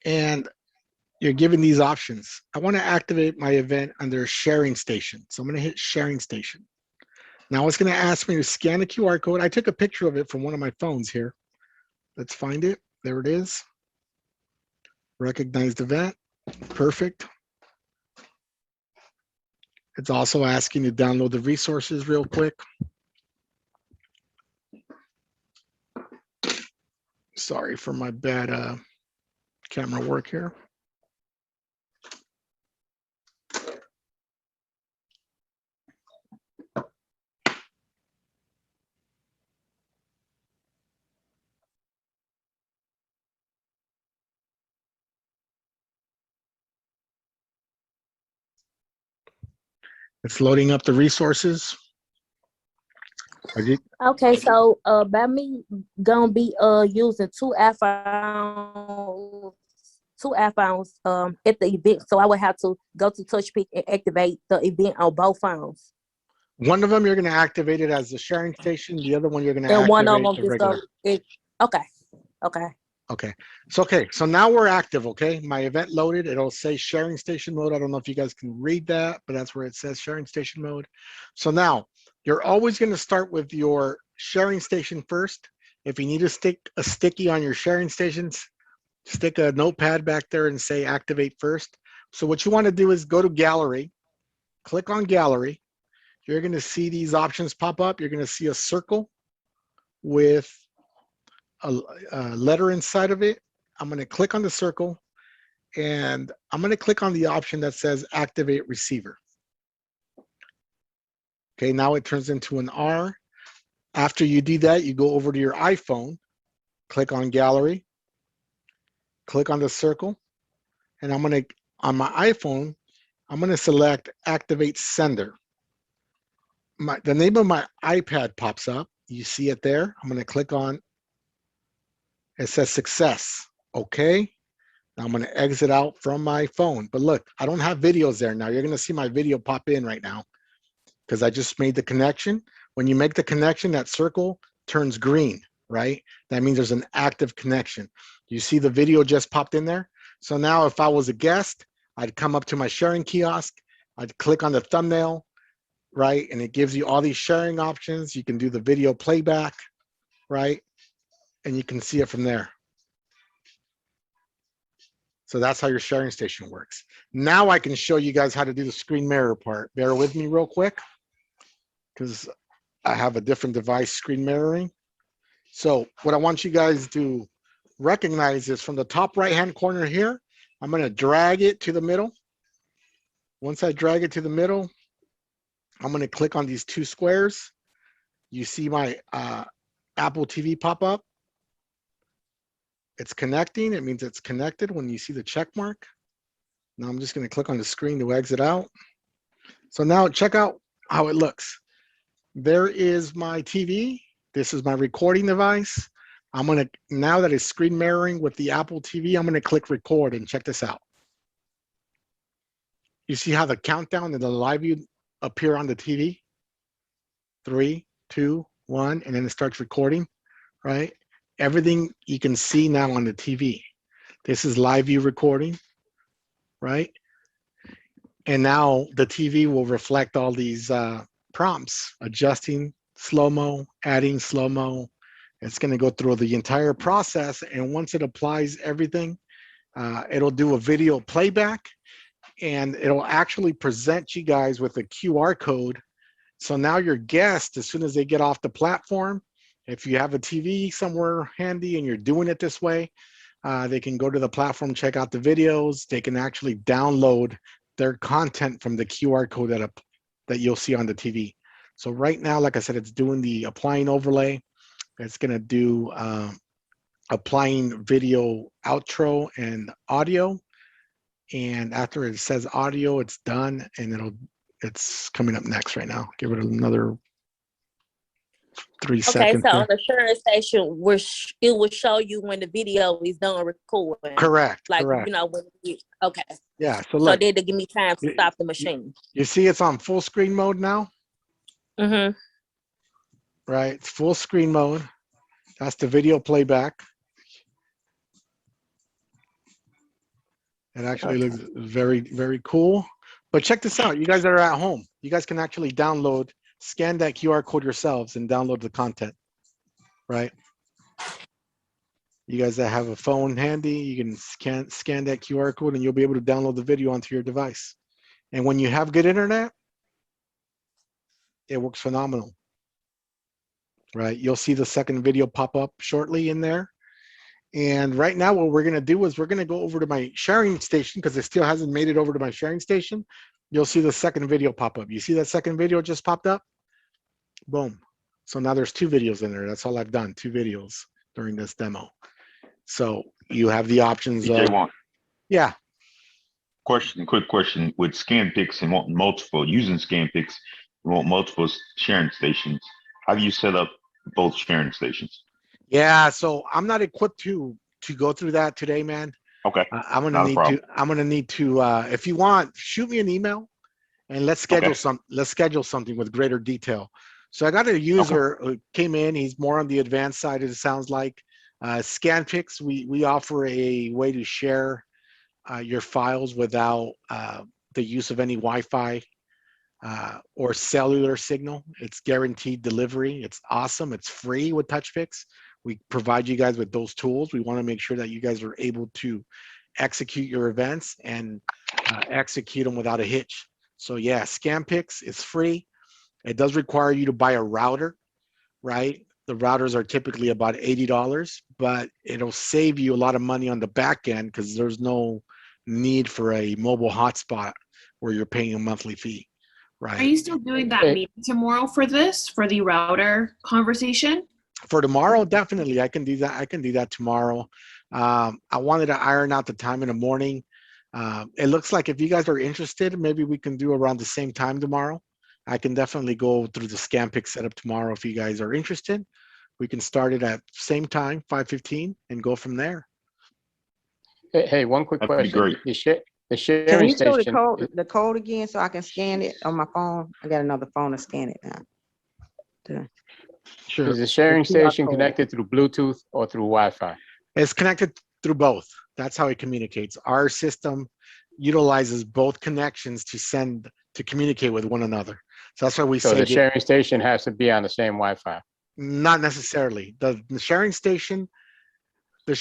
And you're given these options. I want to activate my event under Sharing Station. So I'm going to hit Sharing Station. Now it's going to ask me to scan the QR code. I took a picture of it from one of my phones here. Let's find it. There it is. Recognized event. Perfect. It's also asking to download the resources real quick. Sorry for my bad camera work here. It's loading up the resources. Okay, so by me gonna be using two iPhones at the event, so I would have to go to TouchPix and activate the event on both phones. One of them you're going to activate it as the sharing station. The other one you're going to And one of activate them the just regular. Okay. Okay, so now we're active. Okay, my event loaded. It'll say sharing station mode. I don't know if you guys can read that, but that's where it says sharing station mode. So now you're always going to start with your sharing station first. If you need to stick a sticky on your sharing stations, stick a notepad back there and say activate first. So what you want to do is go to gallery, click on gallery. you're going to see these options pop up. You're going to see a circle with a letter inside of it. I'm going to click on the circle, and I'm going to click on the option that says activate receiver. Okay, now it turns into an R. After you do that, you go over to your iPhone, click on gallery, click on the circle, and I'm going to, on my iPhone, I'm going to select activate sender. The name of my iPad pops up. You see it there. I'm going to click on, it says success. Okay. Now I'm going to exit out from my phone. But look, I don't have videos there now. You're going to see my video pop in right now because I just made the connection. When you make the connection, that circle turns green, right? That means there's an active connection. You see the video just popped in there? So now if I was a guest, I'd come up to my sharing kiosk. I'd click on the thumbnail, right? And it gives you all these sharing options. You can do the video playback, right? And you can see it from there. So that's how your sharing station works. Now I can show you guys how to do the screen mirror part. Bear with me real quick, because I have a different device screen mirroring. So what I want you guys to recognize is from the top right-hand corner here, I'm going to drag it to the middle. Once I drag it to the middle, I'm going to click on these two squares. You see my Apple TV pop up. It's connecting. It means it's connected when you see the check mark. Now I'm just going to click on the screen to exit out. So now check out how it looks. There is my TV. This is my recording device. I'm going to, now that it's screen mirroring with the Apple TV, I'm going to click record and check this out. You see how the countdown and the live view appear on the TV? 3, 2, 1, and then it starts recording, right? Everything you can see now on the TV. This is live view recording, right? And now the TV will reflect all these prompts, adjusting slow-mo, adding slow-mo. It's going to go through the entire process, and once it applies everything, it'll do a video playback, and it'll actually present you guys with a QR code. So now your guests, as soon as they get off the platform, if you have a TV somewhere handy and you're doing it this way, they can go to the platform, check out the videos. They can actually download their content from the QR code that you'll see on the TV. So right now, like I said, it's doing the applying overlay. It's going to do applying video outro and audio. And after it says audio, it's done, and it's coming up next right now. Give it another 3 Okay, seconds. so Here. on the sharing station, it will show you when the video is done recording. Correct. Like, correct. you know, okay. Yeah. So So look, they give me time to stop the machine. you see it's on full screen mode now, Mm-hmm. right? It's full screen mode. That's the video playback. It actually looks very, very cool. But check this out. You guys that are at home, you guys can actually scan that QR code yourselves and download the content, right? You guys that have a phone handy, you can scan that QR code and you'll be able to download the video onto your device. And when you have good internet, it works phenomenal, right? You'll see the second video pop up shortly in there. And right now what we're going to do is we're going to go over to my sharing station because it still hasn't made it over to my sharing station. You'll see the second video pop up. You see that second video just popped up? Boom. So now there's 2 videos in there. That's all I've done, 2 videos during this demo. So you have the options of, yeah. Quick question. With ScanPix and using ScanPix, you want multiple sharing stations. How do you set up both sharing stations? Yeah, so I'm not equipped to go through that today, man. Okay. I'm gonna need to if you want, shoot me an email and let's schedule something with greater detail. So I got a user who came in, he's more on the advanced side, it sounds like. ScanPix, we offer a way to share your files without the use of any Wi-Fi or cellular signal. It's guaranteed delivery. It's awesome. It's free with TouchPix. We provide you guys with those tools. We want to make sure that you guys are able to execute your events and execute them without a hitch. So yeah, ScanPix is free. It does require you to buy a router, right? The routers are typically about $80, but it'll save you a lot of money on the back end because there's no need for a mobile hotspot where you're paying a monthly fee, right? Are you still doing that meeting tomorrow for the router conversation? For tomorrow, definitely, I can do that. I can do that tomorrow. I wanted to iron out the time in the morning. It looks like if you guys are interested, maybe we can do around the same time tomorrow. I can definitely go through the ScanPix setup tomorrow if you guys are interested. We can start it at same time, 5:15, and go from there. Hey, one quick That'd be question. great. The Can sharing you show station. the code again so I can scan it on my phone? I got another phone to scan it now. Sure. Is the sharing The QR station code. connected through Bluetooth or through Wi-Fi? It's connected through both. That's how it communicates. Our system utilizes both connections to communicate with one another. So that's why we So say the sharing station has to be on the same Wi-Fi. not necessarily. The sharing station, the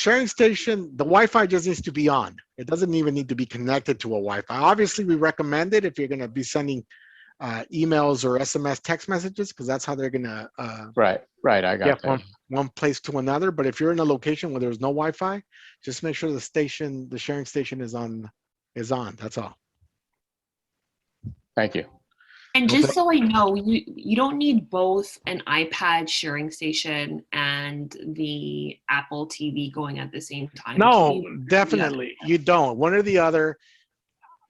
Wi-Fi just needs to be on. It doesn't even need to be connected to a Wi-Fi. Obviously, we recommend it if you're going to be sending emails or SMS text messages, because that's how they're going to Right. I got get that. from one place to another. But if you're in a location where there's no Wi-Fi, just make sure the sharing station is on. That's all. Thank you. And just so I know, you don't need both an iPad sharing station and the Apple TV going at the same time. No, definitely you don't. One or the other.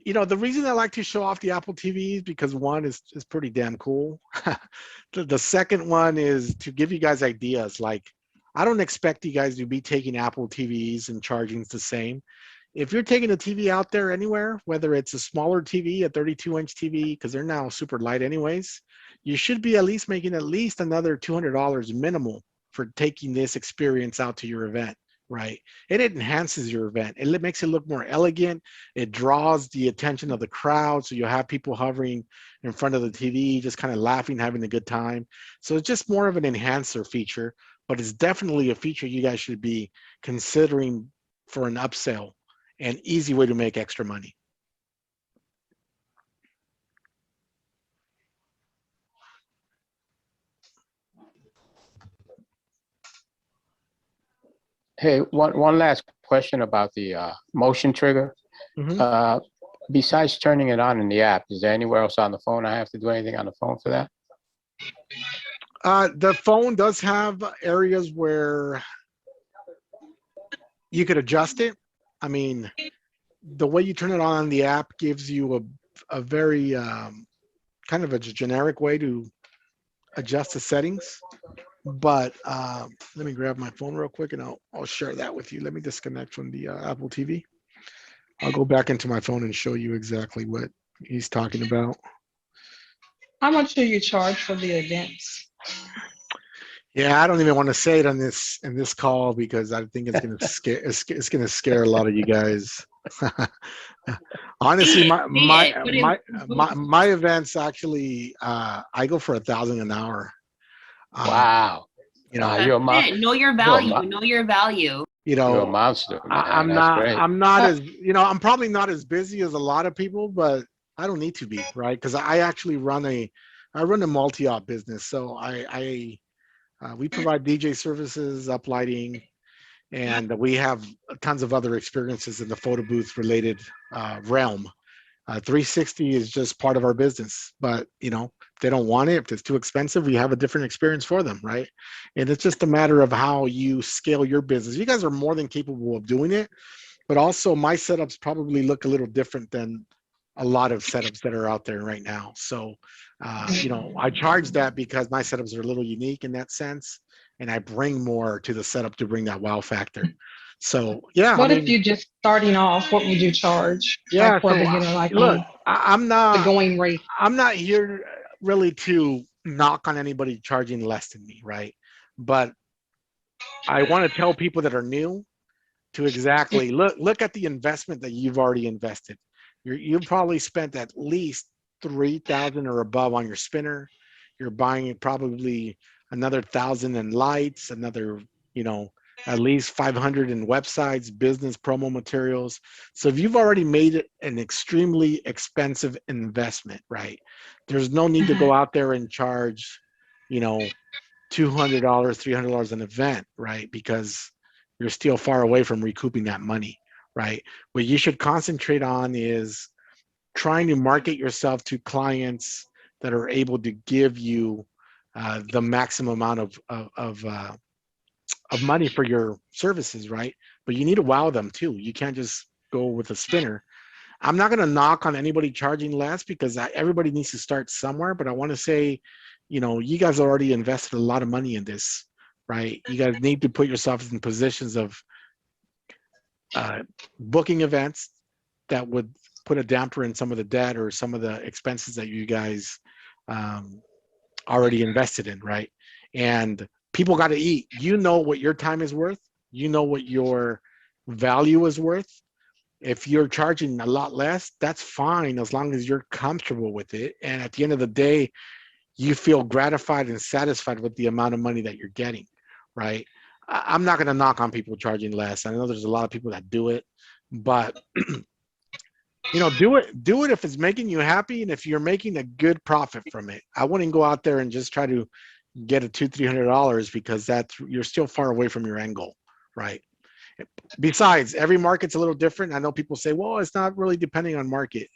The reason I like to show off the Apple TV is because one is pretty damn cool. The second one is to give you guys ideas. Like, I don't expect you guys to be taking Apple TVs and charging the same. If you're taking a TV out there anywhere, whether it's a smaller TV, a 32-inch TV, because they're now super light anyways, you should be at least making at least another $200 minimal for taking this experience out to your event, right? It enhances your event. It makes it look more elegant. It draws the attention of the crowd, so you'll have people hovering in front of the TV, just kind of laughing, having a good time. So it's just more of an enhancer feature, but it's definitely a feature you guys should be considering for an upsell. An easy way to make extra money. Hey, one last question about the motion trigger. Mm-hmm. Besides turning it on in the app, is there anywhere else on the phone I have to do anything on the phone for that? The phone does have areas where you could adjust it. I mean, the way you turn it on the app gives you a very kind of a generic way to adjust the settings. But let me grab my phone real quick and I'll share that with you. Let me disconnect from the Apple TV. I'll go back into my phone and show you exactly what he's talking about. How much do you charge for the events? Yeah, I don't even want to say it in this call because I think it's gonna scare it's gonna scare a lot of you guys. Honestly, my events actually I go for $1,000 an hour. Wow. You're Know your value. Know your value. You're a monster, man. I'm not as I'm probably not as busy as a lot of people, but I don't need to be, right? Because I actually run a multi-op business. So we provide DJ services, uplighting, and we have tons of other experiences in the photo booth related realm. 360 is just part of our business, but if they don't want it, if it's too expensive, we have a different experience for them, right? And it's just a matter of how you scale your business. You guys are more than capable of doing it, but also my setups probably look a little different than a lot of setups that are out there right now. So, I charge that because my setups are a little unique in that sense, and I bring more to the setup to bring that wow factor. So, yeah. What if you just starting off? What would you charge? Yeah. Like for a So, beginner, like look, I'm not the going rate. I'm not here really to knock on anybody charging less than me, right? But I want to tell people that are new to exactly look at the investment that you've already invested. You've probably spent at least $3,000 or above on your spinner. You're buying probably another $1,000 in lights, another at least 500 in websites, business promo materials. So if you've already made it an extremely expensive investment, right? There's no need to go out there and charge, you know, $200, $300 an event, right? Because you're still far away from recouping that money, right? What you should concentrate on is trying to market yourself to clients that are able to give you the maximum amount of money for your services, right? But you need to wow them too. You can't just go with a spinner. I'm not going to knock on anybody charging less because everybody needs to start somewhere. But I want to say, you know, you guys already invested a lot of money in this, right? You guys need to put yourselves in positions of booking events that would put a damper in some of the debt or some of the expenses that you guys already invested in, right? And people got to eat. You know what your time is worth. You know what your value is worth. If you're charging a lot less, that's fine as long as you're comfortable with it. And at the end of the day, you feel gratified and satisfied with the amount of money that you're getting, right? I'm not going to knock on people charging less. I know there's a lot of people that do it, but you know, do it if it's making you happy and if you're making a good profit from it. I wouldn't go out there and just try to get a $200-300 because you're still far away from your end goal, right? Besides, every market's a little different. I know people say, well, it's not really depending on market.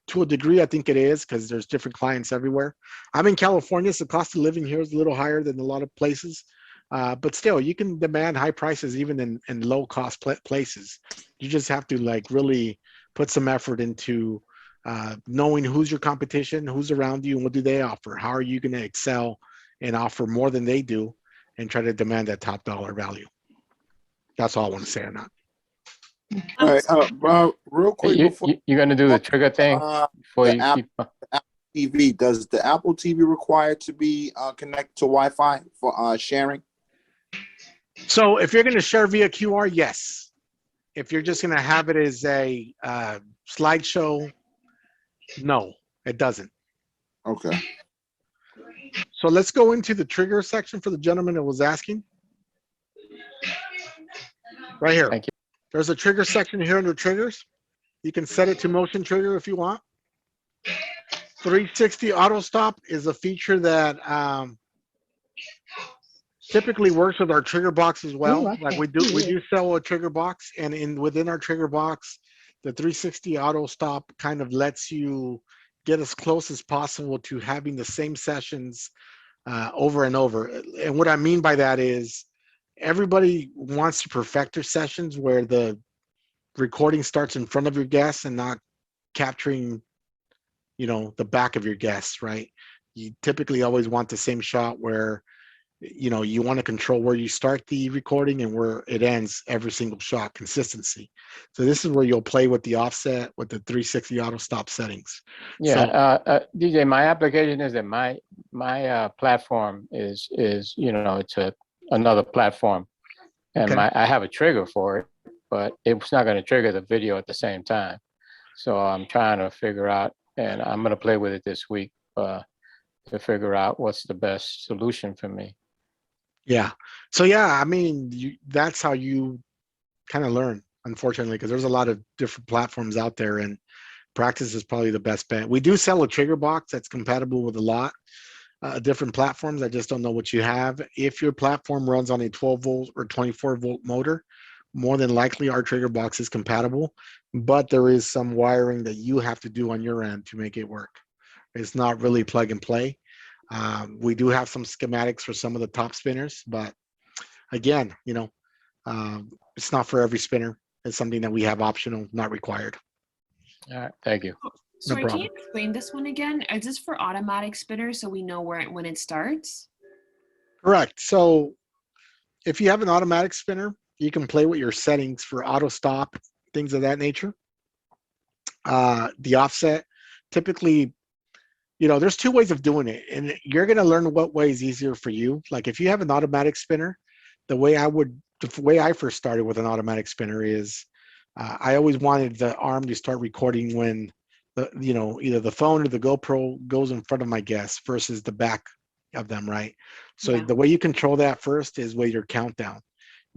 To a degree, I think it is because there's different clients everywhere. I'm in California, so cost of living here is a little higher than a lot of places. But still, you can demand high prices even in low cost places. You just have to like really put some effort into knowing who's your competition, who's around you, and what do they offer. How are you going to excel and offer more than they do and try to demand that top dollar value. That's all I want to say on that. All right, real quick before you're gonna do the trigger thing before you keep. Apple TV, does the Apple TV require to be connected to Wi-Fi for sharing? So if you're going to share via QR, yes. If you're just going to have it as a slideshow, no, it doesn't. Okay. So let's go into the trigger section for the gentleman that was asking. Right here. Thank you. There's a trigger section here under triggers. You can set it to motion trigger if you want. 360 auto stop is a feature that typically works with our trigger box as well. Like we do sell a trigger box, and within our trigger box, the 360 auto stop kind of lets you get as close as possible to having the same sessions over and over. And what I mean by that is everybody wants to perfect their sessions where the recording starts in front of your guests and not capturing, you know, the back of your guests, right? You typically always want the same shot where, you know, you want to control where you start the recording and where it ends every single shot, consistency. So this is where you'll play with the offset with the 360 auto stop settings. Yeah, so, DJ, my application is that my platform is you know, it's another platform, and okay. I have a trigger for it, but it's not going to trigger the video at the same time. So I'm trying to figure out, and I'm going to play with it this week to figure out what's the best solution for me. Yeah. So yeah, I mean, that's how you kind of learn, unfortunately, because there's a lot of different platforms out there, and practice is probably the best bet. We do sell a trigger box that's compatible with a lot different platforms. I just don't know what you have. If your platform runs on a 12 volt or 24 volt motor, more than likely our trigger box is compatible, but there is some wiring that you have to do on your end to make it work. It's not really plug and play. We do have some schematics for some of the top spinners, but again, you know, it's not for every spinner. It's something that we have optional, not required. All right, thank you. Sorry, No can problem. you explain this one again? Is this for automatic spinners so we know when it starts? Correct. So if you have an automatic spinner, you can play with your settings for auto stop, things of that nature. The offset, typically, you know, there's two ways of doing it, and you're going to learn what way is easier for you. Like if you have an automatic spinner, the way I first started with an automatic spinner is I always wanted the arm to start recording when you know, either the phone or the GoPro goes in front of my guests versus the back of them, right? So the way you control that first is with your countdown.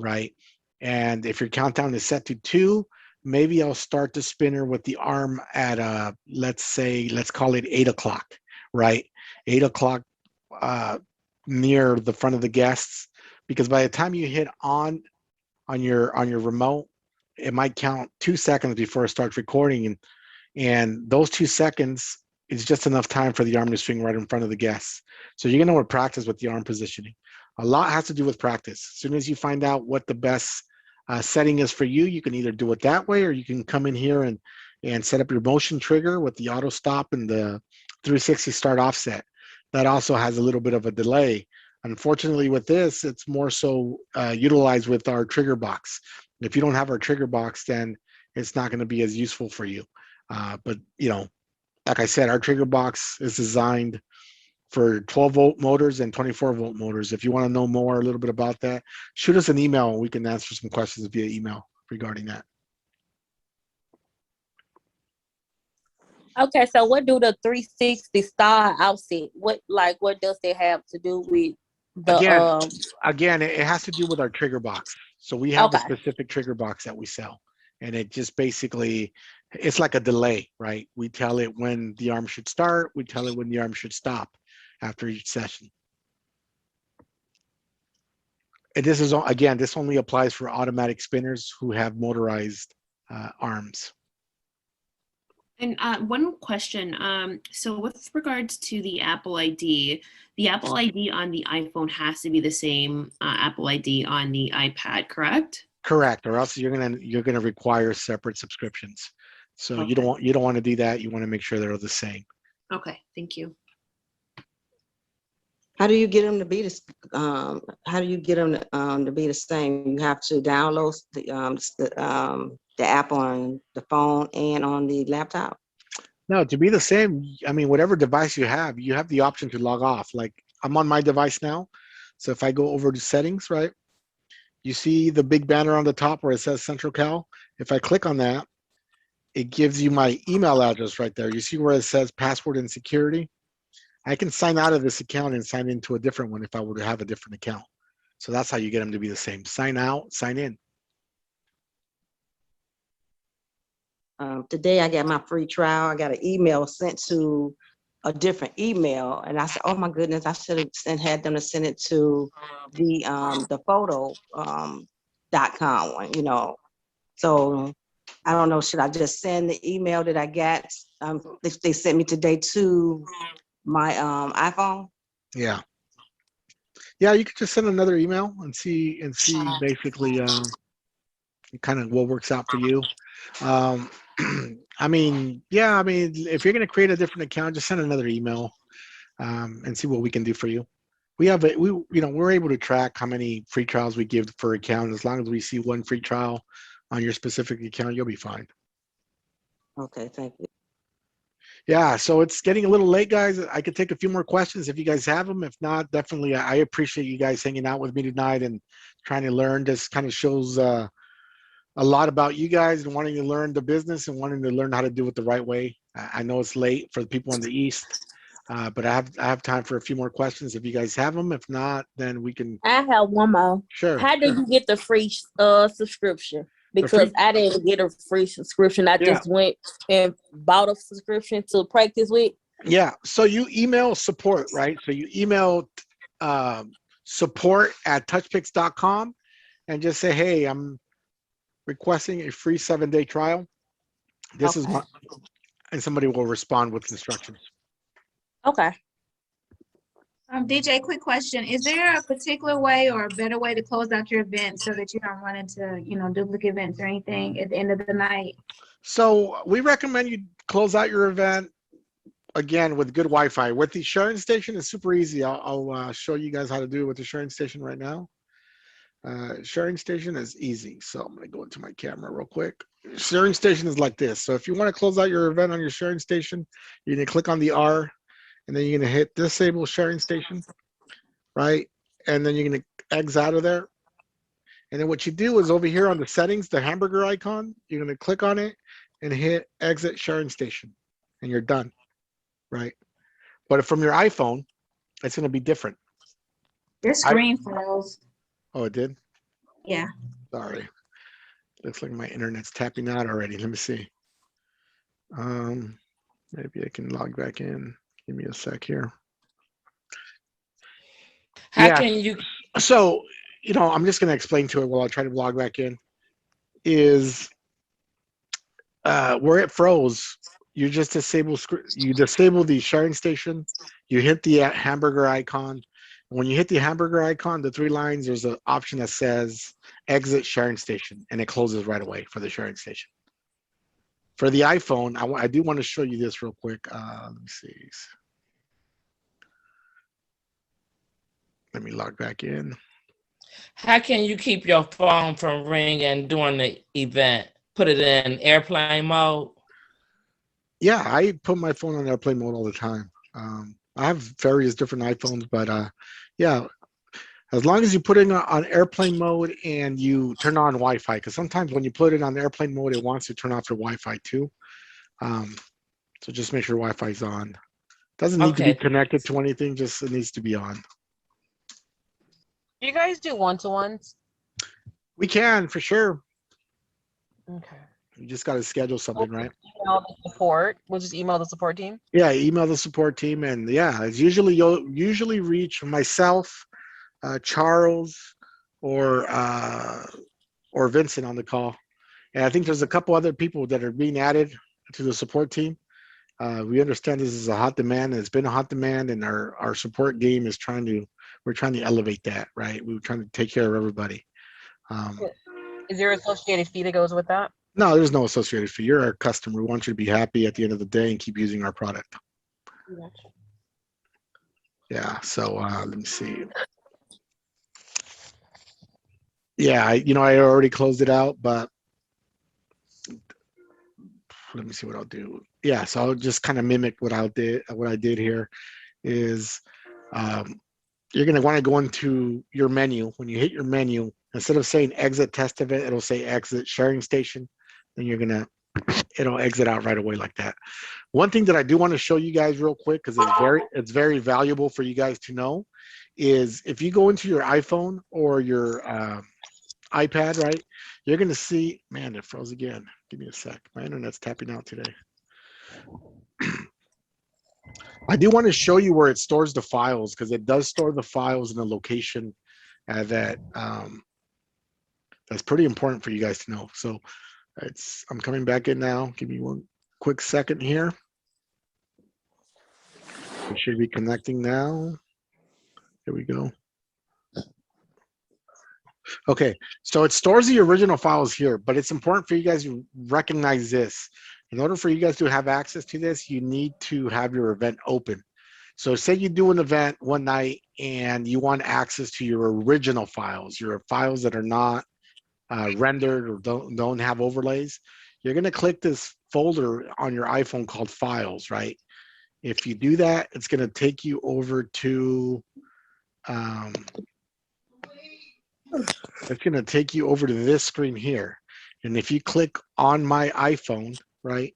right? And if your countdown is set to 2, maybe I'll start the spinner with the arm at let's call it 8 o'clock, right? 8 o'clock near the front of the guests, because by the time you hit on your remote, it might count 2 seconds before it starts recording, and those 2 seconds is just enough time for the arm to swing right in front of the guests. So you're gonna want to practice with the arm positioning. A lot has to do with practice. As soon as you find out what the best setting is for you, you can either do it that way, or you can come in here and set up your motion trigger with the auto stop and the 360 start offset. That also has a little bit of a delay. Unfortunately, with this, it's more so utilized with our trigger box. If you don't have our trigger box, then it's not going to be as useful for you. But like I said, our trigger box is designed for 12-volt motors and 24-volt motors. If you want to know more, a little bit about that, shoot us an email and we can answer some questions via email regarding that. Okay, so what do the 360 star outfit? What does it have to do with the Again, it has to do with our trigger box. So we have a okay. specific trigger box that we sell, and it just basically, it's like a delay, right? We tell it when the arm should start, we tell it when the arm should stop after each session. And this is, again, this only applies for automatic spinners who have motorized arms. And one question, so with regards to the Apple ID on the iPhone has to be the same Apple ID on the iPad, correct? Correct, or else you're gonna require separate subscriptions. So Okay. you don't want to do that. You want to make sure they're the same. Okay, thank you. How do you get them to be the same? You have to download the app on the phone and on the laptop. No, to be the same, I mean, whatever device you have the option to log off. Like I'm on my device now. So if I go over to settings, right, you see the big banner on the top where it says Central Cal. If I click on that, it gives you my email address right there. You see where it says password and security? I can sign out of this account and sign into a different one if I were to have a different account. So that's how you get them to be the same. Sign out, sign in. Today I got my free trial. I got an email sent to a different email, and I said, "Oh my goodness, I should have had them to send it to the photo.com one, So I don't know. Should I just send the email that I got? They sent me today to my iPhone. Yeah, you could just send another email and see basically kind of what works out for you. I mean, if you're going to create a different account, just send another email and see what we can do for you. We're able to track how many free trials we give per account. As long as we see one free trial on your specific account, you'll be fine. Okay, thank you. Yeah, so it's getting a little late, guys. I could take a few more questions if you guys have them. If not, definitely, I appreciate you guys hanging out with me tonight and trying to learn. This kind of shows a lot about you guys and wanting to learn the business and wanting to learn how to do it the right way. I know it's late for the people in the East, but I have time for a few more questions if you guys have them. If not, then we can. I have one more. Sure. How did you get the free subscription? Because I didn't get a free subscription. I just went and bought a subscription to practice with. Yeah. So you email support, right? So you email support@touchpix.com and just say, "Hey, I'm requesting a free 7-day trial. This is my," and somebody will respond with instructions. Okay. DJ, quick question. Is there a particular way or a better way to close out your event so that you don't run into, duplicate events or anything at the end of the night? So we recommend you close out your event again with good Wi-Fi. With the sharing station, it's super easy. I'll show you guys how to do it with the sharing station right now. Sharing station is easy. So I'm going to go into my camera real quick. Sharing station is like this. So if you want to close out your event on your sharing station, you're going to click on the R, and then you're going to hit disable sharing station, right? And then you're going to exit out of there. And then what you do is over here on the settings, the hamburger icon, you're going to click on it and hit exit sharing station, and you're done, right? But from your iPhone, it's going to be different. Your screen froze. Oh, it did? Yeah. Sorry. Looks like my internet's tapping out already. Let me see. Maybe I can log back in. Give me a sec here. How Yeah. can you? So, I'm just going to explain to it while I try to log back in. Is where it froze, you just disable the sharing station. You hit the hamburger icon. When you hit the hamburger icon, the 3 lines, there's an option that says exit sharing station, and it closes right away for the sharing station. For the iPhone, I do want to show you this real quick. Let me see. Let me log back in. How can you keep your phone from ringing during the event? Put it in airplane mode. Yeah, I put my phone on airplane mode all the time. I have various different iPhones, but yeah, as long as you put it on airplane mode and you turn on Wi-Fi, because sometimes when you put it on airplane mode, it wants to turn off your Wi-Fi too. So just make sure Wi-Fi is on. Doesn't need to be connected to anything, just it needs to be on. Do you guys do one-to-ones? We can, for sure. Okay. You just got to schedule something, right? Email the support. We'll just email the support team. Yeah, email the support team, and yeah, it's you'll usually reach myself, Charles, or Vincent on the call. And I think there's a couple other people that are being added to the support team. We understand this is a hot demand. It's been a hot demand, and our support game is we're trying to elevate that, right? We're trying to take care of everybody. Is there an associated fee that goes with that? No, there's no associated fee. You're our customer. We want you to be happy at the end of the day and keep using our product. Gotcha. Yeah. So let me see. Yeah, I already closed it out, but let me see what I'll do. Yeah, so I'll just kind of mimic what I did here. Is you're going to want to go into your menu. When you hit your menu, instead of saying exit test event, it'll say exit sharing station. Then it'll exit out right away like that. One thing that I do want to show you guys real quick, because it's very valuable for you guys to know, is if you go into your iPhone or your iPad, right, you're going to see, man, it froze again. Give me a sec. My internet's tapping out today. I do want to show you where it stores the files, because it does store the files in a location that's pretty important for you guys to know. So I'm coming back in now. Give me one quick second here. We should be connecting now. Here we go. Okay, so it stores the original files here, but it's important for you guys to recognize this. In order for you guys to have access to this, you need to have your event open. So say you do an event one night and you want access to your original files, your files that are not rendered or don't have overlays. You're going to click this folder on your iPhone called Files, right? If you do that, it's going to take you over to this screen here. And if you click on my iPhone, right,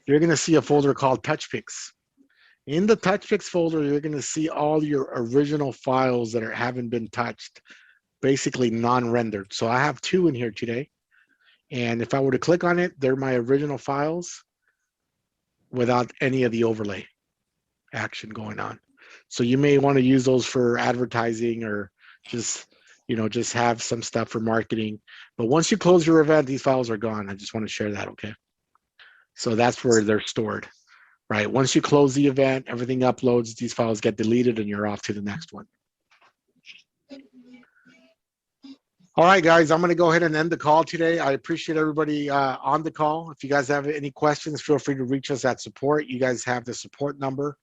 you're going to see a folder called TouchPix. In the TouchPix folder, you're going to see all your original files that haven't been touched, basically non-rendered. So I have 2 in here today. And if I were to click on it, they're my original files without any of the overlay action going on. So you may want to use those for advertising or just have some stuff for marketing. But once you close your event, these files are gone. I just want to share that, okay? So that's where they're stored, right? Once you close the event, everything uploads, these files get deleted, and you're off to the next one. All right, guys, I'm going to go ahead and end the call today. I appreciate everybody on the call. If you guys have any questions, feel free to reach us at support. You guys have the support number,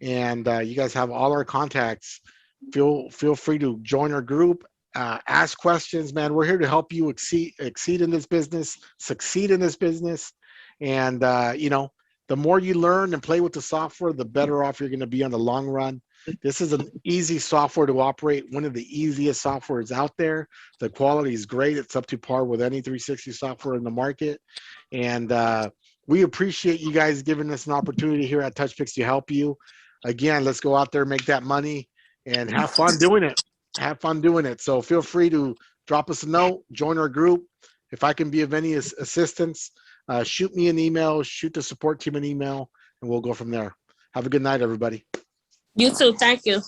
and you guys have all our contacts. Feel free to join our group, ask questions, man. We're here to help you exceed in this business, succeed in this business. And, the more you learn and play with the software, the better off you're going to be on the long run. This is an easy software to operate, one of the easiest softwares out there. The quality is great. It's up to par with any 360 software in the market. And we appreciate you guys giving us an opportunity here at TouchPix to help you. Again, let's go out there, make that money, and have fun doing it. have fun doing it. So feel free to drop us a note, join our group. If I can be of any assistance, shoot me an email, shoot the support team an email, and we'll go from there. Have a good night, everybody. You too. Thank you.